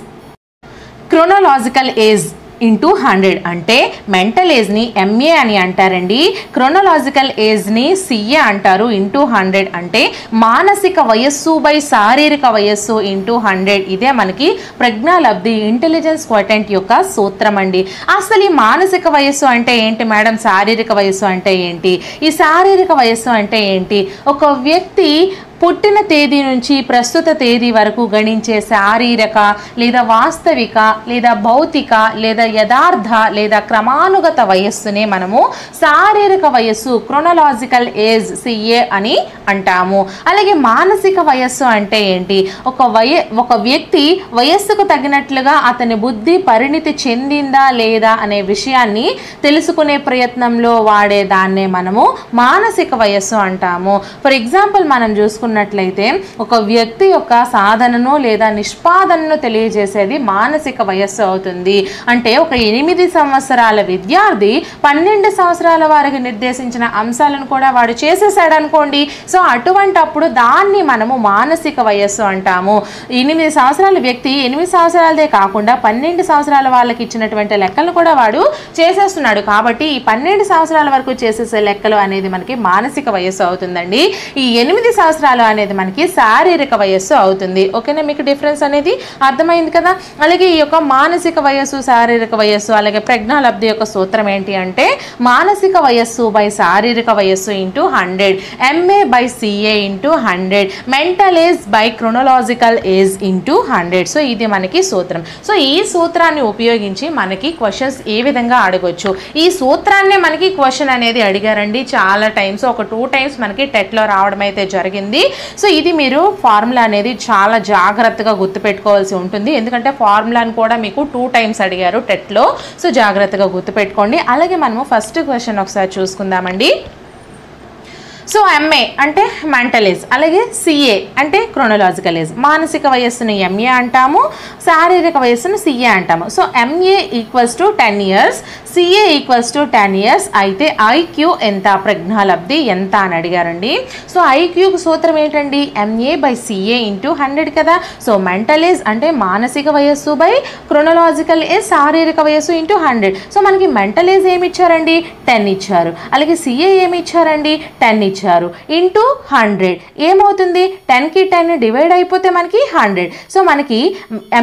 క్రోనోలాజికల్ ఏజ్ × 100 అంటే మెంటల్ ఏజ్ని MA అని అంటారండి, క్రోనోలాజికల్ ఏజ్ని CA అంటారు. × 100 అంటే మానసిక వయస్సు బై శారీరక వయస్సు × 100. ఇదే మనకి ప్రజ్ఞాలబ్ధి ఇంటెలిజెన్స్ క్వోటెంట్ యొక్క సూత్రం అండి. అసలు ఈ మానసిక వయస్సు అంటే ఏంటి మేడం, శారీరక వయస్సు అంటే ఏంటి, ఈ శారీరక వయస్సు అంటే ఏంటి? ఒక వ్యక్తి పుట్టిన తేదీ నుంచి ప్రస్తుత తేదీ వరకు గణించే శారీరక లేదా వాస్తవిక లేదా భౌతిక లేదా యథార్థ లేదా క్రమానుగత వయస్సునే మనము శారీరక వయస్సు క్రోనలాజికల్ ఏజ్ CA అని అంటాము. అలాగే మానసిక వయస్సు అంటే ఏంటి? ఒక వ్యక్తి వయస్సుకు తగినట్లుగా అతని బుద్ధి పరిణితి చెందిందా లేదా అనే విషయాన్ని తెలుసుకునే ప్రయత్నంలో వాడే దాన్నే మనము మానసిక వయస్సు అంటాము. ఫర్ ఎగ్జాంపుల్ మనం చూసుకున్నట్లయితే ఒక వ్యక్తి యొక్క సాధనను లేదా నిష్పాదనను తెలియజేసేది మానసిక వయస్సు అవుతుంది. అంటే ఒక 8 సంవత్సరాల విద్యార్థి 12 సంవత్సరాల వారికి నిర్దేశించిన అంశాలను కూడా వాడు చేసేసాడు అనుకోండి, సో అటువంటప్పుడు దాన్ని మనము మానసిక వయస్సు అంటాము. 8 సంవత్సరాల వ్యక్తి 8 సంవత్సరాలదే కాకుండా 12 సంవత్సరాల వాళ్ళకి ఇచ్చినటువంటి లెక్కలను కూడా వాడు చేసేస్తున్నాడు. కాబట్టి ఈ 12 సంవత్సరాల వరకు చేసేసే లెక్కలు అనేది మనకి మానసిక వయస్సు అవుతుందండి. ఈ 8 సంవత్సరాలు అనేది మనకి శారీరక వయస్సు అవుతుంది. ఓకేనా, మీకు డిఫరెన్స్ అనేది అర్థమైంది కదా. అలాగే ఈ యొక్క మానసిక వయస్సు శారీరక వయస్సు అలాగే ప్రజ్ఞాలబ్ధి యొక్క సూత్రం ఏంటి అంటే మానసిక వయస్సు బై శారీరక వయస్సు × 100, MA by CA × 100, mental age by chronological age × 100. So ఇది మనకి సూత్రం. సో ఈ సూత్రాన్ని ఉపయోగించి మనకి క్వశ్చన్స్ ఏ విధంగా అడగొచ్చు, ఈ సూత్రాన్నే మనకి క్వశ్చన్ అనేది అడిగారండి చాలా టైమ్స్. ఒక 2 టైమ్స్ మనకి టెట్లో రావడం అయితే జరిగింది. సో ఇది మీరు ఫార్ములా అనేది చాలా జాగ్రత్తగా గుర్తుపెట్టుకోవాల్సి ఉంటుంది. ఎందుకంటే ఫార్ములాని కూడా మీకు 2 టైమ్స్ అడిగారు టెట్లో. సో జాగ్రత్తగా గుర్తుపెట్టుకోండి. అలాగే మనము ఫస్ట్ క్వశ్చన్ ఒకసారి చూసుకుందామండి. సో MA అంటే మెంటల్ ఏజ్, అలాగే CA అంటే క్రోనోలాజికల్ ఏజ్. మానసిక వయస్సును MA అంటాము, శారీరక వయస్సును CA అంటాము. So MA = 10 years, CA = 10 years. అయితే IQ ఎంత, ప్రజ్ఞాలబ్ధి ఎంత అని అడిగారండి. సో IQకు సూత్రం ఏంటండి? MA బై CA × 100 కదా. సో మెంటల్ ఏజ్ అంటే మానసిక వయస్సు బై క్రోనోలాజికల్ ఏజ్ శారీరక వయస్సు × 100. సో మనకి మెంటల్ ఏజ్ ఏమి ఇచ్చారండి? 10 ఇచ్చారు. అలాగే CA ఏమి ఇచ్చారండి? 10 ఇచ్చారు. × 100 ఏమవుతుంది? 10కి 10 డివైడ్ అయిపోతే మనకి 100. సో మనకి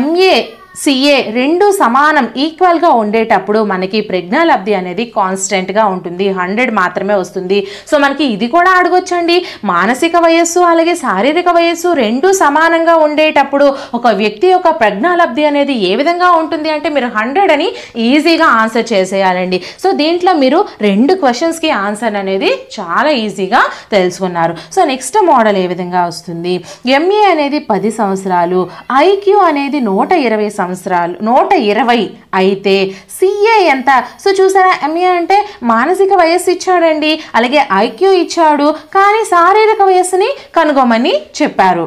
MA సిఏ రెండు సమానం ఈక్వల్గా ఉండేటప్పుడు మనకి ప్రజ్ఞాలబ్ధి అనేది కాన్స్టెంట్గా ఉంటుంది, 100 మాత్రమే వస్తుంది. సో మనకి ఇది కూడా అడగొచ్చండి, మానసిక వయస్సు అలాగే శారీరక వయస్సు రెండు సమానంగా ఉండేటప్పుడు ఒక వ్యక్తి యొక్క ప్రజ్ఞాలబ్ధి అనేది ఏ విధంగా ఉంటుంది అంటే మీరు 100 అని ఈజీగా ఆన్సర్ చేసేయాలండి. సో దీంట్లో మీరు 2 క్వశ్చన్స్కి ఆన్సర్ అనేది చాలా ఈజీగా తెలుసుకున్నారు. సో నెక్స్ట్ మోడల్ ఏ విధంగా వస్తుంది, ఎంఏ అనేది 10 సంవత్సరాలు, ఐక్యూ అనేది 120 సంవత్సరాలు 120 అయితే సిఏ ఎంత? సో చూసారా, ఎంఏ అంటే మానసిక వయస్సు ఇచ్చాడండి, అలాగే ఐక్యూ ఇచ్చాడు, కానీ శారీరక వయస్సుని కనుగొమని చెప్పారు.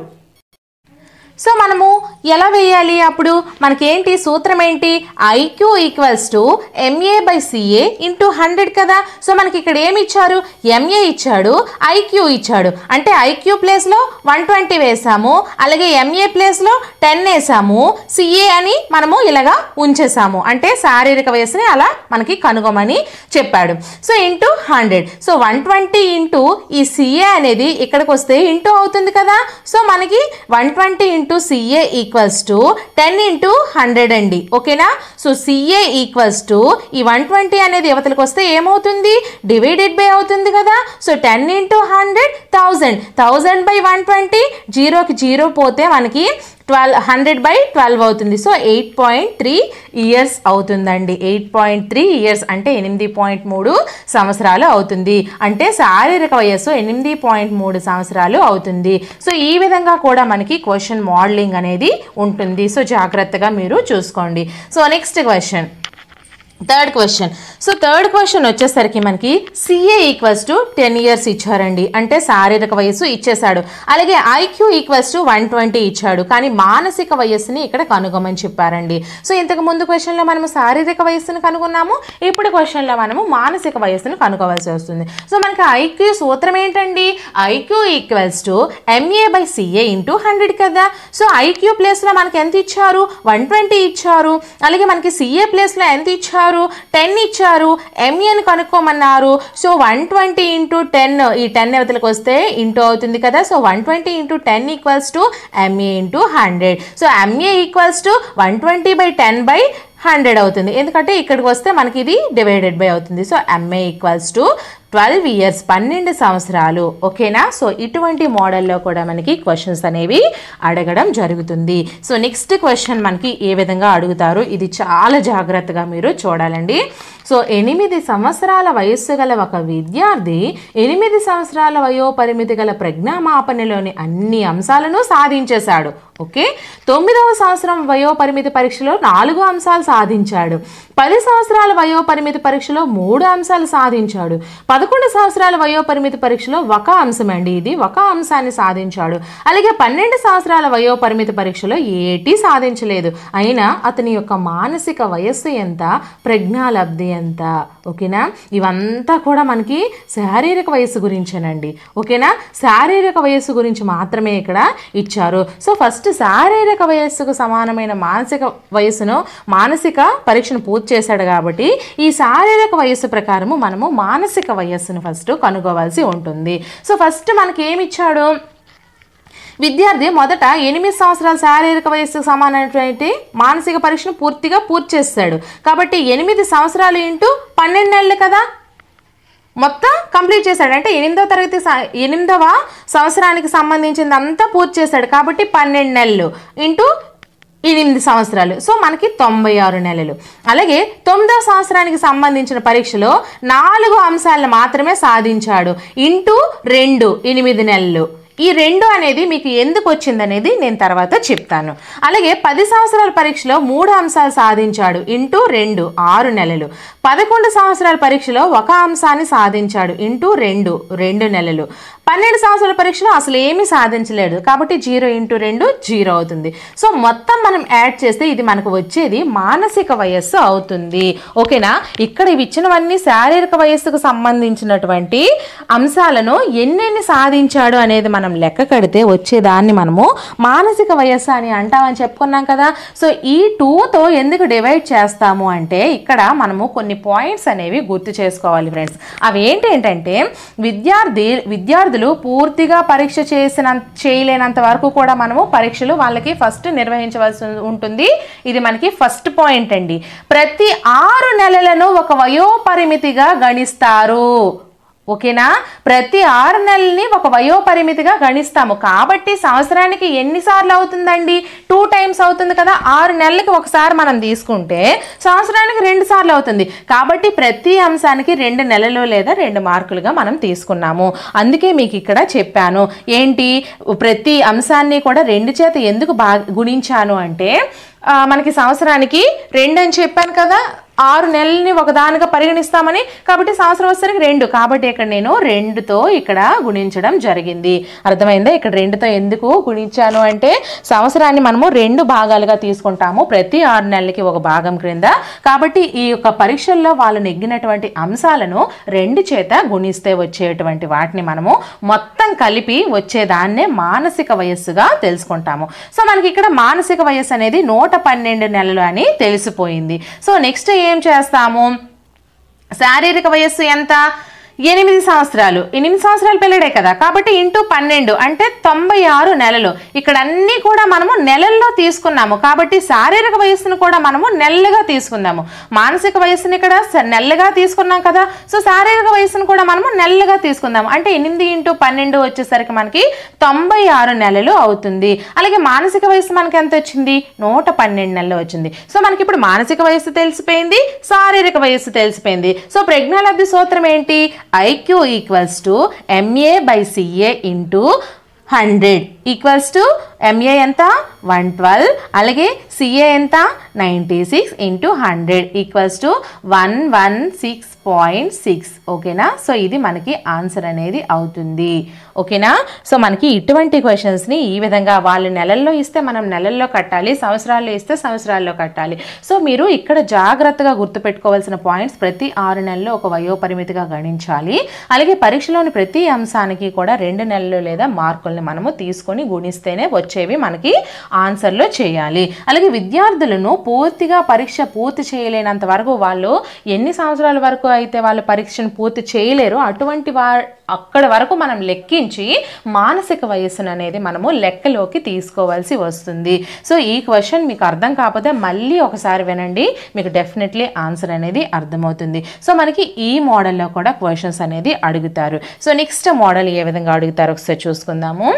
సో మనము ఎలా వేయాలి, అప్పుడు మనకేంటి సూత్రం ఏంటి, IQ equals to MA by CA into 100 కదా. సో మనకి ఇక్కడ ఏమి ఇచ్చారు, ఎంఏ ఇచ్చాడు, ఐక్యూ ఇచ్చాడు, అంటే ఐక్యూ ప్లేస్లో 120 వేసాము, అలాగే ఎంఏ ప్లేస్లో 10 వేసాము, సిఏ అని మనము ఇలాగా ఉంచేసాము, అంటే శారీరక వయస్సుని అలా మనకి కనుగొమని చెప్పాడు. సో ఇంటూ 100, సో 120 ఇంటూ ఈ సిఏ అనేది ఇక్కడికి వస్తే ఇంటూ అవుతుంది కదా. సో మనకి 120 into CA equals to 10 into 100 అండి, ఓకేనా. సో సిఏ ఈక్వల్స్ టు ఈ 120 అనేది యువతలకు వస్తే ఏమవుతుంది, డివైడెడ్ బై అవుతుంది కదా. సో 10 ఇంటూ 100 1000 బై 120, 0కి 0 పోతే మనకి 100 బై 12 అవుతుంది. సో 8.3 ఇయర్స్ అవుతుందండి. 8.3 ఇయర్స్ అంటే 8.3 సంవత్సరాలు అవుతుంది, అంటే శారీరక వయస్సు 8.3 సంవత్సరాలు అవుతుంది. సో ఈ విధంగా కూడా మనకి క్వశ్చన్ మోడలింగ్ అనేది ఉంటుంది. సో జాగ్రత్తగా మీరు చూసుకోండి. So next question, third question. So third question వచ్చేసరికి మనకి సిఏ ఈక్వల్స్ టు 10 ఇయర్స్ ఇచ్చారండి, అంటే శారీరక వయస్సు ఇచ్చేశాడు, అలాగే ఐక్యూ ఈక్వల్స్ టు 120 ఇచ్చాడు, కానీ మానసిక వయస్సుని ఇక్కడ కనుగొమని చెప్పారండి. సో ఇంతకు ముందు క్వశ్చన్లో మనము శారీరక వయస్సును కనుగొన్నాము, ఇప్పుడు క్వశ్చన్లో మనము మానసిక వయస్సును కనుక్కోవాల్సి వస్తుంది. సో మనకి ఐక్యూ సూత్రం ఏంటండి, IQ equals to MA by CA into 100 కదా. సో ఐక్యూ ప్లేస్లో మనకి ఎంత ఇచ్చారు, 120 ఇచ్చారు, అలాగే మనకి సిఏ ప్లేస్లో ఎంత ఇచ్చారు, 10 ఇచ్చారు, ఎంఏని కనుక్కోమన్నారు. సో 120 ఇంటూ 10, ఈ 10 అవతలకు వస్తే ఇంటూ అవుతుంది కదా. So 120 into 10 equals to MA into 100. So MA equals to 120 by 10 by 100 అవుతుంది, ఎందుకంటే ఇక్కడికి వస్తే మనకి ఇది డివైడెడ్ బై అవుతుంది. So MA equals to 12 years 12 సంవత్సరాలు, ఓకేనా. సో ఇటువంటి మోడల్లో కూడా మనకి క్వశ్చన్స్ అనేవి అడగడం జరుగుతుంది. సో నెక్స్ట్ క్వశ్చన్ మనకి ఏ విధంగా అడుగుతారు, ఇది చాలా జాగ్రత్తగా మీరు చూడాలండి. సో 8 సంవత్సరాల వయస్సు గల ఒక విద్యార్థి 8 సంవత్సరాల వయోపరిమితి గల ప్రజ్ఞామాపనలోని అన్ని అంశాలను సాధించేశాడు, ఓకే. 9వ సంవత్సరం వయోపరిమితి పరీక్షలో 4 అంశాలు సాధించాడు, 10 సంవత్సరాల వయోపరిమితి పరీక్షలో 3 అంశాలు సాధించాడు, 11 సంవత్సరాల వయోపరిమితి పరీక్షలో 1 అంశం అండి, ఇది 1 అంశాన్ని సాధించాడు, అలాగే 12 సంవత్సరాల వయోపరిమితి పరీక్షలో ఏటి సాధించలేదు. అయినా అతని యొక్క మానసిక వయస్సు ఎంత, ప్రజ్ఞాలబ్ధి ఎంత, ఓకేనా. ఇవంతా కూడా మనకి శారీరక వయస్సు గురించేనండి, ఓకేనా. శారీరక వయస్సు గురించి మాత్రమే ఇక్కడ ఇచ్చారు. సో ఫస్ట్ శారీరక వయస్సుకు సమానమైన మానసిక పరీక్షను పూర్తి చేశాడు కాబట్టి ఈ శారీరక వయస్సు ప్రకారము మనము మానసిక వయస్సును ఫస్ట్ కనుగోవాల్సి ఉంటుంది. సో ఫస్ట్ మనకి ఏమి ఇచ్చాడు, విద్యార్థి మొదట 8 సంవత్సరాల శారీరక వయస్సుకు సమానమైనటువంటి మానసిక పరీక్షను పూర్తి చేస్తాడు, కాబట్టి 8 సంవత్సరాలు ఇంటూ 12 నెలలు కదా, మొత్తం కంప్లీట్ చేశాడు, అంటే 8వ సంవత్సరానికి సంబంధించింది అంతా పూర్తి చేశాడు, కాబట్టి 12 నెలలు ఇంటూ 8 సంవత్సరాలు, సో మనకి 96 నెలలు. అలాగే 9వ సంవత్సరానికి సంబంధించిన పరీక్షలో 4 అంశాలను మాత్రమే సాధించాడు, ఇంటూ 2 8 నెలలు. ఈ 2 అనేది మీకు ఎందుకు వచ్చిందనేది నేను తర్వాత చెప్తాను. అలాగే 10 సంవత్సరాల పరీక్షలో 3 అంశాలు సాధించాడు, ఇంటూ 2 6 నెలలు. 11 సంవత్సరాల పరీక్షలో 1 అంశాన్ని సాధించాడు, ఇంటూ 2 నెలలు. 12 సంవత్సరాల పరీక్షలో అసలు ఏమీ సాధించలేడు, కాబట్టి 0 ఇంటూ 2 0 అవుతుంది. సో మొత్తం మనం యాడ్ చేస్తే ఇది మనకు వచ్చేది మానసిక వయస్సు అవుతుంది, ఓకేనా. ఇక్కడ ఇవి ఇచ్చినవన్నీ శారీరక వయస్సుకు సంబంధించినటువంటి అంశాలను ఎన్నెన్ని సాధించాడు అనేది మనం లెక్క కడితే వచ్చేదాన్ని మనము మానసిక వయస్సు అని అంటామని చెప్పుకున్నాం కదా. సో ఈ 2తో ఎందుకు డివైడ్ చేస్తాము అంటే ఇక్కడ మనము కొన్ని పాయింట్స్ అనేవి గుర్తు చేసుకోవాలి ఫ్రెండ్స్. అవి ఏంటంటే విద్యార్థులు విద్యార్థులు పూర్తిగా పరీక్ష చేయలేనంత వరకు కూడా మనము పరీక్షలు వాళ్ళకి ఫస్ట్ నిర్వహించవలసి ఉంటుంది. ఇది మనకి ఫస్ట్ పాయింట్ అండి. ప్రతి 6 నెలలను ఒక వయోపరిమితిగా గణిస్తారు. ఓకేనా, ప్రతి 6 నెలల్ని ఒక వయోపరిమితిగా గణిస్తాము. కాబట్టి సంవత్సరానికి ఎన్నిసార్లు అవుతుందండి? 2 టైమ్స్ అవుతుంది కదా. 6 నెలలకి ఒకసారి మనం తీసుకుంటే సంవత్సరానికి 2 సార్లు అవుతుంది. కాబట్టి ప్రతి అంశానికి 2 నెలలు లేదా 2 మార్కులుగా మనం తీసుకున్నాము. అందుకే మీకు ఇక్కడ చెప్పాను ఏంటి, ప్రతి అంశాన్ని కూడా 2 చేత ఎందుకు గుణించాను అంటే మనకి సంవత్సరానికి 2 అని చెప్పాను కదా, 6 నెలల్ని ఒకదానిగా పరిగణిస్తామని. కాబట్టి సంవత్సరం వచ్చేసరికి 2, కాబట్టి ఇక్కడ నేను 2తో ఇక్కడ గుణించడం జరిగింది. అర్థమైందా? ఇక్కడ 2తో ఎందుకు గుణించాను అంటే సంవత్సరాన్ని మనము 2 భాగాలుగా తీసుకుంటాము, ప్రతి 6 నెలలకి ఒక భాగం క్రింద. కాబట్టి ఈ యొక్క పరీక్షల్లో వాళ్ళు నెగ్గినటువంటి అంశాలను 2 చేత గుణిస్తే వచ్చేటువంటి వాటిని మనము మొత్తం కలిపి వచ్చేదాన్నే మానసిక వయస్సుగా తెలుసుకుంటాము. సో మనకి ఇక్కడ మానసిక వయస్సు అనేది 112 నెలలు అని తెలిసిపోయింది. సో నెక్స్ట్ ఏం చేస్తాము, శారీరక వయస్సు ఎంత? 8 సంవత్సరాలు. 8 సంవత్సరాలు పిల్లడే కదా, కాబట్టి ఇంటూ 12 అంటే 96 నెలలు. ఇక్కడ అన్నీ కూడా మనము నెలల్లో తీసుకున్నాము, కాబట్టి శారీరక వయస్సును కూడా మనము నెలలుగా తీసుకుందాము. మానసిక వయస్సుని ఇక్కడ నెలలుగా తీసుకున్నాం కదా, సో శారీరక వయస్సును కూడా మనము నెలలుగా తీసుకుందాము. అంటే 8 × 12 వచ్చేసరికి మనకి 96 నెలలు అవుతుంది. అలాగే మానసిక వయస్సు మనకి ఎంత వచ్చింది? 112 నెలలు వచ్చింది. సో మనకి ఇప్పుడు మానసిక వయస్సు తెలిసిపోయింది, శారీరక వయస్సు తెలిసిపోయింది. సో ప్రజ్ఞాలబ్ధి సూత్రం ఏంటి? IQ = MA/CA × 100 = MA ఎంత? 112. అలాగే CA ఎంత? 96 × 100 = 116.6. ఓకేనా? సో ఇది మనకి ఆన్సర్ అనేది అవుతుంది. ఓకేనా? సో మనకి ఇటువంటి క్వశ్చన్స్ని ఈ విధంగా వాళ్ళు నెలల్లో ఇస్తే మనం నెలల్లో కట్టాలి, సంవత్సరాల్లో ఇస్తే సంవత్సరాల్లో కట్టాలి. సో మీరు ఇక్కడ జాగ్రత్తగా గుర్తుపెట్టుకోవాల్సిన పాయింట్స్, ప్రతి 6 నెలల్లో ఒక వయోపరిమితిగా గణించాలి. అలాగే పరీక్షలోని ప్రతి అంశానికి కూడా 2 నెలలు లేదా మార్కుల్ని మనము తీసుకొని గుణిస్తేనే వచ్చేవి మనకి ఆన్సర్లో చేయాలి. అలాగే విద్యార్థులను పూర్తిగా పరీక్ష పూర్తి చేయలేనంత వరకు, వాళ్ళు ఎన్ని సంవత్సరాల వరకు అయితే వాళ్ళు పరీక్షను పూర్తి చేయలేరు అటువంటి అక్కడ వరకు మనం లెక్కించి మానసిక వయస్సును అనేది మనము లెక్కలోకి తీసుకోవాల్సి వస్తుంది. సో ఈ క్వశ్చన్ మీకు అర్థం కాకపోతే మళ్ళీ ఒకసారి వినండి, మీకు డెఫినెట్లీ ఆన్సర్ అనేది అర్థమవుతుంది. సో మనకి ఈ మోడల్లో కూడా క్వశ్చన్స్ అనేది అడుగుతారు. సో నెక్స్ట్ మోడల్ ఏ విధంగా అడుగుతారు ఒకసారి చూసుకుందాము.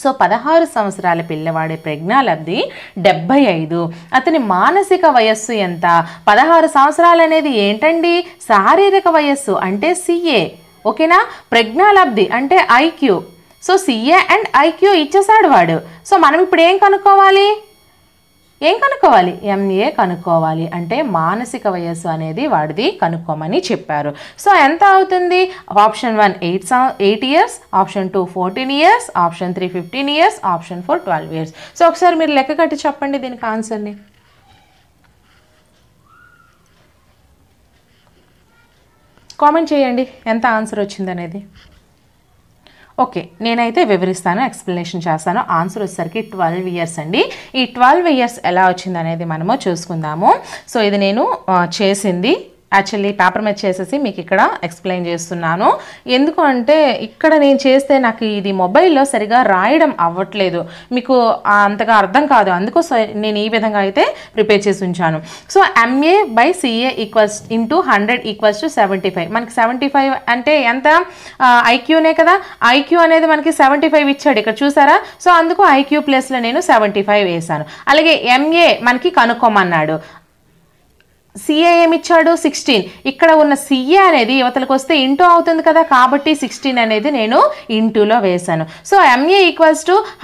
సో 16 సంవత్సరాల పిల్లవాడి ప్రజ్ఞాలబ్ధి 75. అతని మానసిక వయస్సు ఎంత? 16 సంవత్సరాలు అనేది ఏంటండి? శారీరక వయస్సు అంటే CA. ఓకేనా? ప్రజ్ఞాలబ్ధి అంటే IQ. So CA and IQ ఇచ్చేసాడు వాడు. సో మనం ఇప్పుడు ఏం కనుక్కోవాలి? MA కనుక్కోవాలి. అంటే మానసిక వయస్సు అనేది వాడిది కనుక్కోమని చెప్పారు. సో ఎంత అవుతుంది? Option 1 8 years, option 2 14 years, option 3 15 years, option 4 12 years. So ఒకసారి మీరు లెక్క కట్టి చెప్పండి దీనికి ఆన్సర్ని. కామెంట్ చేయండి ఎంత ఆన్సర్ వచ్చిందనేది. ఓకే, నేనైతే వివరిస్తాను, ఎక్స్ప్లెనేషన్ చేస్తాను. ఆన్సర్ వచ్చేసరికి 12 ఇయర్స్ అండి. ఈ 12 ఇయర్స్ ఎలా వచ్చిందనేది మనము చూసుకుందాము. సో ఇది నేను చేసింది యాక్చువల్లీ పేపర్ మీద చేసేసి మీకు ఇక్కడ ఎక్స్ప్లెయిన్ చేస్తున్నాను. ఎందుకు అంటే ఇక్కడ నేను చేస్తే నాకు ఇది మొబైల్లో సరిగా రాయడం అవ్వట్లేదు, మీకు అంతగా అర్థం కాదు, అందుకోసం నేను ఈ విధంగా అయితే ప్రిపేర్ చేసి ఉంచాను. So MA/CA × 100 = 75. మనకి 75 అంటే ఎంత? IQనే కదా, IQ అనేది మనకి 75 ఇచ్చాడు ఇక్కడ చూసారా. సో అందుకు IQ ప్లస్లో నేను 75 వేసాను. అలాగే MA మనకి కనుక్కోమన్నాడు, CA ఏమిచ్చాడు? 16. ఇక్కడ ఉన్న CA అనేది యువతలకు వస్తే ఇంటూ అవుతుంది కదా, కాబట్టి 16 అనేది నేను ఇంటూలో వేశాను. సో MA =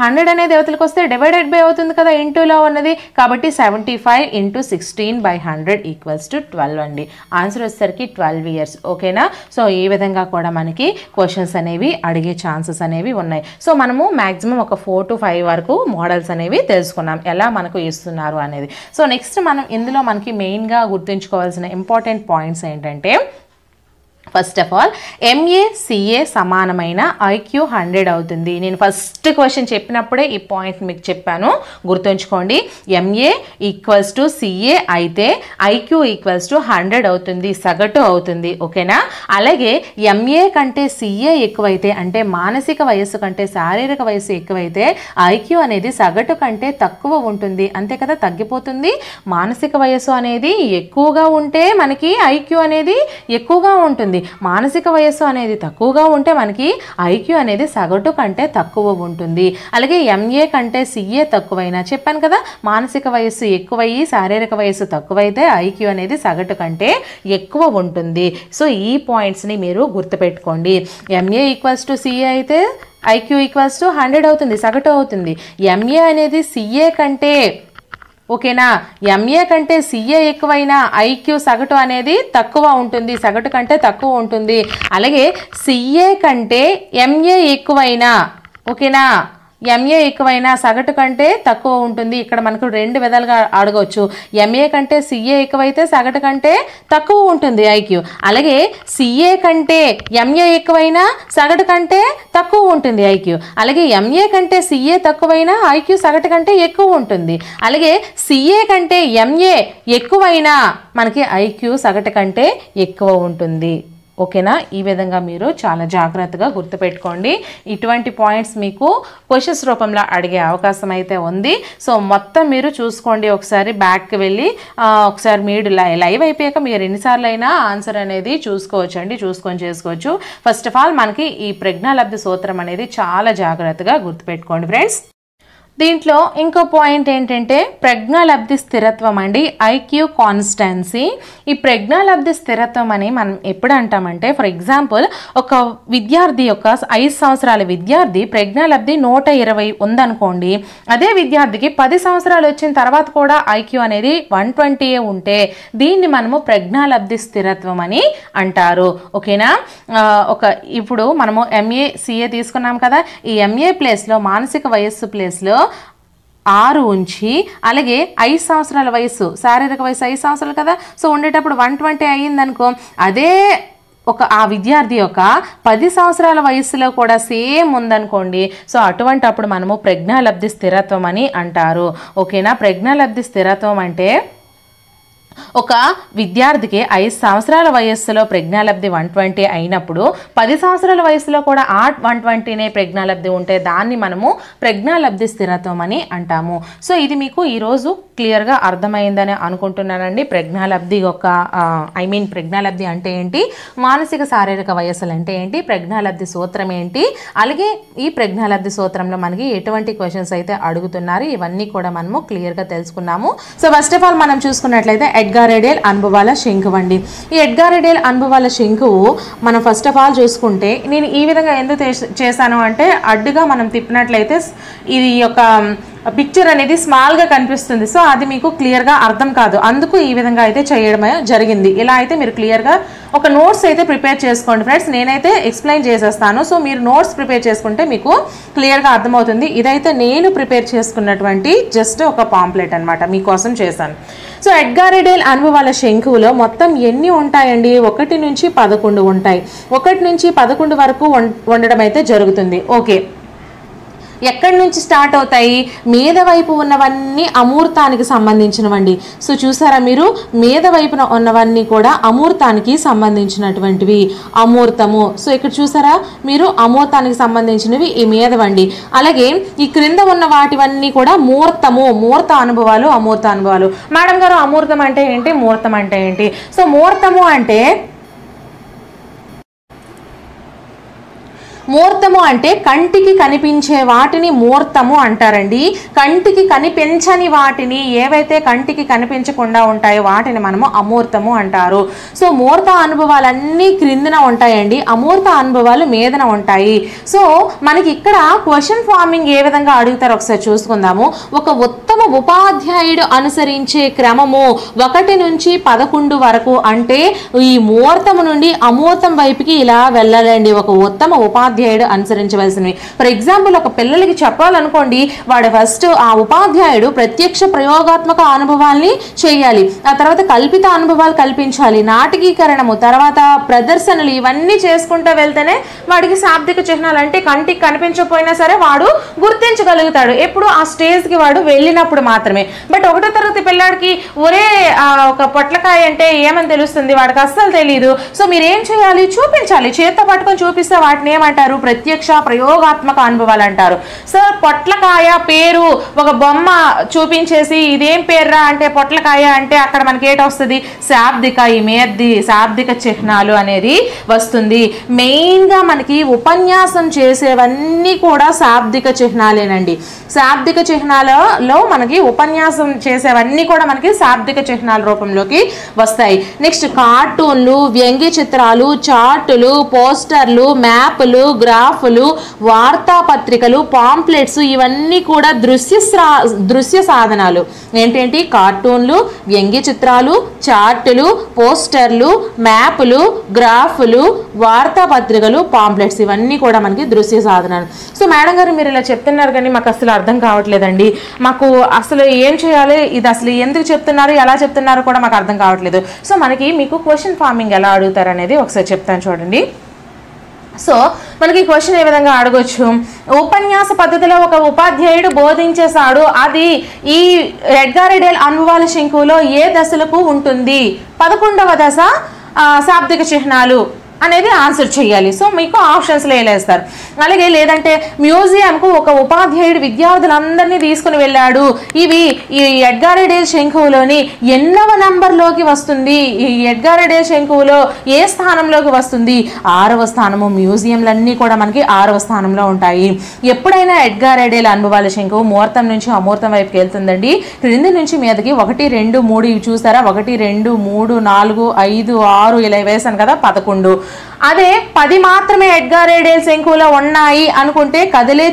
100 అనేది యువతలకు వస్తే డివైడెడ్ బై అవుతుంది కదా ఇంటూలో ఉన్నది, కాబట్టి 75 × 16/100 = 12 అండి. ఆన్సర్ వచ్చేసరికి 12 ఇయర్స్. ఓకేనా? సో ఈ విధంగా కూడా మనకి క్వశ్చన్స్ అనేవి అడిగే ఛాన్సెస్ అనేవి ఉన్నాయి. సో మనము మ్యాక్సిమం ఒక 4 to 5 వరకు మోడల్స్ అనేవి తెలుసుకున్నాం ఎలా మనకు ఇస్తున్నారు అనేది. సో నెక్స్ట్ మనం ఇందులో మనకి మెయిన్గా గుర్తుంచుకోవాల్సిన ఇంపార్టెంట్ పాయింట్స్ ఏంటంటే first of all MA CA సమానమైన ఐక్యూ 100 అవుతుంది. నేను ఫస్ట్ క్వశ్చన్ చెప్పినప్పుడే ఈ పాయింట్ మీకు చెప్పాను, గుర్తుంచుకోండి. ఎంఏ ఈక్వల్స్ టు సిఏ అయితే ఐక్యూ ఈక్వల్స్ టు 100 అవుతుంది, సగటు అవుతుంది. ఓకేనా? అలాగే ఎంఏ కంటే సిఏ ఎక్కువైతే అంటే మానసిక వయస్సు కంటే శారీరక వయస్సు ఎక్కువైతే ఐక్యూ అనేది సగటు కంటే తక్కువ ఉంటుంది. అంతే కదా, తగ్గిపోతుంది. మానసిక వయస్సు అనేది ఎక్కువగా ఉంటే మనకి ఐక్యూ అనేది ఎక్కువగా ఉంటుంది. మానసిక వయస్సు అనేది తక్కువగా ఉంటే మనకి ఐక్యూ అనేది సగటు కంటే తక్కువ ఉంటుంది. అలాగే ఎంఏ కంటే సిఏ తక్కువైనా చెప్పాను కదా, మానసిక వయస్సు ఎక్కువయ్యి శారీరక వయస్సు తక్కువైతే ఐక్యూ అనేది సగటు కంటే ఎక్కువ ఉంటుంది. సో ఈ పాయింట్స్ని మీరు గుర్తుపెట్టుకోండి. ఎంఏ ఈక్వల్స్ టు సిఏ అయితే ఐక్యూ ఈక్వల్స్ టు 100 అవుతుంది, సగటు అవుతుంది. ఎంఏ అనేది సిఏ కంటే, ఓకేనా, ఎంఏ కంటే సిఏ ఎక్కువైనా ఐక్యూ సగటు అనేది తక్కువ ఉంటుంది, సగటు కంటే తక్కువ ఉంటుంది. అలాగే సిఏ కంటే ఎంఏ ఎక్కువైనా, ఓకేనా, ఎంఏ ఎక్కువైనా సగటు కంటే తక్కువ ఉంటుంది. ఇక్కడ మనకు రెండు విధాలుగా అడగవచ్చు. ఎంఏ కంటే సిఏ ఎక్కువైతే సగటు కంటే తక్కువ ఉంటుంది ఐక్యూ. అలాగే సిఏ కంటే ఎంఏ ఎక్కువైనా సగటు కంటే తక్కువ ఉంటుంది ఐక్యూ. అలాగే ఎంఏ కంటే సిఏ తక్కువైనా ఐక్యూ సగటు కంటే ఎక్కువ ఉంటుంది. అలాగే సిఏ కంటే ఎంఏ ఎక్కువైనా మనకి ఐక్యూ సగటు కంటే ఎక్కువ ఉంటుంది. ఓకేనా? ఈ విధంగా మీరు చాలా జాగ్రత్తగా గుర్తుపెట్టుకోండి. ఇటువంటి పాయింట్స్ మీకు క్వశ్చన్స్ రూపంలో అడిగే అవకాశం అయితే ఉంది. సో మొత్తం మీరు చూసుకోండి, ఒకసారి బ్యాక్కి వెళ్ళి ఒకసారి మీరు లైవ్ అయిపోయాక మీరు ఎన్నిసార్లు అయినా ఆన్సర్ అనేది చూసుకోవచ్చండి, చూసుకొని చేసుకోవచ్చు. ఫస్ట్ ఆఫ్ ఆల్ మనకి ఈ ప్రజ్ఞాలబ్ధి సూత్రం అనేది చాలా జాగ్రత్తగా గుర్తుపెట్టుకోండి ఫ్రెండ్స్. దీంట్లో ఇంకో పాయింట్ ఏంటంటే ప్రజ్ఞాలబ్ధి స్థిరత్వం అండి, ఐక్యూ కాన్స్టెన్సీ. ఈ ప్రజ్ఞాలబ్ధి స్థిరత్వం అని మనం ఎప్పుడు అంటామంటే, ఫర్ ఎగ్జాంపుల్ ఒక విద్యార్థి యొక్క 5 సంవత్సరాల విద్యార్థి ప్రజ్ఞాలబ్ధి 120 ఉందనుకోండి. అదే విద్యార్థికి 10 సంవత్సరాలు వచ్చిన తర్వాత కూడా ఐక్యూ అనేది 120 ఉంటే దీన్ని మనము ప్రజ్ఞాలబ్ధి స్థిరత్వం అని అంటారు. ఓకేనా? ఇప్పుడు మనము ఎంఏ సిఏ తీసుకున్నాం కదా, ఈ ఎంఏ ప్లేస్లో మానసిక వయస్సు ప్లేస్లో 6 ఉంచి, అలాగే 5 సంవత్సరాల వయసు, శారీరక వయసు 5 సంవత్సరాలు కదా, సో ఉండేటప్పుడు 120 అయ్యిందనుకో, అదే ఆ విద్యార్థి యొక్క 10 సంవత్సరాల వయసులో కూడా సేమ్ ఉందనుకోండి, సో అటువంటప్పుడు మనము ప్రజ్ఞాలబ్ధి స్థిరత్వం అని అంటారు. ఓకేనా? ప్రజ్ఞాలబ్ధి స్థిరత్వం అంటే ఒక విద్యార్థికి 5 సంవత్సరాల వయస్సులో ప్రజ్ఞాలబ్ధి 120 అయినప్పుడు 10 సంవత్సరాల వయసులో కూడా ఆ 120నే ప్రజ్ఞాలబ్ధి ఉంటే దాన్ని మనము ప్రజ్ఞాలబ్ధి స్థిరత్వం అని అంటాము. సో ఇది మీకు ఈరోజు క్లియర్గా అర్థమైందని అనుకుంటున్నానండి. ప్రజ్ఞాలబ్ధి యొక్క ప్రజ్ఞాలబ్ధి అంటే ఏంటి, మానసిక శారీరక వయస్సులు అంటే ఏంటి, ప్రజ్ఞాలబ్ధి సూత్రం ఏంటి, అలాగే ఈ ప్రజ్ఞాలబ్ధి సూత్రంలో మనకి ఎటువంటి క్వశ్చన్స్ అయితే అడుగుతున్నారు ఇవన్నీ కూడా మనము క్లియర్గా తెలుసుకున్నాము. సో ఫస్ట్ ఆఫ్ ఆల్ మనం చూసుకున్నట్లయితే ఎడ్గార్ ఎడేల్ అనుభవాల శంకువు అండి. ఈ ఎడ్గార్ ఎడేల్ అనుభవాల శంకువు మనం ఫస్ట్ ఆఫ్ ఆల్ చూసుకుంటే, నేను ఈ విధంగా ఎందుకు చేశాను అంటే, అడ్డుగా మనం తిప్పినట్లయితే ఇది యొక్క పిక్చర్ అనేది స్మాల్గా కనిపిస్తుంది, సో అది మీకు క్లియర్గా అర్థం కాదు, అందుకు ఈ విధంగా అయితే చేయడమే జరిగింది. ఇలా అయితే మీరు క్లియర్గా ఒక నోట్స్ అయితే ప్రిపేర్ చేసుకోండి ఫ్రెండ్స్. నేనైతే ఎక్స్ప్లెయిన్ చేసేస్తాను, సో మీరు నోట్స్ ప్రిపేర్ చేసుకుంటే మీకు క్లియర్గా అర్థమవుతుంది. ఇదైతే నేను ప్రిపేర్ చేసుకున్నటువంటి జస్ట్ ఒక పాంప్లెట్ అనమాట, మీకోసం చేశాను. సో ఎడ్గార్ ఎడేల్ అనుభవాల శంకువులో మొత్తం ఎన్ని ఉంటాయండి, 1 నుంచి 11 ఉంటాయి. 1 నుంచి 11 వరకు ఉండడం అయితే జరుగుతుంది. ఓకే, ఎక్కడి నుంచి స్టార్ట్ అవుతాయి, మీద వైపు ఉన్నవన్నీ అమూర్తానికి సంబంధించినవండి. సో చూసారా మీరు, మీద వైపున ఉన్నవన్నీ కూడా అమూర్తానికి సంబంధించినటువంటివి, అమూర్తము. సో ఇక్కడ చూసారా మీరు, అమూర్తానికి సంబంధించినవి ఈ మీదవండి. అలాగే ఈ క్రింద ఉన్న వాటివన్నీ కూడా మూర్తము, మూర్త అనుభవాలు, అమూర్త అనుభవాలు. మేడం గారు అమూర్తం అంటే ఏంటి, మూర్తం అంటే ఏంటి? సో మూర్తము అంటే కంటికి కనిపించే వాటిని మూర్తము అంటారండి. కంటికి కనిపించని వాటిని, ఏవైతే కంటికి కనిపించకుండా ఉంటాయో వాటిని మనము అమూర్తము అంటారు. సో మూర్త అనుభవాలన్నీ క్రిందన ఉంటాయండి, అమూర్త అనుభవాలు మీదన ఉంటాయి. సో మనకి ఇక్కడ క్వశ్చన్ ఫార్మింగ్ ఏ విధంగా అడుగుతారో ఒకసారి చూసుకుందాము. ఒక ఉత్తమ ఉపాధ్యాయుడు అనుసరించే క్రమము 1 నుంచి 11 వరకు అంటే ఈ మూర్తము నుండి అమూర్తం వైపుకి ఇలా వెళ్ళాలండి. ఒక ఉత్తమ ఉపాధ్యాయుడు ఉపాధ్యాయుడు అనుసరించవలసినవి. ఫర్ ఎగ్జాంపుల్ ఒక పిల్లలకి చెప్పాలనుకోండి, వాడు ఫస్ట్ ఆ ఉపాధ్యాయుడు ప్రత్యక్ష ప్రయోగాత్మక అనుభవాల్ని చేయాలి, ఆ తర్వాత కల్పిత అనుభవాలు కల్పించాలి, నాటకీకరణము, తర్వాత ప్రదర్శనలు, ఇవన్నీ చేసుకుంటూ వెళ్తేనే వాడికి శాబ్దిక చిహ్నాలు అంటే కంటికి కనిపించకపోయినా సరే వాడు గుర్తించగలుగుతాడు. ఎప్పుడు ఆ స్టేజ్కి వాడు వెళ్ళినప్పుడు మాత్రమే. బట్ 1వ తరగతి పిల్లాడికి ఒరే ఒక పొట్లకాయ అంటే ఏమని తెలుస్తుంది, వాడికి అస్సలు తెలియదు. సో మీరు ఏం చేయాలి, చూపించాలి, చేత్తో పట్టుకొని చూపిస్తే వాటిని ఏమంటారు, ప్రత్యక్ష ప్రయోగాత్మక అనుభవాలు అంటారు. సో పొట్లకాయ పేరు ఒక బొమ్మ చూపించేసి ఇదేం పేర్రా అంటే పొట్లకాయ అంటే అక్కడ మనకి ఏంటి వస్తుంది, శాబ్దిక, ఈ మేద్ది శాబ్దిక చిహ్నాలు అనేది వస్తుంది. మెయిన్గా మనకి ఉపన్యాసం చేసేవన్నీ కూడా శాబ్దిక చిహ్నాలేనండి. శాబ్దిక చిహ్నాలలో మనకి ఉపన్యాసం చేసేవన్నీ కూడా మనకి శాబ్దిక చిహ్నాల రూపంలోకి వస్తాయి. నెక్స్ట్ కార్టూన్లు, వ్యంగ్య చిత్రాలు, చార్టులు, పోస్టర్లు, మ్యాప్లు, గ్రాఫ్లు, వార్తాపత్రికలు, పాంప్లెట్స్, ఇవన్నీ కూడా దృశ్య సాధనాలు. ఏంటంటే కార్టూన్లు, వ్యంగ్య చిత్రాలు, చార్టులు, పోస్టర్లు, మ్యాప్లు, గ్రాఫ్లు, వార్తాపత్రికలు, పాంప్లెట్స్, ఇవన్నీ కూడా మనకి దృశ్య సాధనాలు. సో మేడం గారు మీరు ఇలా చెప్తున్నారు కానీ మాకు అసలు అర్థం కావట్లేదండి, మాకు అసలు ఏం చేయాలి, ఇది అసలు ఎందుకు చెప్తున్నారు, ఎలా చెప్తున్నారు కూడా మాకు అర్థం కావట్లేదు. సో మనకి మీకు క్వశ్చన్ ఫార్మింగ్ ఎలా అడుగుతారు అనేది ఒకసారి చెప్తాను చూడండి. సో మనకి క్వశ్చన్ ఏ విధంగా అడగొచ్చు, ఉపన్యాస పద్ధతిలో ఒక ఉపాధ్యాయుడు బోధించేశాడు, అది ఈ ఎడ్గార్ ఎడెల్ అనుభవాల శంకువులో ఏ దశలకు ఉంటుంది, 11వ దశ శాబ్దిక చిహ్నాలు అనేది ఆన్సర్ చేయాలి. సో మీకు ఆప్షన్స్లో వేస్తారు. అలాగే లేదంటే మ్యూజియంకు ఒక ఉపాధ్యాయుడు విద్యార్థులందరినీ తీసుకుని వెళ్ళాడు, ఇవి ఈ ఎడ్గార్ ఎడెల్ శంకువులోని ఎన్నవ నంబర్లోకి వస్తుంది, ఈ ఎడ్గార్ ఎడెల్ శంకువులో ఏ స్థానంలోకి వస్తుంది, 6వ స్థానము. మ్యూజియంలన్నీ కూడా మనకి 6వ స్థానంలో ఉంటాయి. ఎప్పుడైనా ఎడ్గార్ ఎడెల్ అనుభవాల శంకువు ముహూర్తం నుంచి అమూర్తం వైపుకి వెళ్తుందండి, క్రింది నుంచి మీదకి 1, 2, 3 ఇవి చూసారా, 1, 2, 3, 4, 5, 6 ఇలా వేసాను కదా, 11. అదే 10 మాత్రమే ఎడ్గార్ ఎడెల్ శంకువులో ఉన్నాయి అనుకుంటే కదిలే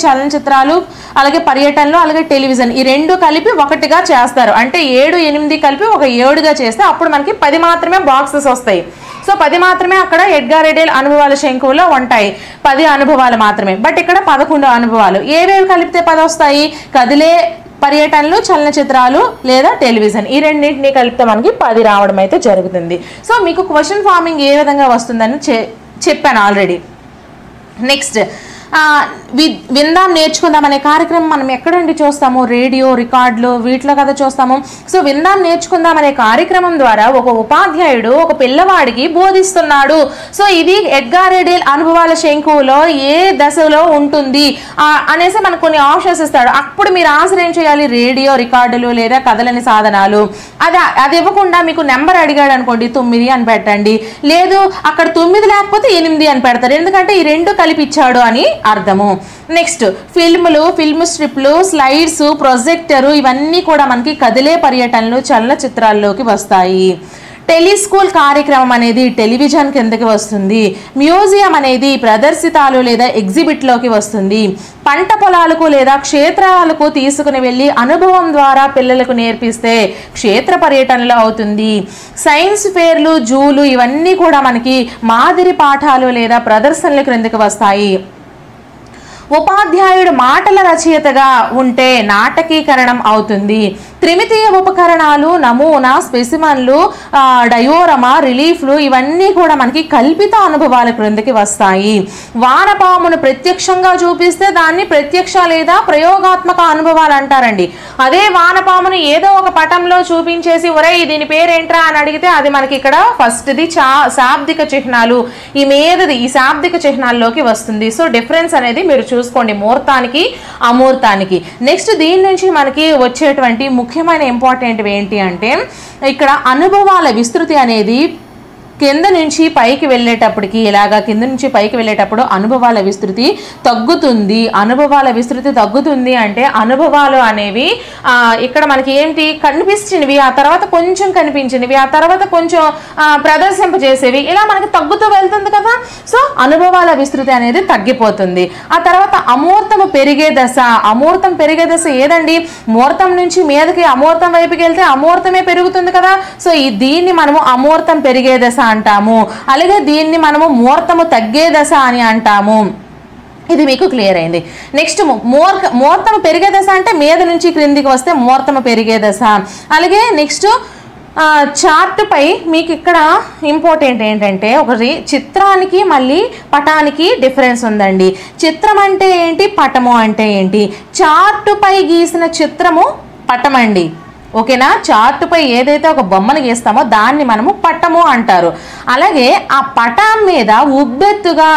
చలనచిత్రాలు, అలాగే పర్యటనలు, అలాగే టెలివిజన్, ఈ 2 కలిపి ఒకటిగా చేస్తారు. అంటే 7, 8 కలిపి ఒక 7గా చేస్తే అప్పుడు మనకి 10 మాత్రమే బాక్సెస్ వస్తాయి. సో 10 మాత్రమే అక్కడ ఎడ్గార్ ఎడెల్ అనుభవాల శంకువులో ఉంటాయి, 10 అనుభవాలు మాత్రమే. బట్ ఇక్కడ 11 అనుభవాలు. ఏవేవి కలిపితే 10 వస్తాయి, కదిలే పర్యటనలు, చలనచిత్రాలు లేదా టెలివిజన్, ఈ రెండింటిని కలిపితే మనకి 10 రావడం అయితే జరుగుతుంది. సో మీకు క్వశ్చన్ ఫార్మింగ్ ఏ విధంగా వస్తుందని చెప్పాను ఆల్రెడీ. నెక్స్ట్ విందాం నేర్చుకుందాం అనే కార్యక్రమం మనం ఎక్కడండి చూస్తాము, రేడియో రికార్డులు వీటిలో కదా చూస్తాము. సో విందాం నేర్చుకుందాం అనే కార్యక్రమం ద్వారా ఒక ఉపాధ్యాయుడు ఒక పిల్లవాడికి బోధిస్తున్నాడు. సో ఇది ఎడ్గార్ ఎడెల్ అనుభవాల శంకువులో ఏ దశలో ఉంటుంది అనేసి మనకు కొన్ని ఆప్షన్స్ ఇస్తాడు. అప్పుడు మీరు ఆన్సర్ ఏం చేయాలి, రేడియో రికార్డులు లేదా కదలని సాధనాలు. అది ఇవ్వకుండా మీకు నెంబర్ అడిగాడు అనుకోండి, 9 అని పెట్టండి, లేదు అక్కడ 9 లేకపోతే 8 అని పెడతారు, ఎందుకంటే ఈ 2 కలిపి ఇచ్చాడు అని అర్థము. నెక్స్ట్ ఫిల్ములు, ఫిల్మ్ స్ట్రిప్లు, స్లైడ్స్, ప్రొజెక్టరు, ఇవన్నీ కూడా మనకి కదిలే పర్యటనలు, చలనచిత్రాల్లోకి వస్తాయి. టెలిస్కూల్ కార్యక్రమం అనేది టెలివిజన్ కిందకి వస్తుంది. మ్యూజియం అనేది ప్రదర్శితాలు లేదా ఎగ్జిబిట్లోకి వస్తుంది. పంట పొలాలకు లేదా క్షేత్రాలకు తీసుకుని వెళ్ళి అనుభవం ద్వారా పిల్లలకు నేర్పిస్తే క్షేత్ర పర్యటనలో అవుతుంది. సైన్స్ ఫేర్లు, జూలు, ఇవన్నీ కూడా మనకి మాదిరి పాఠాలు లేదా ప్రదర్శనల క్రిందకి వస్తాయి. ఉపాధ్యాయుడు మాటల రచయితగా ఉంటే నాటకీకరణం అవుతుంది. త్రిమితీయ ఉపకరణాలు, నమూనా, స్పెసిమన్లు, డయోరమా, రిలీఫ్లు, ఇవన్నీ కూడా మనకి కల్పిత అనుభవాల క్రిందకి వస్తాయి. వానపామును ప్రత్యక్షంగా చూపిస్తే దాన్ని ప్రత్యక్ష లేదా ప్రయోగాత్మక అనుభవాలు అంటారండి. అదే వానపామును ఏదో ఒక పటంలో చూపించేసి ఒరే దీని పేరేంట్రా అని అడిగితే అది మనకి ఇక్కడ ఫస్ట్ది శాబ్దిక చిహ్నాలు, ఈ మీదది ఈ శాబ్దిక చిహ్నాల్లోకి వస్తుంది. సో డిఫరెన్స్ అనేది మీరు చూసుకోండి ముహూర్తానికి అమూర్తానికి. నెక్స్ట్ దీని నుంచి మనకి వచ్చేటువంటి ముఖ్యమైన ఇంపార్టెంట్ ఏంటి అంటే ఇక్కడ అనుభవాల విస్తృతి అనేది కింద నుంచి పైకి వెళ్ళేటప్పటికి ఇలాగా కింద నుంచి పైకి వెళ్ళేటప్పుడు అనుభవాల విస్తృతి తగ్గుతుంది. అనుభవాల విస్తృతి తగ్గుతుంది అంటే అనుభవాలు అనేవి ఇక్కడ మనకి ఏంటి కనిపించినవి, ఆ తర్వాత కొంచెం కనిపించినవి, ఆ తర్వాత కొంచెం ప్రదర్శింపజేసేవి, ఇలా మనకి తగ్గుతూ వెళ్తుంది కదా. సో అనుభవాల విస్తృతి అనేది తగ్గిపోతుంది. ఆ తర్వాత అమూర్తము పెరిగే దశ. అమూర్తం పెరిగే దశ ఏదండి? ముహూర్తం నుంచి మీదకి అమూర్తం వైపుకి వెళ్తే అమూర్తమే పెరుగుతుంది కదా. సో దీన్ని మనము అమూర్తం పెరిగే దశ అంటాము. అలాగే దీన్ని మనము ముహూర్తము తగ్గే దశ అని అంటాము. ఇది మీకు క్లియర్ అయింది. నెక్స్ట్ ముహూర్తం పెరిగే దశ అంటే మీద నుంచి క్రిందికి వస్తే ముహూర్తం పెరిగే దశ. అలాగే నెక్స్ట్ చార్టుపై మీకు ఇక్కడ ఇంపార్టెంట్ ఏంటంటే ఒకటి చిత్రానికి మళ్ళీ పటానికి డిఫరెన్స్ ఉందండి. చిత్రం అంటే ఏంటి, పటము అంటే ఏంటి. చార్టుపై గీసిన చిత్రము పటం అండి, ఓకేనా. చార్టుపై ఏదైతే ఒక బొమ్మను గీస్తామో దాన్ని మనము పటము అంటారు. అలాగే ఆ పటం మీద ఉబ్బెత్తుగా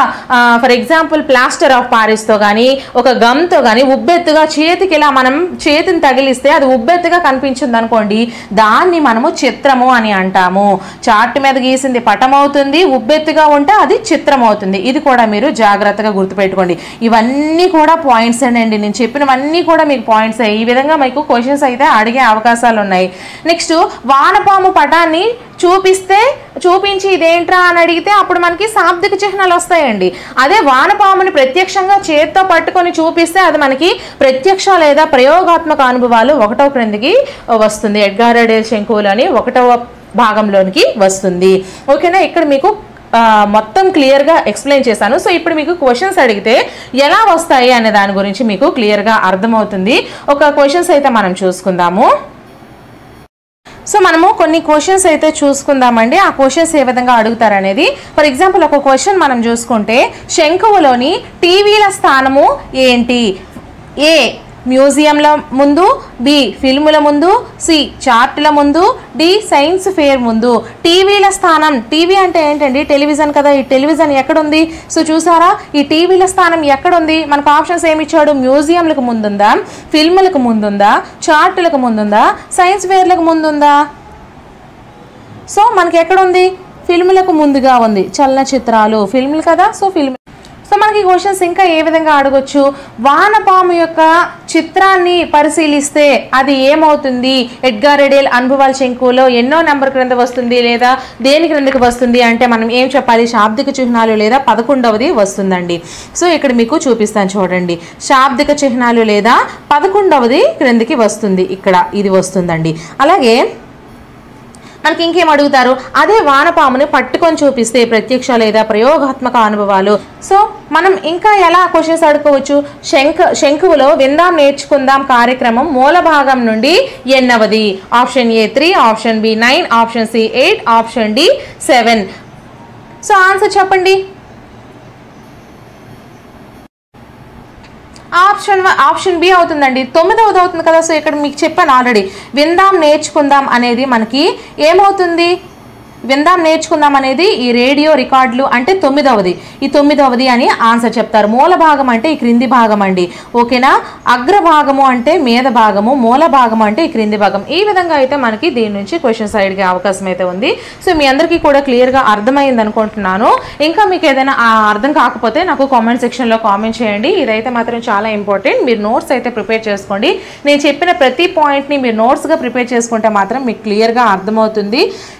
ఫర్ ఎగ్జాంపుల్ ప్లాస్టర్ ఆఫ్ పారిస్తో కానీ ఒక గమ్తో కానీ ఉబ్బెత్తుగా చేతికి ఇలా మనం చేతిని తగిలిస్తే అది ఉబ్బెత్తుగా కనిపించింది అనుకోండి, దాన్ని మనము చిత్రము అని అంటాము. చార్టు మీద గీసింది పటం అవుతుంది, ఉబ్బెత్తుగా ఉంటే అది చిత్రం అవుతుంది. ఇది కూడా మీరు జాగ్రత్తగా గుర్తుపెట్టుకోండి. ఇవన్నీ కూడా పాయింట్స్ అండి, నేను చెప్పినవన్నీ కూడా మీకు పాయింట్స్. ఈ విధంగా మీకు క్వశ్చన్స్ అయితే అడిగే అవకాశాలు ఉన్నాయి. నెక్స్ట్ వానపాము పటాన్ని చూపించి ఇదేంట్రా అని అడిగితే అప్పుడు మనకి శాబ్దిక చిహ్నాలు వస్తాయండి. అదే వానపాముని ప్రత్యక్షంగా చేత్తో పట్టుకొని చూపిస్తే అది మనకి ప్రత్యక్ష లేదా ప్రయోగాత్మక అనుభవాలు 1వ క్రిందికి వస్తుంది. ఎడ్గార్ డేల్ శంకువులు అని 1వ భాగంలోనికి వస్తుంది. ఓకేనా, ఇక్కడ మీకు మొత్తం క్లియర్గా ఎక్స్ప్లెయిన్ చేశాను. సో ఇప్పుడు మీకు క్వశ్చన్స్ అడిగితే ఎలా వస్తాయి అనే దాని గురించి మీకు క్లియర్గా అర్థమవుతుంది. ఒక క్వశ్చన్స్ అయితే మనం చూసుకుందాము. సో మనము కొన్ని క్వశ్చన్స్ అయితే చూసుకుందామండి. ఆ క్వశ్చన్స్ ఏ విధంగా అడుగుతారనేది. ఫర్ ఎగ్జాంపుల్ ఒక క్వశ్చన్ మనం చూసుకుంటే శంకువులోని టీవీల స్థానము ఏంటి? ఏ మ్యూజియంల ముందు, బి ఫిల్ముల ముందు, సి చార్టుల ముందు, డి సైన్స్ ఫేర్ ముందు. టీవీల స్థానం, టీవీ అంటే ఏంటండి, టెలివిజన్ కదా. ఈ టెలివిజన్ ఎక్కడుంది? సో చూసారా, ఈ టీవీల స్థానం ఎక్కడుంది? మనకు ఆప్షన్స్ ఏమి ఇచ్చాడు? మ్యూజియంలకు ముందుందా, ఫిల్ములకు ముందుందా, చార్టులకు ముందుందా, సైన్స్ ఫేర్లకు ముందుందా? సో మనకి ఎక్కడుంది? ఫిల్ములకు ముందుగా ఉంది. చలనచిత్రాలు ఫిల్ములు కదా, సో ఫిల్మ్. సో మనకి క్వశ్చన్స్ ఇంకా ఏ విధంగా అడగొచ్చు? వానపాము యొక్క చిత్రాన్ని పరిశీలిస్తే అది ఏమవుతుంది? ఎడ్గార్ డేల్ అనుభవాల శంకువులో ఎన్నో నెంబర్ క్రింద వస్తుంది లేదా దేని క్రిందకి వస్తుంది అంటే మనం ఏం చెప్పాలి? శాబ్దిక చిహ్నాలు లేదా 11వది వస్తుందండి. సో ఇక్కడ మీకు చూపిస్తాను చూడండి. శాబ్దిక చిహ్నాలు లేదా 11వది క్రిందికి వస్తుంది. ఇక్కడ ఇది వస్తుందండి. అలాగే మనకి ఇంకేం అడుగుతారు? అదే వానపాముని పట్టుకొని చూపిస్తే ప్రత్యక్ష లేదా ప్రయోగాత్మక అనుభవాలు. సో మనం ఇంకా ఎలా క్వశ్చన్స్ అడుకోవచ్చు? శంకువులో విందాం నేర్చుకుందాం కార్యక్రమం మూల భాగం నుండి ఎన్నవది? Option A 3, option B 9, option C 8, option D 7. So answer చెప్పండి. ఆప్షన్ బి అవుతుందండి. 9వది అవుతుంది కదా. సో ఇక్కడ మీకు చెప్పాను ఆల్రెడీ, విందాం నేర్చుకుందాం అనేది మనకి ఏమవుతుంది? విందాం నేర్చుకుందాం అనేది ఈ రేడియో రికార్డులు అంటే 9వది. ఈ 9వది అని ఆన్సర్ చెప్తారు. మూల భాగం అంటే ఈ క్రింది భాగం అండి, ఓకేనా. అగ్రభాగము అంటే మీద భాగము, మూల భాగము అంటే ఈ క్రింది భాగం. ఈ విధంగా అయితే మనకి దీని నుంచి క్వశ్చన్స్ అడిగే అవకాశం అయితే ఉంది. సో మీ అందరికీ కూడా క్లియర్గా అర్థమైంది అనుకుంటున్నాను. ఇంకా మీకు ఏదైనా అర్థం కాకపోతే నాకు కామెంట్ సెక్షన్లో కామెంట్ చేయండి. ఇదైతే మాత్రం చాలా ఇంపార్టెంట్. మీరు నోట్స్ అయితే ప్రిపేర్ చేసుకోండి. నేను చెప్పిన ప్రతి పాయింట్ని మీరు నోట్స్గా ప్రిపేర్ చేసుకుంటే మాత్రం మీకు క్లియర్గా అర్థమవుతుంది.